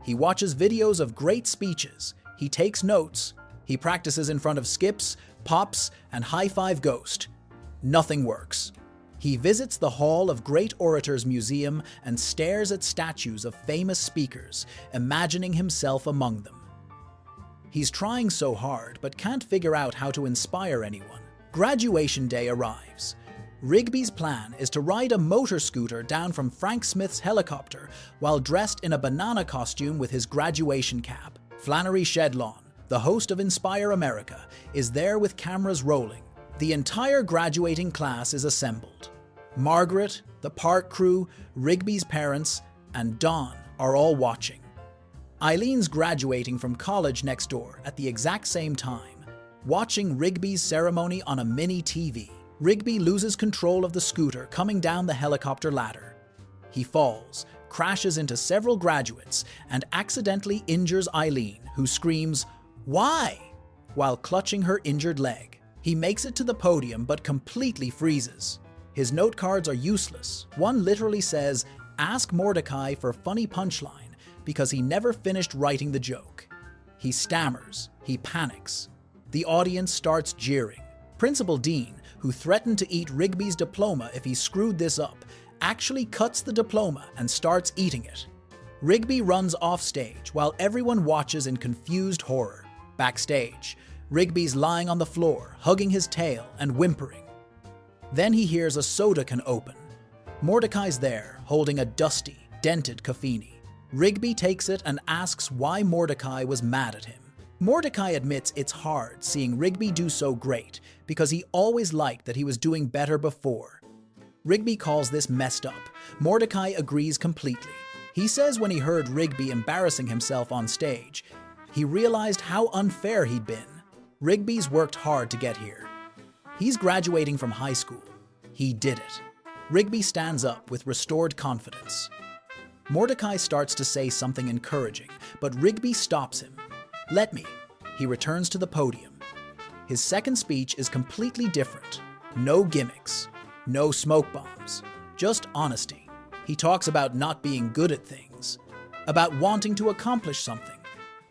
He watches videos of great speeches. He takes notes. He practices in front of Skips, Pops, and High Five Ghost. Nothing works. He visits the Hall of Great Orators Museum and stares at statues of famous speakers, imagining himself among them. He's trying so hard, but can't figure out how to inspire anyone. Graduation day arrives. Rigby's plan is to ride a motor scooter down from Frank Smith's helicopter while dressed in a banana costume with his graduation cap. Flannery Shedlawn, the host of Inspire America, is there with cameras rolling. The entire graduating class is assembled. Margaret, the park crew, Rigby's parents, and Dawn are all watching. Eileen's graduating from college next door at the exact same time, watching Rigby's ceremony on a mini TV. Rigby loses control of the scooter coming down the helicopter ladder. He falls, crashes into several graduates, and accidentally injures Eileen, who screams, "Why?" while clutching her injured leg. He makes it to the podium but completely freezes. His note cards are useless. One literally says, "Ask Mordecai for funny punchline," because he never finished writing the joke. He stammers. He panics. The audience starts jeering. Principal Dean, who threatened to eat Rigby's diploma if he screwed this up, actually cuts the diploma and starts eating it. Rigby runs off stage while everyone watches in confused horror. Backstage, Rigby's lying on the floor, hugging his tail and whimpering. Then he hears a soda can open. Mordecai's there, holding a dusty, dented Caffini. Rigby takes it and asks why Mordecai was mad at him. Mordecai admits it's hard seeing Rigby do so great because he always liked that he was doing better before. Rigby calls this messed up. Mordecai agrees completely. He says when he heard Rigby embarrassing himself on stage, he realized how unfair he'd been. Rigby's worked hard to get here. He's graduating from high school. He did it. Rigby stands up with restored confidence. Mordecai starts to say something encouraging, but Rigby stops him. "Let me." He returns to the podium. His second speech is completely different. No gimmicks. No smoke bombs. Just honesty. He talks about not being good at things. About wanting to accomplish something.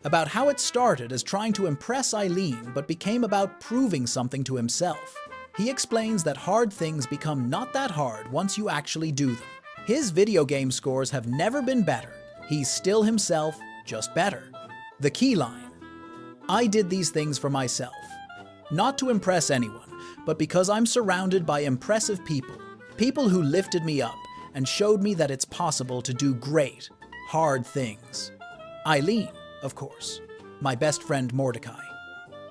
About how it started as trying to impress Eileen but became about proving something to himself. He explains that hard things become not that hard once you actually do them. His video game scores have never been better. He's still himself, just better. The key line: "I did these things for myself. Not to impress anyone, but because I'm surrounded by impressive people. People who lifted me up and showed me that it's possible to do great, hard things. Eileen, of course. My best friend Mordecai.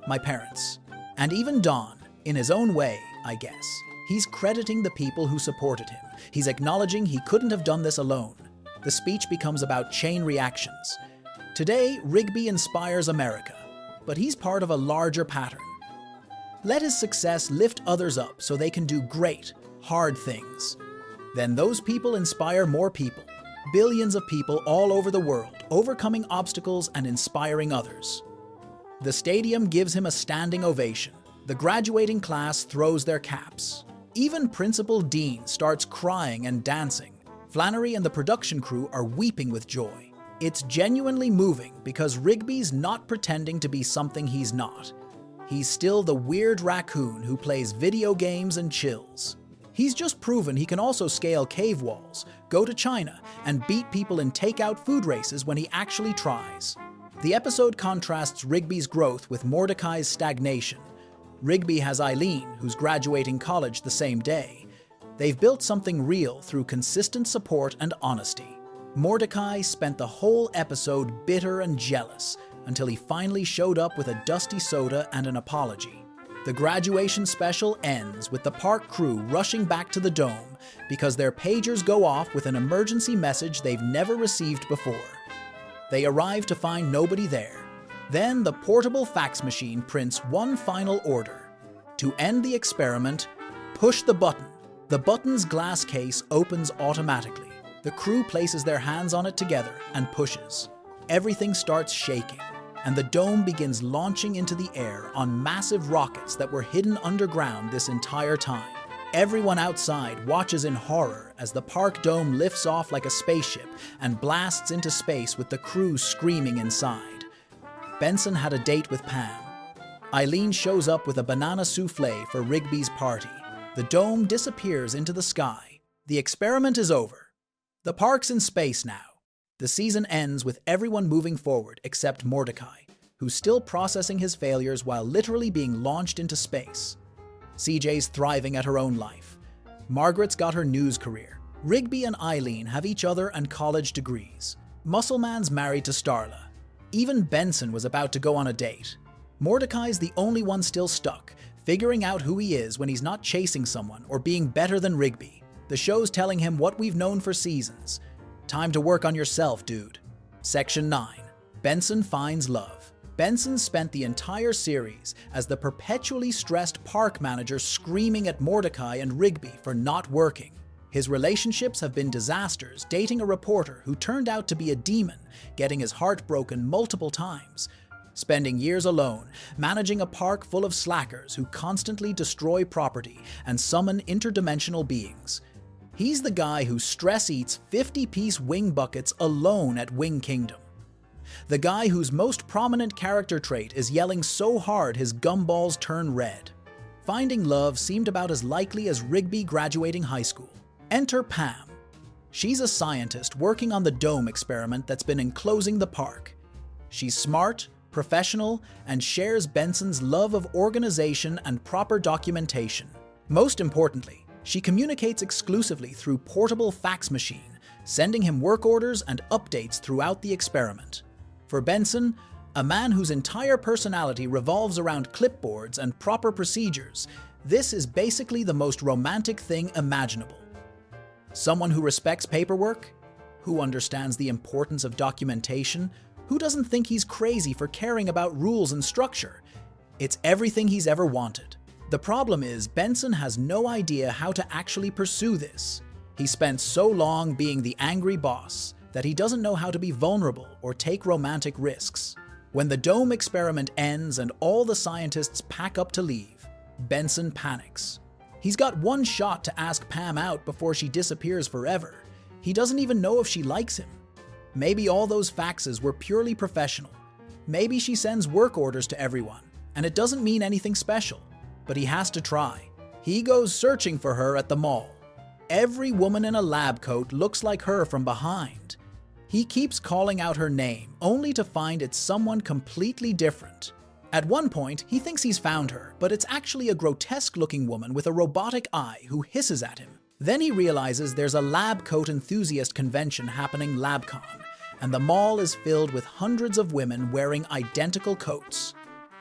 My parents. And even Dawn, in his own way, I guess. He's crediting the people who supported him. He's acknowledging he couldn't have done this alone. The speech becomes about chain reactions. Today, Rigby inspires America, but he's part of a larger pattern. Let his success lift others up so they can do great, hard things. Then those people inspire more people, billions of people all over the world, overcoming obstacles and inspiring others. The stadium gives him a standing ovation. The graduating class throws their caps. Even Principal Dean starts crying and dancing. Flannery and the production crew are weeping with joy. It's genuinely moving because Rigby's not pretending to be something he's not. He's still the weird raccoon who plays video games and chills. He's just proven he can also scale cave walls, go to China, and beat people in takeout food races when he actually tries. The episode contrasts Rigby's growth with Mordecai's stagnation. Rigby has Eileen, who's graduating college the same day. They've built something real through consistent support and honesty. Mordecai spent the whole episode bitter and jealous until he finally showed up with a dusty soda and an apology. The graduation special ends with the park crew rushing back to the dome because their pagers go off with an emergency message they've never received before. They arrive to find nobody there. Then the portable fax machine prints one final order: To end the experiment, push the button. The button's glass case opens automatically. The crew places their hands on it together and pushes. Everything starts shaking, and the dome begins launching into the air on massive rockets that were hidden underground this entire time. Everyone outside watches in horror as the park dome lifts off like a spaceship and blasts into space with the crew screaming inside. Benson had a date with Pam. Eileen shows up with a banana souffle for Rigby's party. The dome disappears into the sky. The experiment is over. The park's in space now. The season ends with everyone moving forward except Mordecai, who's still processing his failures while literally being launched into space. CJ's thriving at her own life. Margaret's got her news career. Rigby and Eileen have each other and college degrees. Muscleman's married to Starla. Even Benson was about to go on a date. Mordecai's the only one still stuck, figuring out who he is when he's not chasing someone or being better than Rigby. The show's telling him what we've known for seasons. Time to work on yourself, dude. Section 9. Benson finds love. Benson spent the entire series as the perpetually stressed park manager screaming at Mordecai and Rigby for not working. His relationships have been disasters, dating a reporter who turned out to be a demon, getting his heart broken multiple times. Spending years alone, managing a park full of slackers who constantly destroy property and summon interdimensional beings. He's the guy who stress eats 50-piece wing buckets alone at Wing Kingdom. The guy whose most prominent character trait is yelling so hard his gumballs turn red. Finding love seemed about as likely as Rigby graduating high school. Enter Pam. She's a scientist working on the dome experiment that's been enclosing the park. She's smart, professional, and shares Benson's love of organization and proper documentation. Most importantly, she communicates exclusively through portable fax machine, sending him work orders and updates throughout the experiment. For Benson, a man whose entire personality revolves around clipboards and proper procedures, this is basically the most romantic thing imaginable. Someone who respects paperwork, who understands the importance of documentation, who doesn't think he's crazy for caring about rules and structure. It's everything he's ever wanted. The problem is, Benson has no idea how to actually pursue this. He spent so long being the angry boss that he doesn't know how to be vulnerable or take romantic risks. When the dome experiment ends and all the scientists pack up to leave, Benson panics. He's got one shot to ask Pam out before she disappears forever. He doesn't even know if she likes him. Maybe all those faxes were purely professional. Maybe she sends work orders to everyone, and it doesn't mean anything special. But he has to try. He goes searching for her at the mall. Every woman in a lab coat looks like her from behind. He keeps calling out her name, only to find it's someone completely different. At one point, he thinks he's found her, but it's actually a grotesque-looking woman with a robotic eye who hisses at him. Then he realizes there's a lab coat enthusiast convention happening LabCon, and the mall is filled with hundreds of women wearing identical coats.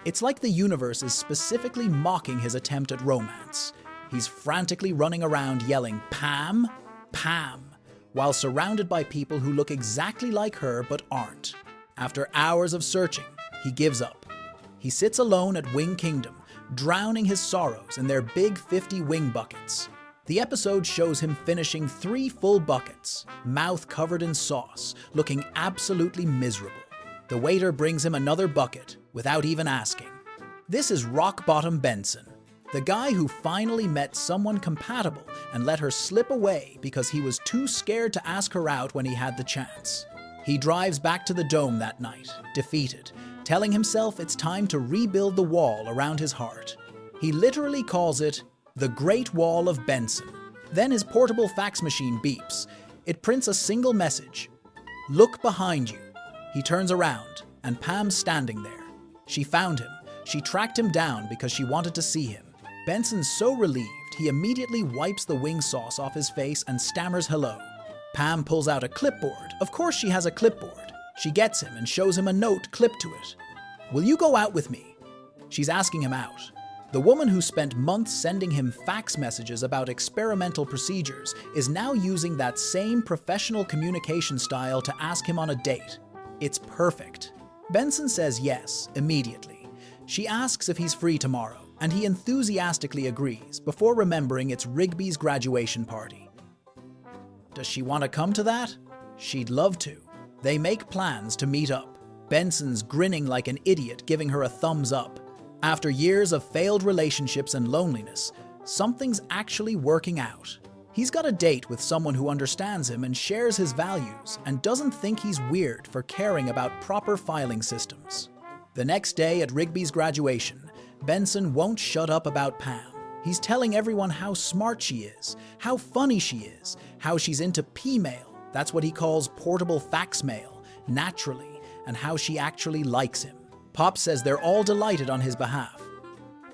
It's like the universe is specifically mocking his attempt at romance. He's frantically running around yelling, "Pam, Pam," while surrounded by people who look exactly like her but aren't. After hours of searching, he gives up. He sits alone at Wing Kingdom, drowning his sorrows in their big 50 wing buckets. The episode shows him finishing 3 full buckets, mouth covered in sauce, looking absolutely miserable. The waiter brings him another bucket without even asking. This is rock bottom Benson, the guy who finally met someone compatible and let her slip away because he was too scared to ask her out when he had the chance. He drives back to the dome that night, defeated, telling himself it's time to rebuild the wall around his heart. He literally calls it the Great Wall of Benson. Then his portable fax machine beeps. It prints a single message: "Look behind you." He turns around, and Pam's standing there. She found him. She tracked him down because she wanted to see him. Benson's so relieved, he immediately wipes the wing sauce off his face and stammers hello. Pam pulls out a clipboard. Of course she has a clipboard. She gets him and shows him a note clipped to it. "Will you go out with me?" She's asking him out. The woman who spent months sending him fax messages about experimental procedures is now using that same professional communication style to ask him on a date. It's perfect. Benson says yes, immediately. She asks if he's free tomorrow, and he enthusiastically agrees before remembering it's Rigby's graduation party. Does she want to come to that? She'd love to. They make plans to meet up. Benson's grinning like an idiot, giving her a thumbs up. After years of failed relationships and loneliness, something's actually working out. He's got a date with someone who understands him and shares his values and doesn't think he's weird for caring about proper filing systems. The next day at Rigby's graduation, Benson won't shut up about Pam. He's telling everyone how smart she is, how funny she is, how she's into P-mail, that's what he calls portable fax mail, naturally, and how she actually likes him. Pop says they're all delighted on his behalf.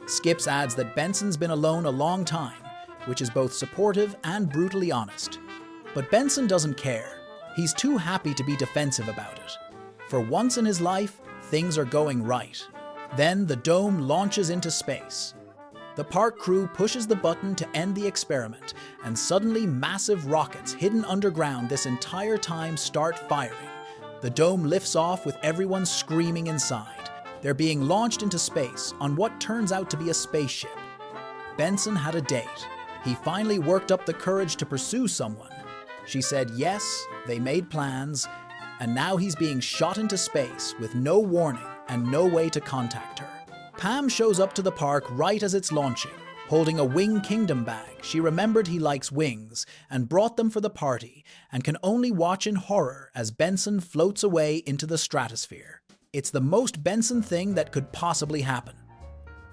Skips adds that Benson's been alone a long time, which is both supportive and brutally honest. But Benson doesn't care. He's too happy to be defensive about it. For once in his life, things are going right. Then the dome launches into space. The park crew pushes the button to end the experiment, and suddenly massive rockets hidden underground this entire time start firing. The dome lifts off with everyone screaming inside. They're being launched into space on what turns out to be a spaceship. Benson had a date. He finally worked up the courage to pursue someone. She said yes, they made plans, and now he's being shot into space with no warning and no way to contact her. Pam shows up to the park right as it's launching, holding a Wing Kingdom bag. She remembered he likes wings and brought them for the party and can only watch in horror as Benson floats away into the stratosphere. It's the most Benson thing that could possibly happen.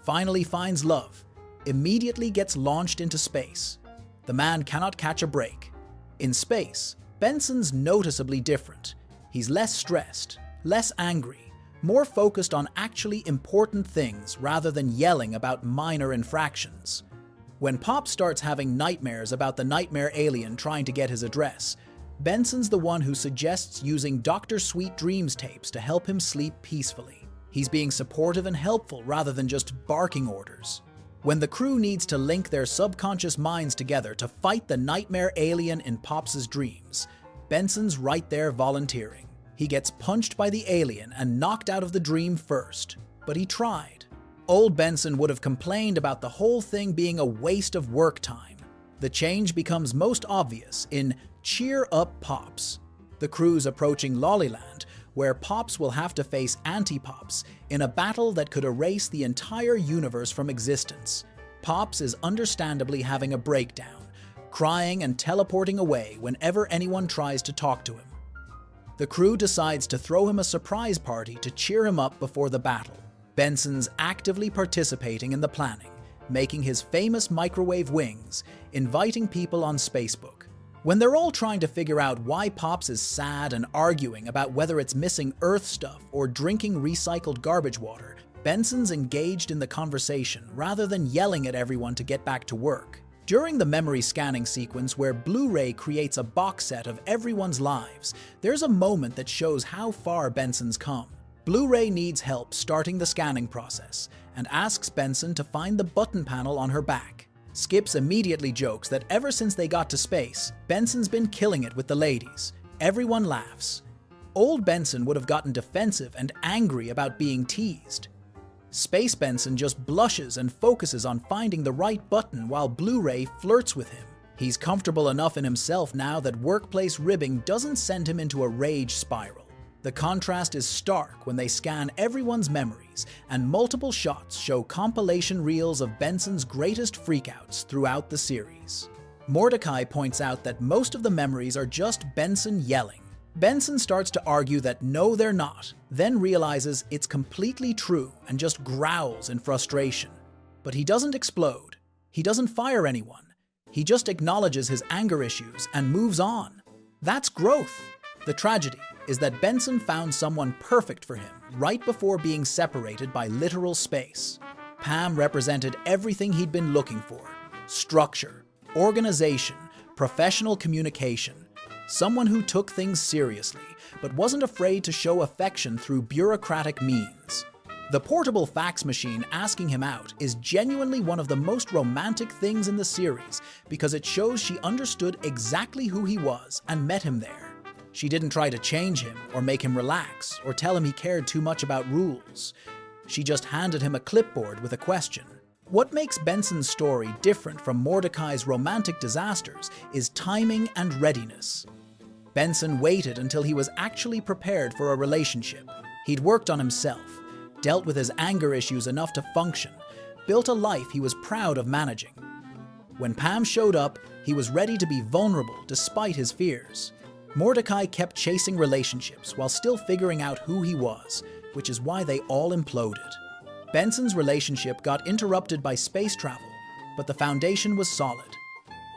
Finally finds love, immediately gets launched into space. The man cannot catch a break. In space, Benson's noticeably different. He's less stressed, less angry, more focused on actually important things rather than yelling about minor infractions. When Pop starts having nightmares about the nightmare alien trying to get his address, Benson's the one who suggests using Dr. Sweet Dreams tapes to help him sleep peacefully. He's being supportive and helpful rather than just barking orders. When the crew needs to link their subconscious minds together to fight the nightmare alien in Pop's dreams, Benson's right there volunteering. He gets punched by the alien and knocked out of the dream first, but he tried. Old Benson would have complained about the whole thing being a waste of work time. The change becomes most obvious in Cheer Up Pops. The crew's approaching Lollyland, where Pops will have to face Anti-Pops in a battle that could erase the entire universe from existence. Pops is understandably having a breakdown, crying and teleporting away whenever anyone tries to talk to him. The crew decides to throw him a surprise party to cheer him up before the battle. Benson's actively participating in the planning, making his famous microwave wings, inviting people on Spacebook. When they're all trying to figure out why Pops is sad and arguing about whether it's missing Earth stuff or drinking recycled garbage water, Benson's engaged in the conversation rather than yelling at everyone to get back to work. During the memory scanning sequence where Blu-ray creates a box set of everyone's lives, there's a moment that shows how far Benson's come. Blu-ray needs help starting the scanning process and asks Benson to find the button panel on her back. Skips immediately jokes that ever since they got to space, Benson's been killing it with the ladies. Everyone laughs. Old Benson would have gotten defensive and angry about being teased. Space Benson just blushes and focuses on finding the right button while Blu-ray flirts with him. He's comfortable enough in himself now that workplace ribbing doesn't send him into a rage spiral. The contrast is stark when they scan everyone's memories, and multiple shots show compilation reels of Benson's greatest freakouts throughout the series. Mordecai points out that most of the memories are just Benson yelling. Benson starts to argue that no, they're not, then realizes it's completely true and just growls in frustration. But he doesn't explode. He doesn't fire anyone. He just acknowledges his anger issues and moves on. That's growth. The tragedy is that Benson found someone perfect for him right before being separated by literal space. Pam represented everything he'd been looking for: structure, organization, professional communication. Someone who took things seriously, but wasn't afraid to show affection through bureaucratic means. The portable fax machine asking him out is genuinely one of the most romantic things in the series because it shows she understood exactly who he was and met him there. She didn't try to change him or make him relax or tell him he cared too much about rules. She just handed him a clipboard with a question. What makes Benson's story different from Mordecai's romantic disasters is timing and readiness. Benson waited until he was actually prepared for a relationship. He'd worked on himself, dealt with his anger issues enough to function, built a life he was proud of managing. When Pam showed up, he was ready to be vulnerable despite his fears. Mordecai kept chasing relationships while still figuring out who he was, which is why they all imploded. Benson's relationship got interrupted by space travel, but the foundation was solid.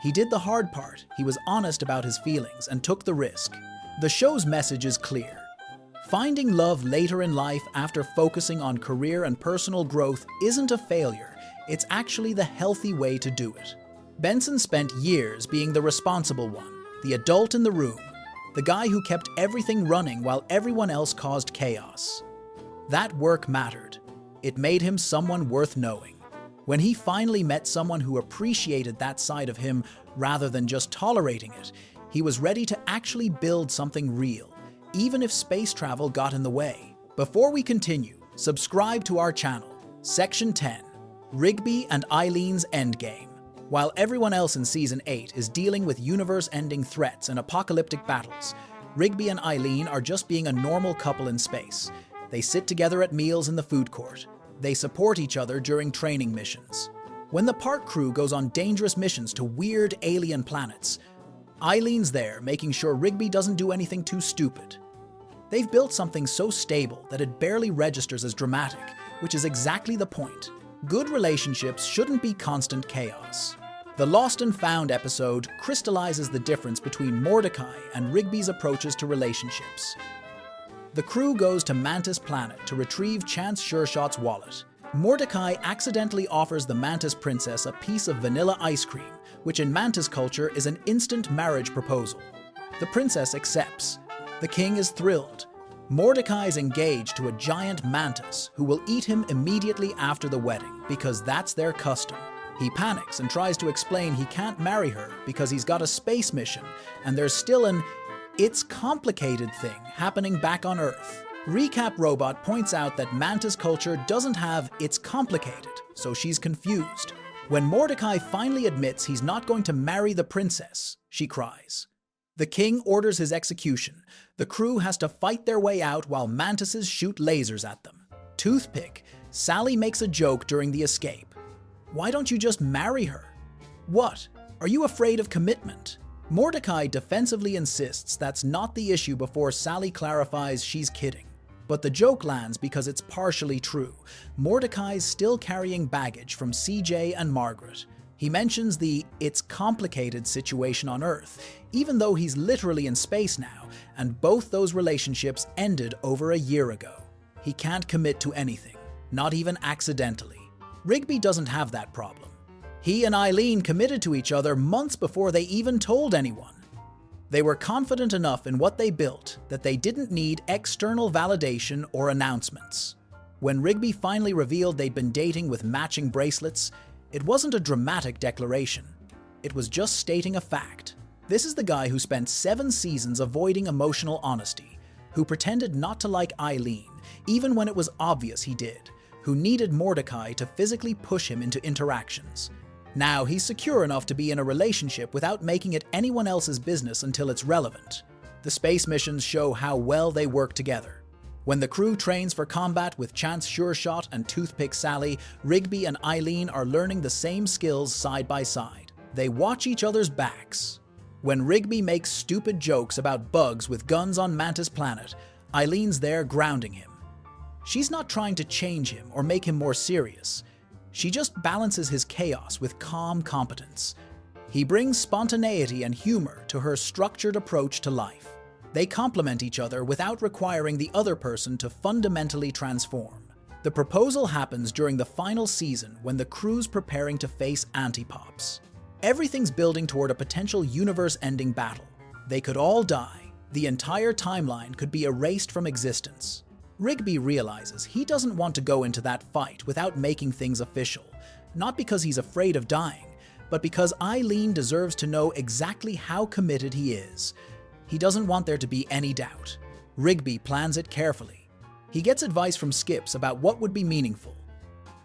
He did the hard part, he was honest about his feelings and took the risk. The show's message is clear. Finding love later in life after focusing on career and personal growth isn't a failure, it's actually the healthy way to do it. Benson spent years being the responsible one, the adult in the room, the guy who kept everything running while everyone else caused chaos. That work mattered. It made him someone worth knowing. When he finally met someone who appreciated that side of him rather than just tolerating it, he was ready to actually build something real, even if space travel got in the way. Before we continue, subscribe to our channel. Section 10. Rigby and Eileen's Endgame. While everyone else in Season 8 is dealing with universe-ending threats and apocalyptic battles, Rigby and Eileen are just being a normal couple in space. They sit together at meals in the food court. They support each other during training missions. When the park crew goes on dangerous missions to weird alien planets, Eileen's there making sure Rigby doesn't do anything too stupid. They've built something so stable that it barely registers as dramatic, which is exactly the point. Good relationships shouldn't be constant chaos. The Lost and Found episode crystallizes the difference between Mordecai and Rigby's approaches to relationships. The crew goes to Mantis Planet to retrieve Chance Sure Shot's wallet. Mordecai accidentally offers the Mantis Princess a piece of vanilla ice cream, which in Mantis culture is an instant marriage proposal. The princess accepts. The king is thrilled. Mordecai is engaged to a giant mantis who will eat him immediately after the wedding because that's their custom. He panics and tries to explain he can't marry her because he's got a space mission and there's still an "it's complicated" thing happening back on Earth. Recap Robot points out that Mantis culture doesn't have "it's complicated," so she's confused. When Mordecai finally admits he's not going to marry the princess, she cries. The king orders his execution. The crew has to fight their way out while mantises shoot lasers at them. Toothpick, Sally makes a joke during the escape. Why don't you just marry her? What? Are you afraid of commitment? Mordecai defensively insists that's not the issue before Sally clarifies she's kidding. But the joke lands because it's partially true. Mordecai's still carrying baggage from CJ and Margaret. He mentions the "it's complicated" situation on Earth, even though he's literally in space now, and both those relationships ended over a year ago. He can't commit to anything, not even accidentally. Rigby doesn't have that problem. He and Eileen committed to each other months before they even told anyone. They were confident enough in what they built that they didn't need external validation or announcements. When Rigby finally revealed they'd been dating with matching bracelets, it wasn't a dramatic declaration. It was just stating a fact. This is the guy who spent 7 seasons avoiding emotional honesty, who pretended not to like Eileen, even when it was obvious he did, who needed Mordecai to physically push him into interactions. Now he's secure enough to be in a relationship without making it anyone else's business until it's relevant. The space missions show how well they work together. When the crew trains for combat with Chance Sure Shot and Toothpick Sally, Rigby and Eileen are learning the same skills side by side. They watch each other's backs. When Rigby makes stupid jokes about bugs with guns on Mantis Planet, Eileen's there grounding him. She's not trying to change him or make him more serious. She just balances his chaos with calm competence. He brings spontaneity and humor to her structured approach to life. They complement each other without requiring the other person to fundamentally transform. The proposal happens during the final season when the crew's preparing to face Antipops. Everything's building toward a potential universe-ending battle. They could all die. The entire timeline could be erased from existence. Rigby realizes he doesn't want to go into that fight without making things official, not because he's afraid of dying, but because Eileen deserves to know exactly how committed he is. He doesn't want there to be any doubt. Rigby plans it carefully. He gets advice from Skips about what would be meaningful.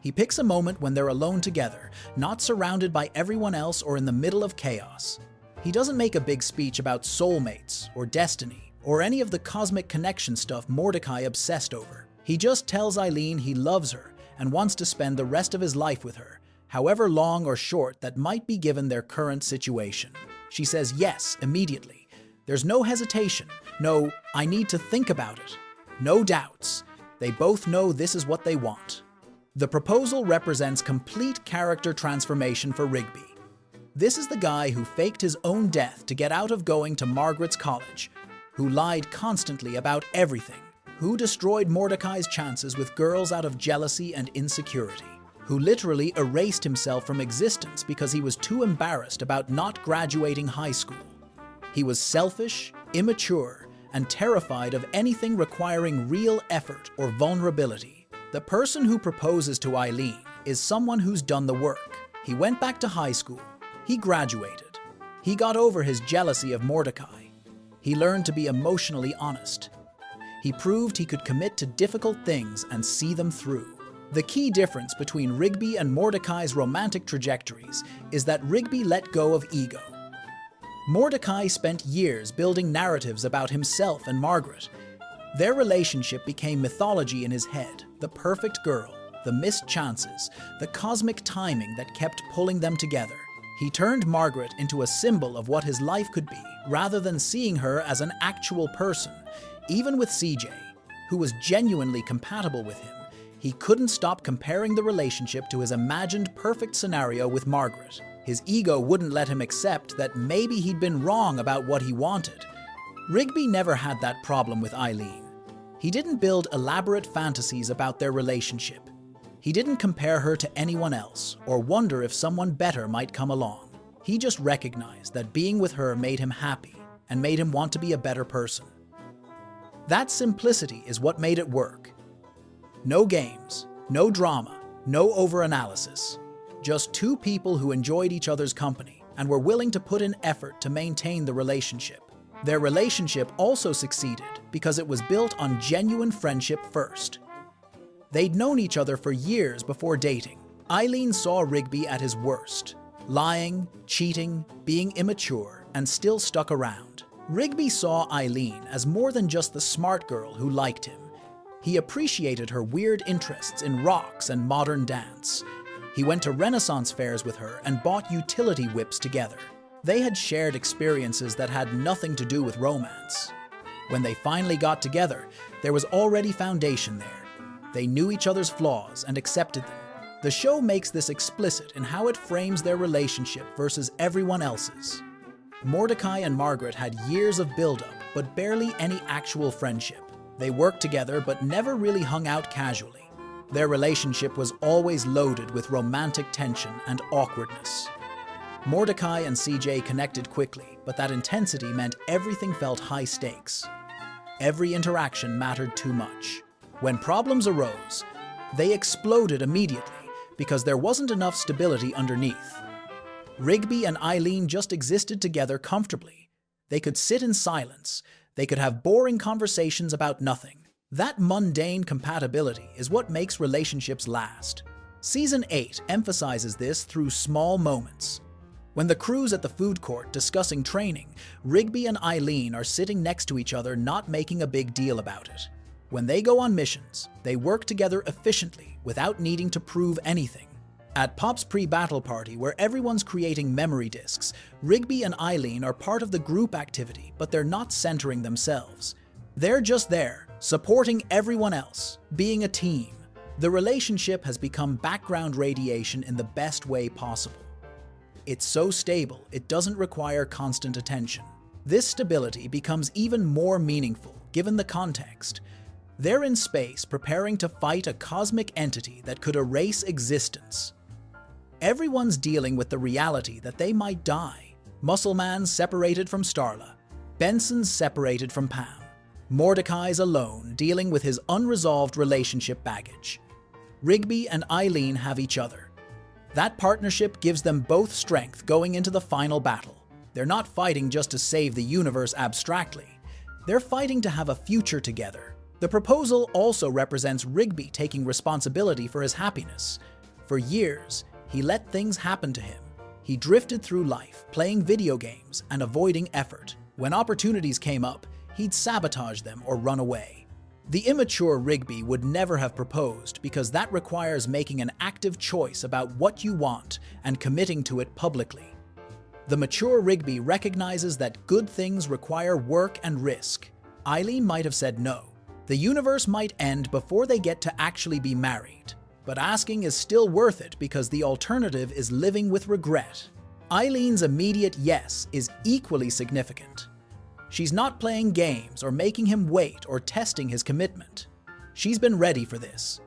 He picks a moment when they're alone together, not surrounded by everyone else or in the middle of chaos. He doesn't make a big speech about soulmates or destiny or any of the cosmic connection stuff Mordecai obsessed over. He just tells Eileen he loves her and wants to spend the rest of his life with her, however long or short that might be given their current situation. She says yes immediately. There's no hesitation, no "I need to think about it," no doubts. They both know this is what they want. The proposal represents complete character transformation for Rigby. This is the guy who faked his own death to get out of going to Margaret's college, who lied constantly about everything, who destroyed Mordecai's chances with girls out of jealousy and insecurity, who literally erased himself from existence because he was too embarrassed about not graduating high school. He was selfish, immature, and terrified of anything requiring real effort or vulnerability. The person who proposes to Eileen is someone who's done the work. He went back to high school. He graduated. He got over his jealousy of Mordecai. He learned to be emotionally honest. He proved he could commit to difficult things and see them through. The key difference between Rigby and Mordecai's romantic trajectories is that Rigby let go of ego. Mordecai spent years building narratives about himself and Margaret. Their relationship became mythology in his head, the perfect girl, the missed chances, the cosmic timing that kept pulling them together. He turned Margaret into a symbol of what his life could be, rather than seeing her as an actual person. Even with CJ, who was genuinely compatible with him, he couldn't stop comparing the relationship to his imagined perfect scenario with Margaret. His ego wouldn't let him accept that maybe he'd been wrong about what he wanted. Rigby never had that problem with Eileen. He didn't build elaborate fantasies about their relationship. He didn't compare her to anyone else or wonder if someone better might come along. He just recognized that being with her made him happy and made him want to be a better person. That simplicity is what made it work. No games, no drama, no overanalysis. Just two people who enjoyed each other's company and were willing to put in effort to maintain the relationship. Their relationship also succeeded because it was built on genuine friendship first. They'd known each other for years before dating. Eileen saw Rigby at his worst, lying, cheating, being immature, and still stuck around. Rigby saw Eileen as more than just the smart girl who liked him. He appreciated her weird interests in rocks and modern dance. He went to Renaissance fairs with her and bought utility whips together. They had shared experiences that had nothing to do with romance. When they finally got together, there was already foundation there. They knew each other's flaws and accepted them. The show makes this explicit in how it frames their relationship versus everyone else's. Mordecai and Margaret had years of build-up, but barely any actual friendship. They worked together but never really hung out casually. Their relationship was always loaded with romantic tension and awkwardness. Mordecai and CJ connected quickly, but that intensity meant everything felt high stakes. Every interaction mattered too much. When problems arose, they exploded immediately because there wasn't enough stability underneath. Rigby and Eileen just existed together comfortably. They could sit in silence. They could have boring conversations about nothing. That mundane compatibility is what makes relationships last. Season 8 emphasizes this through small moments. When the crew's at the food court discussing training, Rigby and Eileen are sitting next to each other, not making a big deal about it. When they go on missions, they work together efficiently without needing to prove anything. At Pop's pre-battle party, where everyone's creating memory disks, Rigby and Eileen are part of the group activity, but they're not centering themselves. They're just there, supporting everyone else, being a team. The relationship has become background radiation in the best way possible. It's so stable, it doesn't require constant attention. This stability becomes even more meaningful given the context. They're in space preparing to fight a cosmic entity that could erase existence. Everyone's dealing with the reality that they might die. Muscleman's separated from Starla. Benson's separated from Pam. Mordecai's alone, dealing with his unresolved relationship baggage. Rigby and Eileen have each other. That partnership gives them both strength going into the final battle. They're not fighting just to save the universe abstractly. They're fighting to have a future together. The proposal also represents Rigby taking responsibility for his happiness. For years, he let things happen to him. He drifted through life, playing video games and avoiding effort. When opportunities came up, he'd sabotage them or run away. The immature Rigby would never have proposed because that requires making an active choice about what you want and committing to it publicly. The mature Rigby recognizes that good things require work and risk. Eileen might have said no. The universe might end before they get to actually be married. But asking is still worth it because the alternative is living with regret. Eileen's immediate yes is equally significant. She's not playing games or making him wait or testing his commitment. She's been ready for this.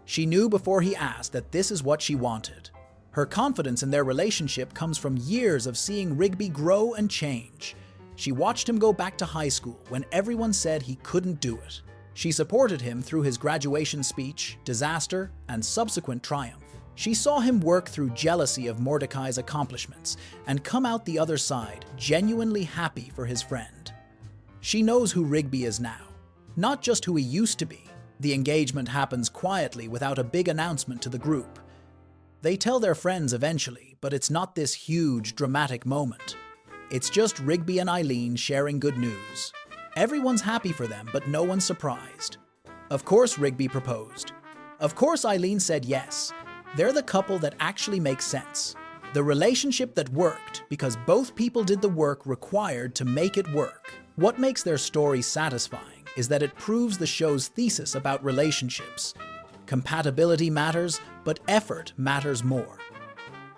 She knew before he asked that this is what she wanted. Her confidence in their relationship comes from years of seeing Rigby grow and change. She watched him go back to high school when everyone said he couldn't do it. She supported him through his graduation speech, disaster, and subsequent triumph. She saw him work through jealousy of Mordecai's accomplishments and come out the other side genuinely happy for his friend. She knows who Rigby is now, not just who he used to be. The engagement happens quietly without a big announcement to the group. They tell their friends eventually, but it's not this huge, dramatic moment. It's just Rigby and Eileen sharing good news. Everyone's happy for them, but no one's surprised. Of course Rigby proposed. Of course Eileen said yes. They're the couple that actually makes sense. The relationship that worked because both people did the work required to make it work. What makes their story satisfying is that it proves the show's thesis about relationships. Compatibility matters, but effort matters more.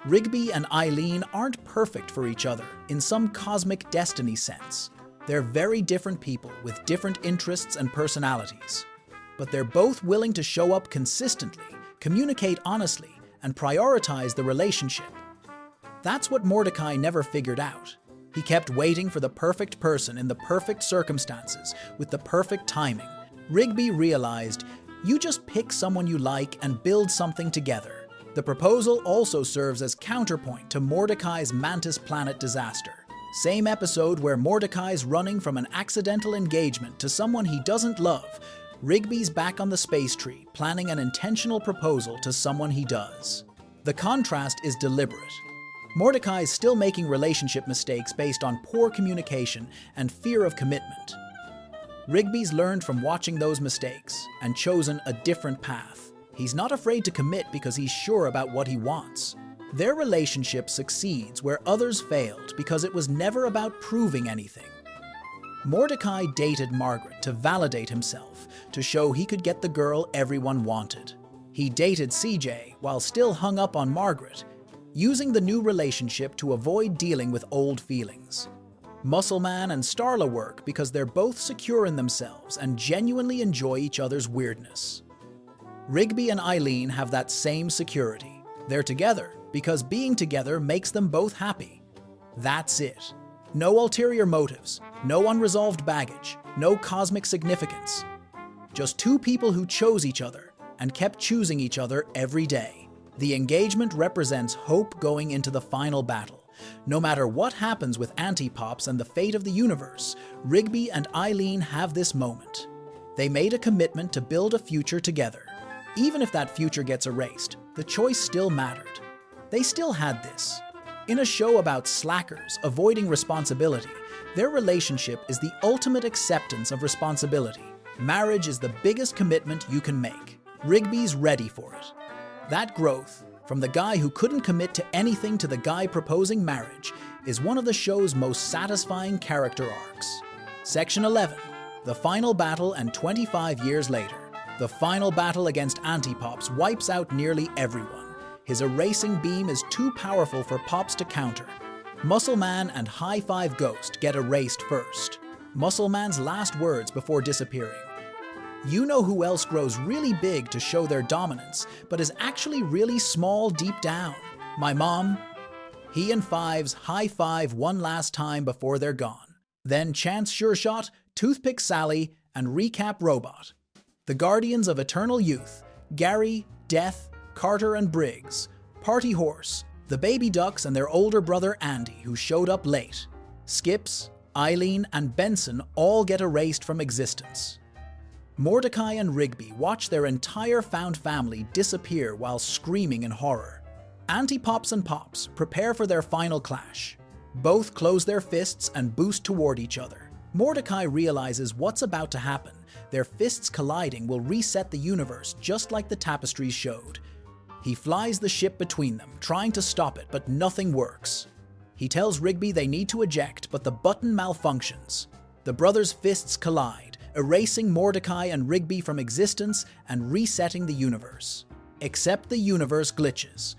Rigby and Eileen aren't perfect for each other in some cosmic destiny sense. They're very different people with different interests and personalities. But they're both willing to show up consistently, communicate honestly, and prioritize the relationship. That's what Mordecai never figured out. He kept waiting for the perfect person in the perfect circumstances with the perfect timing. Rigby realized, you just pick someone you like and build something together. The proposal also serves as counterpoint to Mordecai's Mantis Planet disaster. Same episode where Mordecai's running from an accidental engagement to someone he doesn't love. Rigby's back on the space tree, planning an intentional proposal to someone he does. The contrast is deliberate. Mordecai's still making relationship mistakes based on poor communication and fear of commitment. Rigby's learned from watching those mistakes and chosen a different path. He's not afraid to commit because he's sure about what he wants. Their relationship succeeds where others failed because it was never about proving anything. Mordecai dated Margaret to validate himself, to show he could get the girl everyone wanted. He dated CJ while still hung up on Margaret, using the new relationship to avoid dealing with old feelings. Muscleman and Starla work because they're both secure in themselves and genuinely enjoy each other's weirdness. Rigby and Eileen have that same security. They're together because being together makes them both happy. That's it. No ulterior motives, no unresolved baggage, no cosmic significance. Just two people who chose each other and kept choosing each other every day. The engagement represents hope going into the final battle. No matter what happens with Antipops and the fate of the universe, Rigby and Eileen have this moment. They made a commitment to build a future together. Even if that future gets erased, the choice still mattered. They still had this. In a show about slackers avoiding responsibility, their relationship is the ultimate acceptance of responsibility. Marriage is the biggest commitment you can make. Rigby's ready for it. That growth, from the guy who couldn't commit to anything to the guy proposing marriage, is one of the show's most satisfying character arcs. Section 11. The final battle and 25 years later. The final battle against Antipops wipes out nearly everyone. His erasing beam is too powerful for Pops to counter. Muscleman and High Five Ghost get erased first. Muscleman's last words before disappearing. You know who else grows really big to show their dominance, but is actually really small deep down? My mom. He and Fives high five one last time before they're gone. Then Chance Sure Shot, Toothpick Sally, and Recap Robot. The Guardians of Eternal Youth, Gary, Death, Carter and Briggs, Party Horse, the Baby Ducks and their older brother Andy, who showed up late. Skips, Eileen, and Benson all get erased from existence. Mordecai and Rigby watch their entire found family disappear while screaming in horror. Auntie Pops and Pops prepare for their final clash. Both close their fists and boost toward each other. Mordecai realizes what's about to happen. Their fists colliding will reset the universe just like the tapestries showed. He flies the ship between them, trying to stop it, but nothing works. He tells Rigby they need to eject, but the button malfunctions. The brothers' fists collide, erasing Mordecai and Rigby from existence and resetting the universe. Except the universe glitches.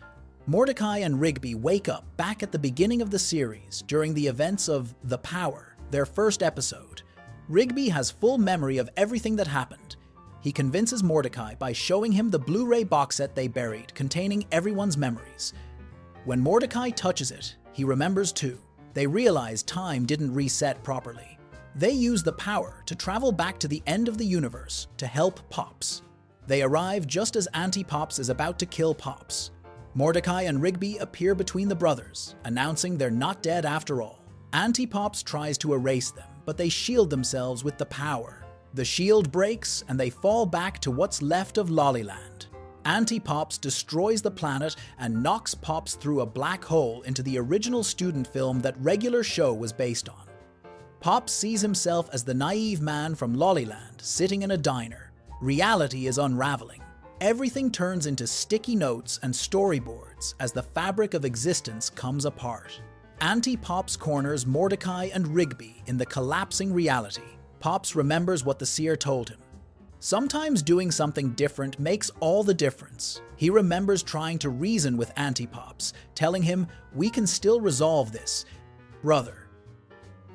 Mordecai and Rigby wake up back at the beginning of the series during the events of The Power, their first episode. Rigby has full memory of everything that happened. He convinces Mordecai by showing him the Blu-ray box set they buried containing everyone's memories. When Mordecai touches it, he remembers too. They realize time didn't reset properly. They use the power to travel back to the end of the universe to help Pops. They arrive just as Auntie Pops is about to kill Pops. Mordecai and Rigby appear between the brothers, announcing they're not dead after all. Auntie Pops tries to erase them, but they shield themselves with the power. The shield breaks and they fall back to what's left of Lollyland. Auntie Pops destroys the planet and knocks Pops through a black hole into the original student film that Regular Show was based on. Pops sees himself as the naive man from Lollyland sitting in a diner. Reality is unraveling. Everything turns into sticky notes and storyboards as the fabric of existence comes apart. Auntie Pops corners Mordecai and Rigby in the collapsing reality. Pops remembers what the seer told him. Sometimes doing something different makes all the difference. He remembers trying to reason with Auntie Pops, telling him, "We can still resolve this, brother."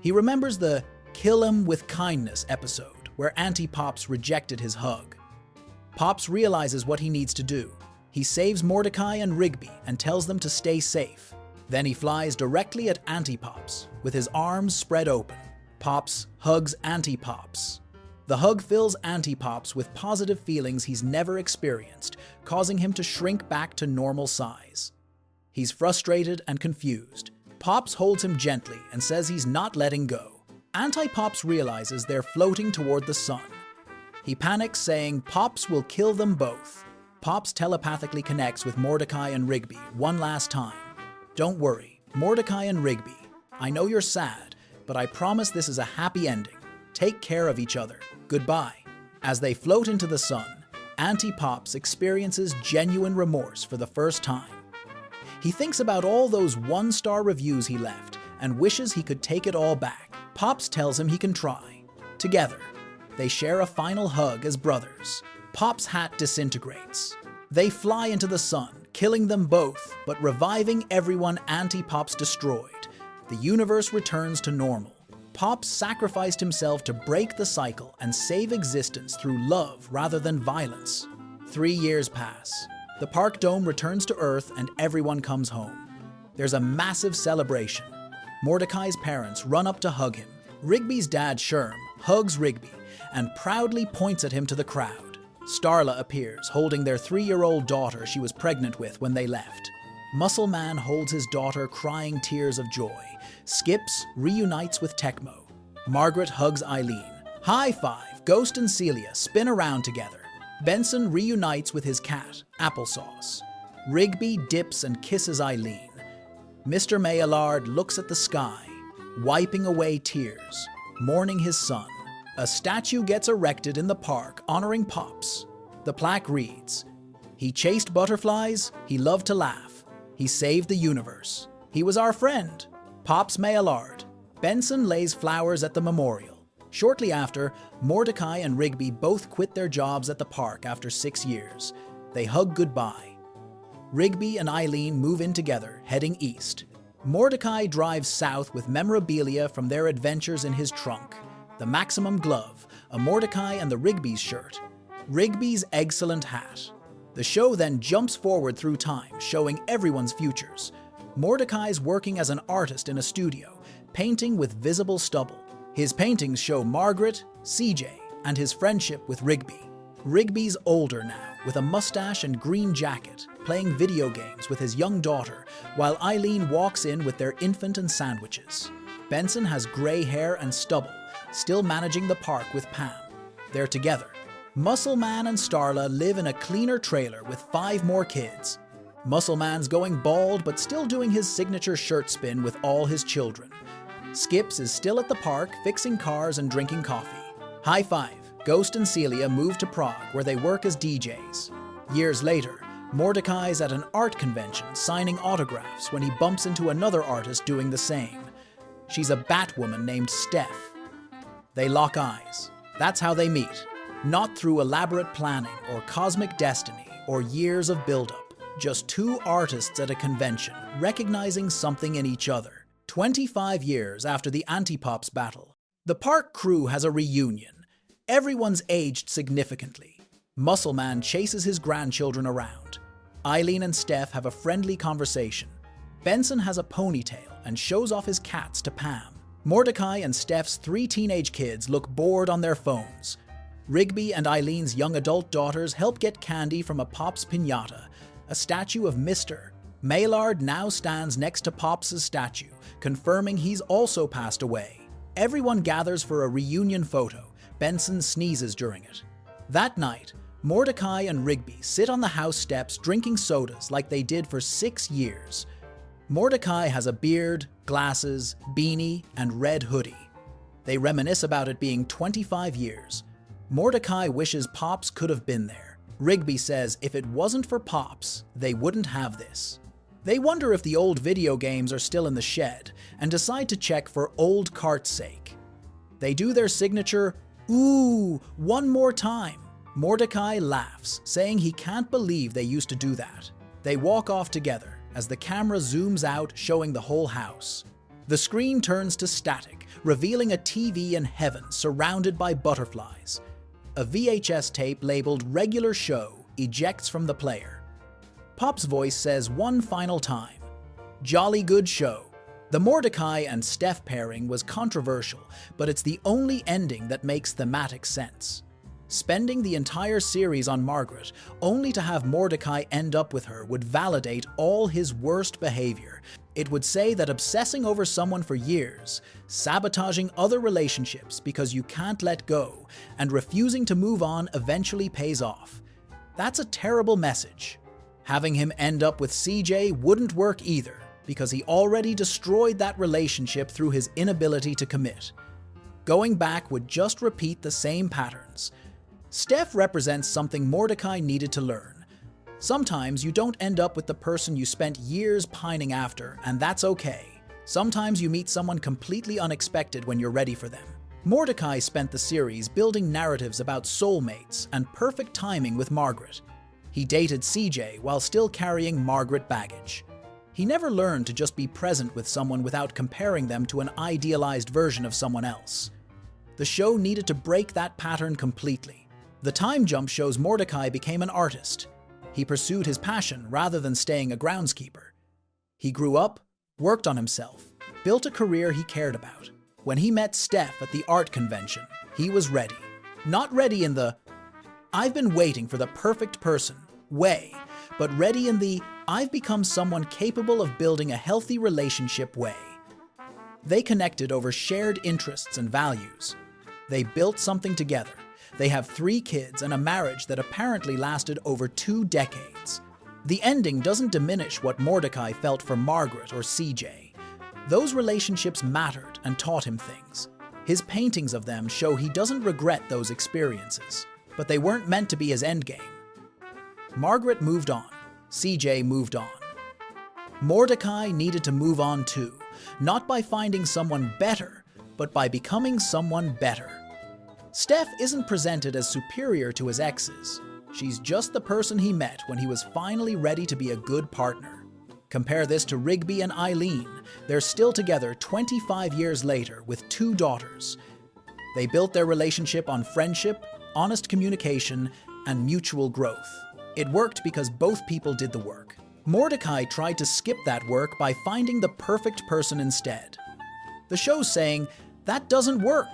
He remembers the "Kill him with kindness" episode, where Auntie Pops rejected his hug. Pops realizes what he needs to do. He saves Mordecai and Rigby and tells them to stay safe. Then he flies directly at Auntie Pops, with his arms spread open. Pops hugs Auntie Pops. The hug fills Auntie Pops with positive feelings he's never experienced, causing him to shrink back to normal size. He's frustrated and confused. Pops holds him gently and says he's not letting go. Auntie Pops realizes they're floating toward the sun. He panics, saying Pops will kill them both. Pops telepathically connects with Mordecai and Rigby one last time. "Don't worry, Mordecai and Rigby. I know you're sad, but I promise this is a happy ending. Take care of each other. Goodbye." As they float into the sun, Auntie Pops experiences genuine remorse for the first time. He thinks about all those one-star reviews he left and wishes he could take it all back. Pops tells him he can try. Together, they share a final hug as brothers. Pop's hat disintegrates. They fly into the sun, killing them both, but reviving everyone Auntie Pops destroyed. The universe returns to normal. Pops sacrificed himself to break the cycle and save existence through love rather than violence. 3 years pass. The park dome returns to Earth and everyone comes home. There's a massive celebration. Mordecai's parents run up to hug him. Rigby's dad, Sherm, hugs Rigby and proudly points at him to the crowd. Starla appears, holding their 3-year-old daughter she was pregnant with when they left. Muscle Man holds his daughter, crying tears of joy. Skips reunites with Tecmo. Margaret hugs Eileen. High five, Ghost and Celia spin around together. Benson reunites with his cat, Applesauce. Rigby dips and kisses Eileen. Mr. Maillard looks at the sky, wiping away tears, mourning his son. A statue gets erected in the park honoring Pops. The plaque reads, "He chased butterflies, he loved to laugh. He saved the universe. He was our friend, Pops Maillard." Benson lays flowers at the memorial. Shortly after, Mordecai and Rigby both quit their jobs at the park after 6 years. They hug goodbye. Rigby and Eileen move in together, heading east. Mordecai drives south with memorabilia from their adventures in his trunk. The Maximum glove, a Mordecai and the Rigby's shirt, Rigby's excellent hat. The show then jumps forward through time, showing everyone's futures. Mordecai's working as an artist in a studio, painting with visible stubble. His paintings show Margaret, CJ, and his friendship with Rigby. Rigby's older now, with a mustache and green jacket, playing video games with his young daughter, while Eileen walks in with their infant and sandwiches. Benson has gray hair and stubble, still managing the park with Pam. They're together. Muscle Man and Starla live in a cleaner trailer with 5 more kids. Muscle Man's going bald but still doing his signature shirt spin with all his children. Skips is still at the park fixing cars and drinking coffee. High Five, Ghost and Celia move to Prague where they work as DJs. Years later, Mordecai's at an art convention signing autographs when he bumps into another artist doing the same. She's a Batwoman named Steph. They lock eyes. That's how they meet. Not through elaborate planning or cosmic destiny or years of buildup. Just 2 artists at a convention recognizing something in each other. 25 years after the Antipops battle, the park crew has a reunion. Everyone's aged significantly. Muscle Man chases his grandchildren around. Eileen and Steph have a friendly conversation. Benson has a ponytail and shows off his cats to Pam. Mordecai and Steph's 3 teenage kids look bored on their phones. Rigby and Eileen's young adult daughters help get candy from a Pops piñata, a statue of Mr. Maillard now stands next to Pops' statue, confirming he's also passed away. Everyone gathers for a reunion photo. Benson sneezes during it. That night, Mordecai and Rigby sit on the house steps drinking sodas like they did for 6 years. Mordecai has a beard, glasses, beanie, and red hoodie. They reminisce about it being 25 years. Mordecai wishes Pops could have been there. Rigby says if it wasn't for Pops, they wouldn't have this. They wonder if the old video games are still in the shed and decide to check for old cart's sake. They do their signature, "Ooh, one more time." Mordecai laughs, saying he can't believe they used to do that. They walk off together as the camera zooms out, showing the whole house. The screen turns to static, revealing a TV in heaven surrounded by butterflies. A VHS tape labeled Regular Show ejects from the player. Pop's voice says one final time, "Jolly good show." The Mordecai and Steph pairing was controversial, but it's the only ending that makes thematic sense. Spending the entire series on Margaret, only to have Mordecai end up with her, would validate all his worst behavior. It would say that obsessing over someone for years, sabotaging other relationships because you can't let go, and refusing to move on eventually pays off. That's a terrible message. Having him end up with CJ wouldn't work either, because he already destroyed that relationship through his inability to commit. Going back would just repeat the same patterns. Steph represents something Mordecai needed to learn. Sometimes you don't end up with the person you spent years pining after, and that's okay. Sometimes you meet someone completely unexpected when you're ready for them. Mordecai spent the series building narratives about soulmates and perfect timing with Margaret. He dated CJ while still carrying Margaret baggage. He never learned to just be present with someone without comparing them to an idealized version of someone else. The show needed to break that pattern completely. The time jump shows Mordecai became an artist. He pursued his passion rather than staying a groundskeeper. He grew up, worked on himself, built a career he cared about. When he met Steph at the art convention, he was ready. Not ready in the "I've been waiting for the perfect person" way, but ready in the "I've become someone capable of building a healthy relationship" way. They connected over shared interests and values. They built something together. They have 3 kids and a marriage that apparently lasted over 2 decades. The ending doesn't diminish what Mordecai felt for Margaret or CJ. Those relationships mattered and taught him things. His paintings of them show he doesn't regret those experiences, but they weren't meant to be his endgame. Margaret moved on. CJ moved on. Mordecai needed to move on too, not by finding someone better, but by becoming someone better. Steph isn't presented as superior to his exes. She's just the person he met when he was finally ready to be a good partner. Compare this to Rigby and Eileen. They're still together 25 years later with 2 daughters. They built their relationship on friendship, honest communication, and mutual growth. It worked because both people did the work. Mordecai tried to skip that work by finding the perfect person instead. The show's saying, that doesn't work.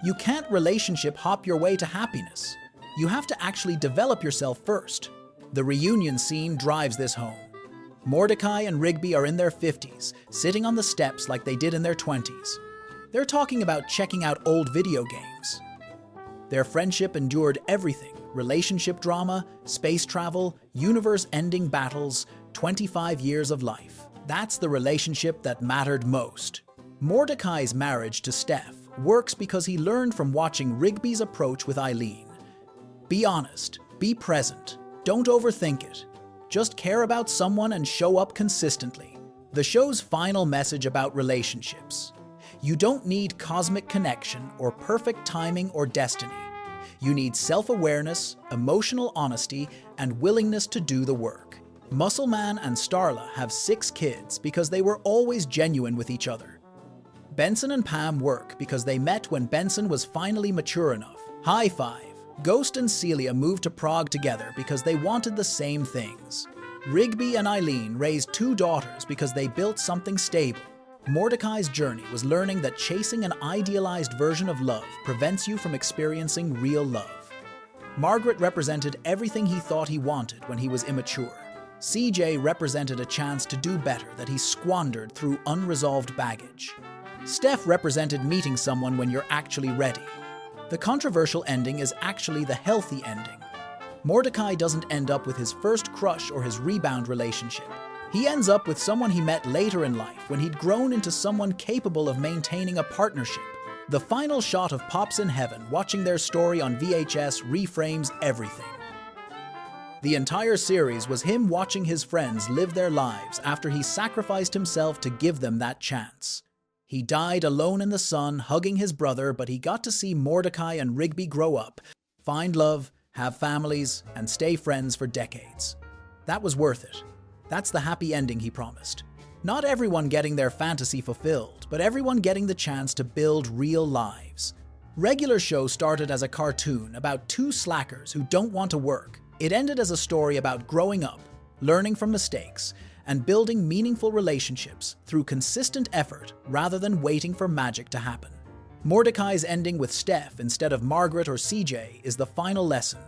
You can't relationship hop your way to happiness. You have to actually develop yourself first. The reunion scene drives this home. Mordecai and Rigby are in their 50s, sitting on the steps like they did in their 20s. They're talking about checking out old video games. Their friendship endured everything: relationship drama, space travel, universe-ending battles, 25 years of life. That's the relationship that mattered most. Mordecai's marriage to Steph works because he learned from watching Rigby's approach with Eileen. Be honest, be present, don't overthink it. Just care about someone and show up consistently. The show's final message about relationships: you don't need cosmic connection or perfect timing or destiny. You need self-awareness, emotional honesty, and willingness to do the work. Muscleman and Starla have 6 kids because they were always genuine with each other. Benson and Pam work because they met when Benson was finally mature enough. High five. Ghost and Celia moved to Prague together because they wanted the same things. Rigby and Eileen raised 2 daughters because they built something stable. Mordecai's journey was learning that chasing an idealized version of love prevents you from experiencing real love. Margaret represented everything he thought he wanted when he was immature. CJ represented a chance to do better that he squandered through unresolved baggage. Steph represented meeting someone when you're actually ready. The controversial ending is actually the healthy ending. Mordecai doesn't end up with his first crush or his rebound relationship. He ends up with someone he met later in life when he'd grown into someone capable of maintaining a partnership. The final shot of Pops in Heaven watching their story on VHS reframes everything. The entire series was him watching his friends live their lives after he sacrificed himself to give them that chance. He died alone in the sun, hugging his brother, but he got to see Mordecai and Rigby grow up, find love, have families, and stay friends for decades. That was worth it. That's the happy ending he promised. Not everyone getting their fantasy fulfilled, but everyone getting the chance to build real lives. Regular Show started as a cartoon about 2 slackers who don't want to work. It ended as a story about growing up, learning from mistakes, and building meaningful relationships through consistent effort rather than waiting for magic to happen. Mordecai's ending with Steph instead of Margaret or CJ is the final lesson.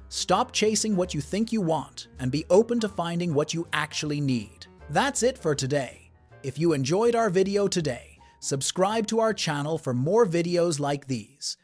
Stop chasing what you think you want and be open to finding what you actually need. That's it for today. If you enjoyed our video today, subscribe to our channel for more videos like these.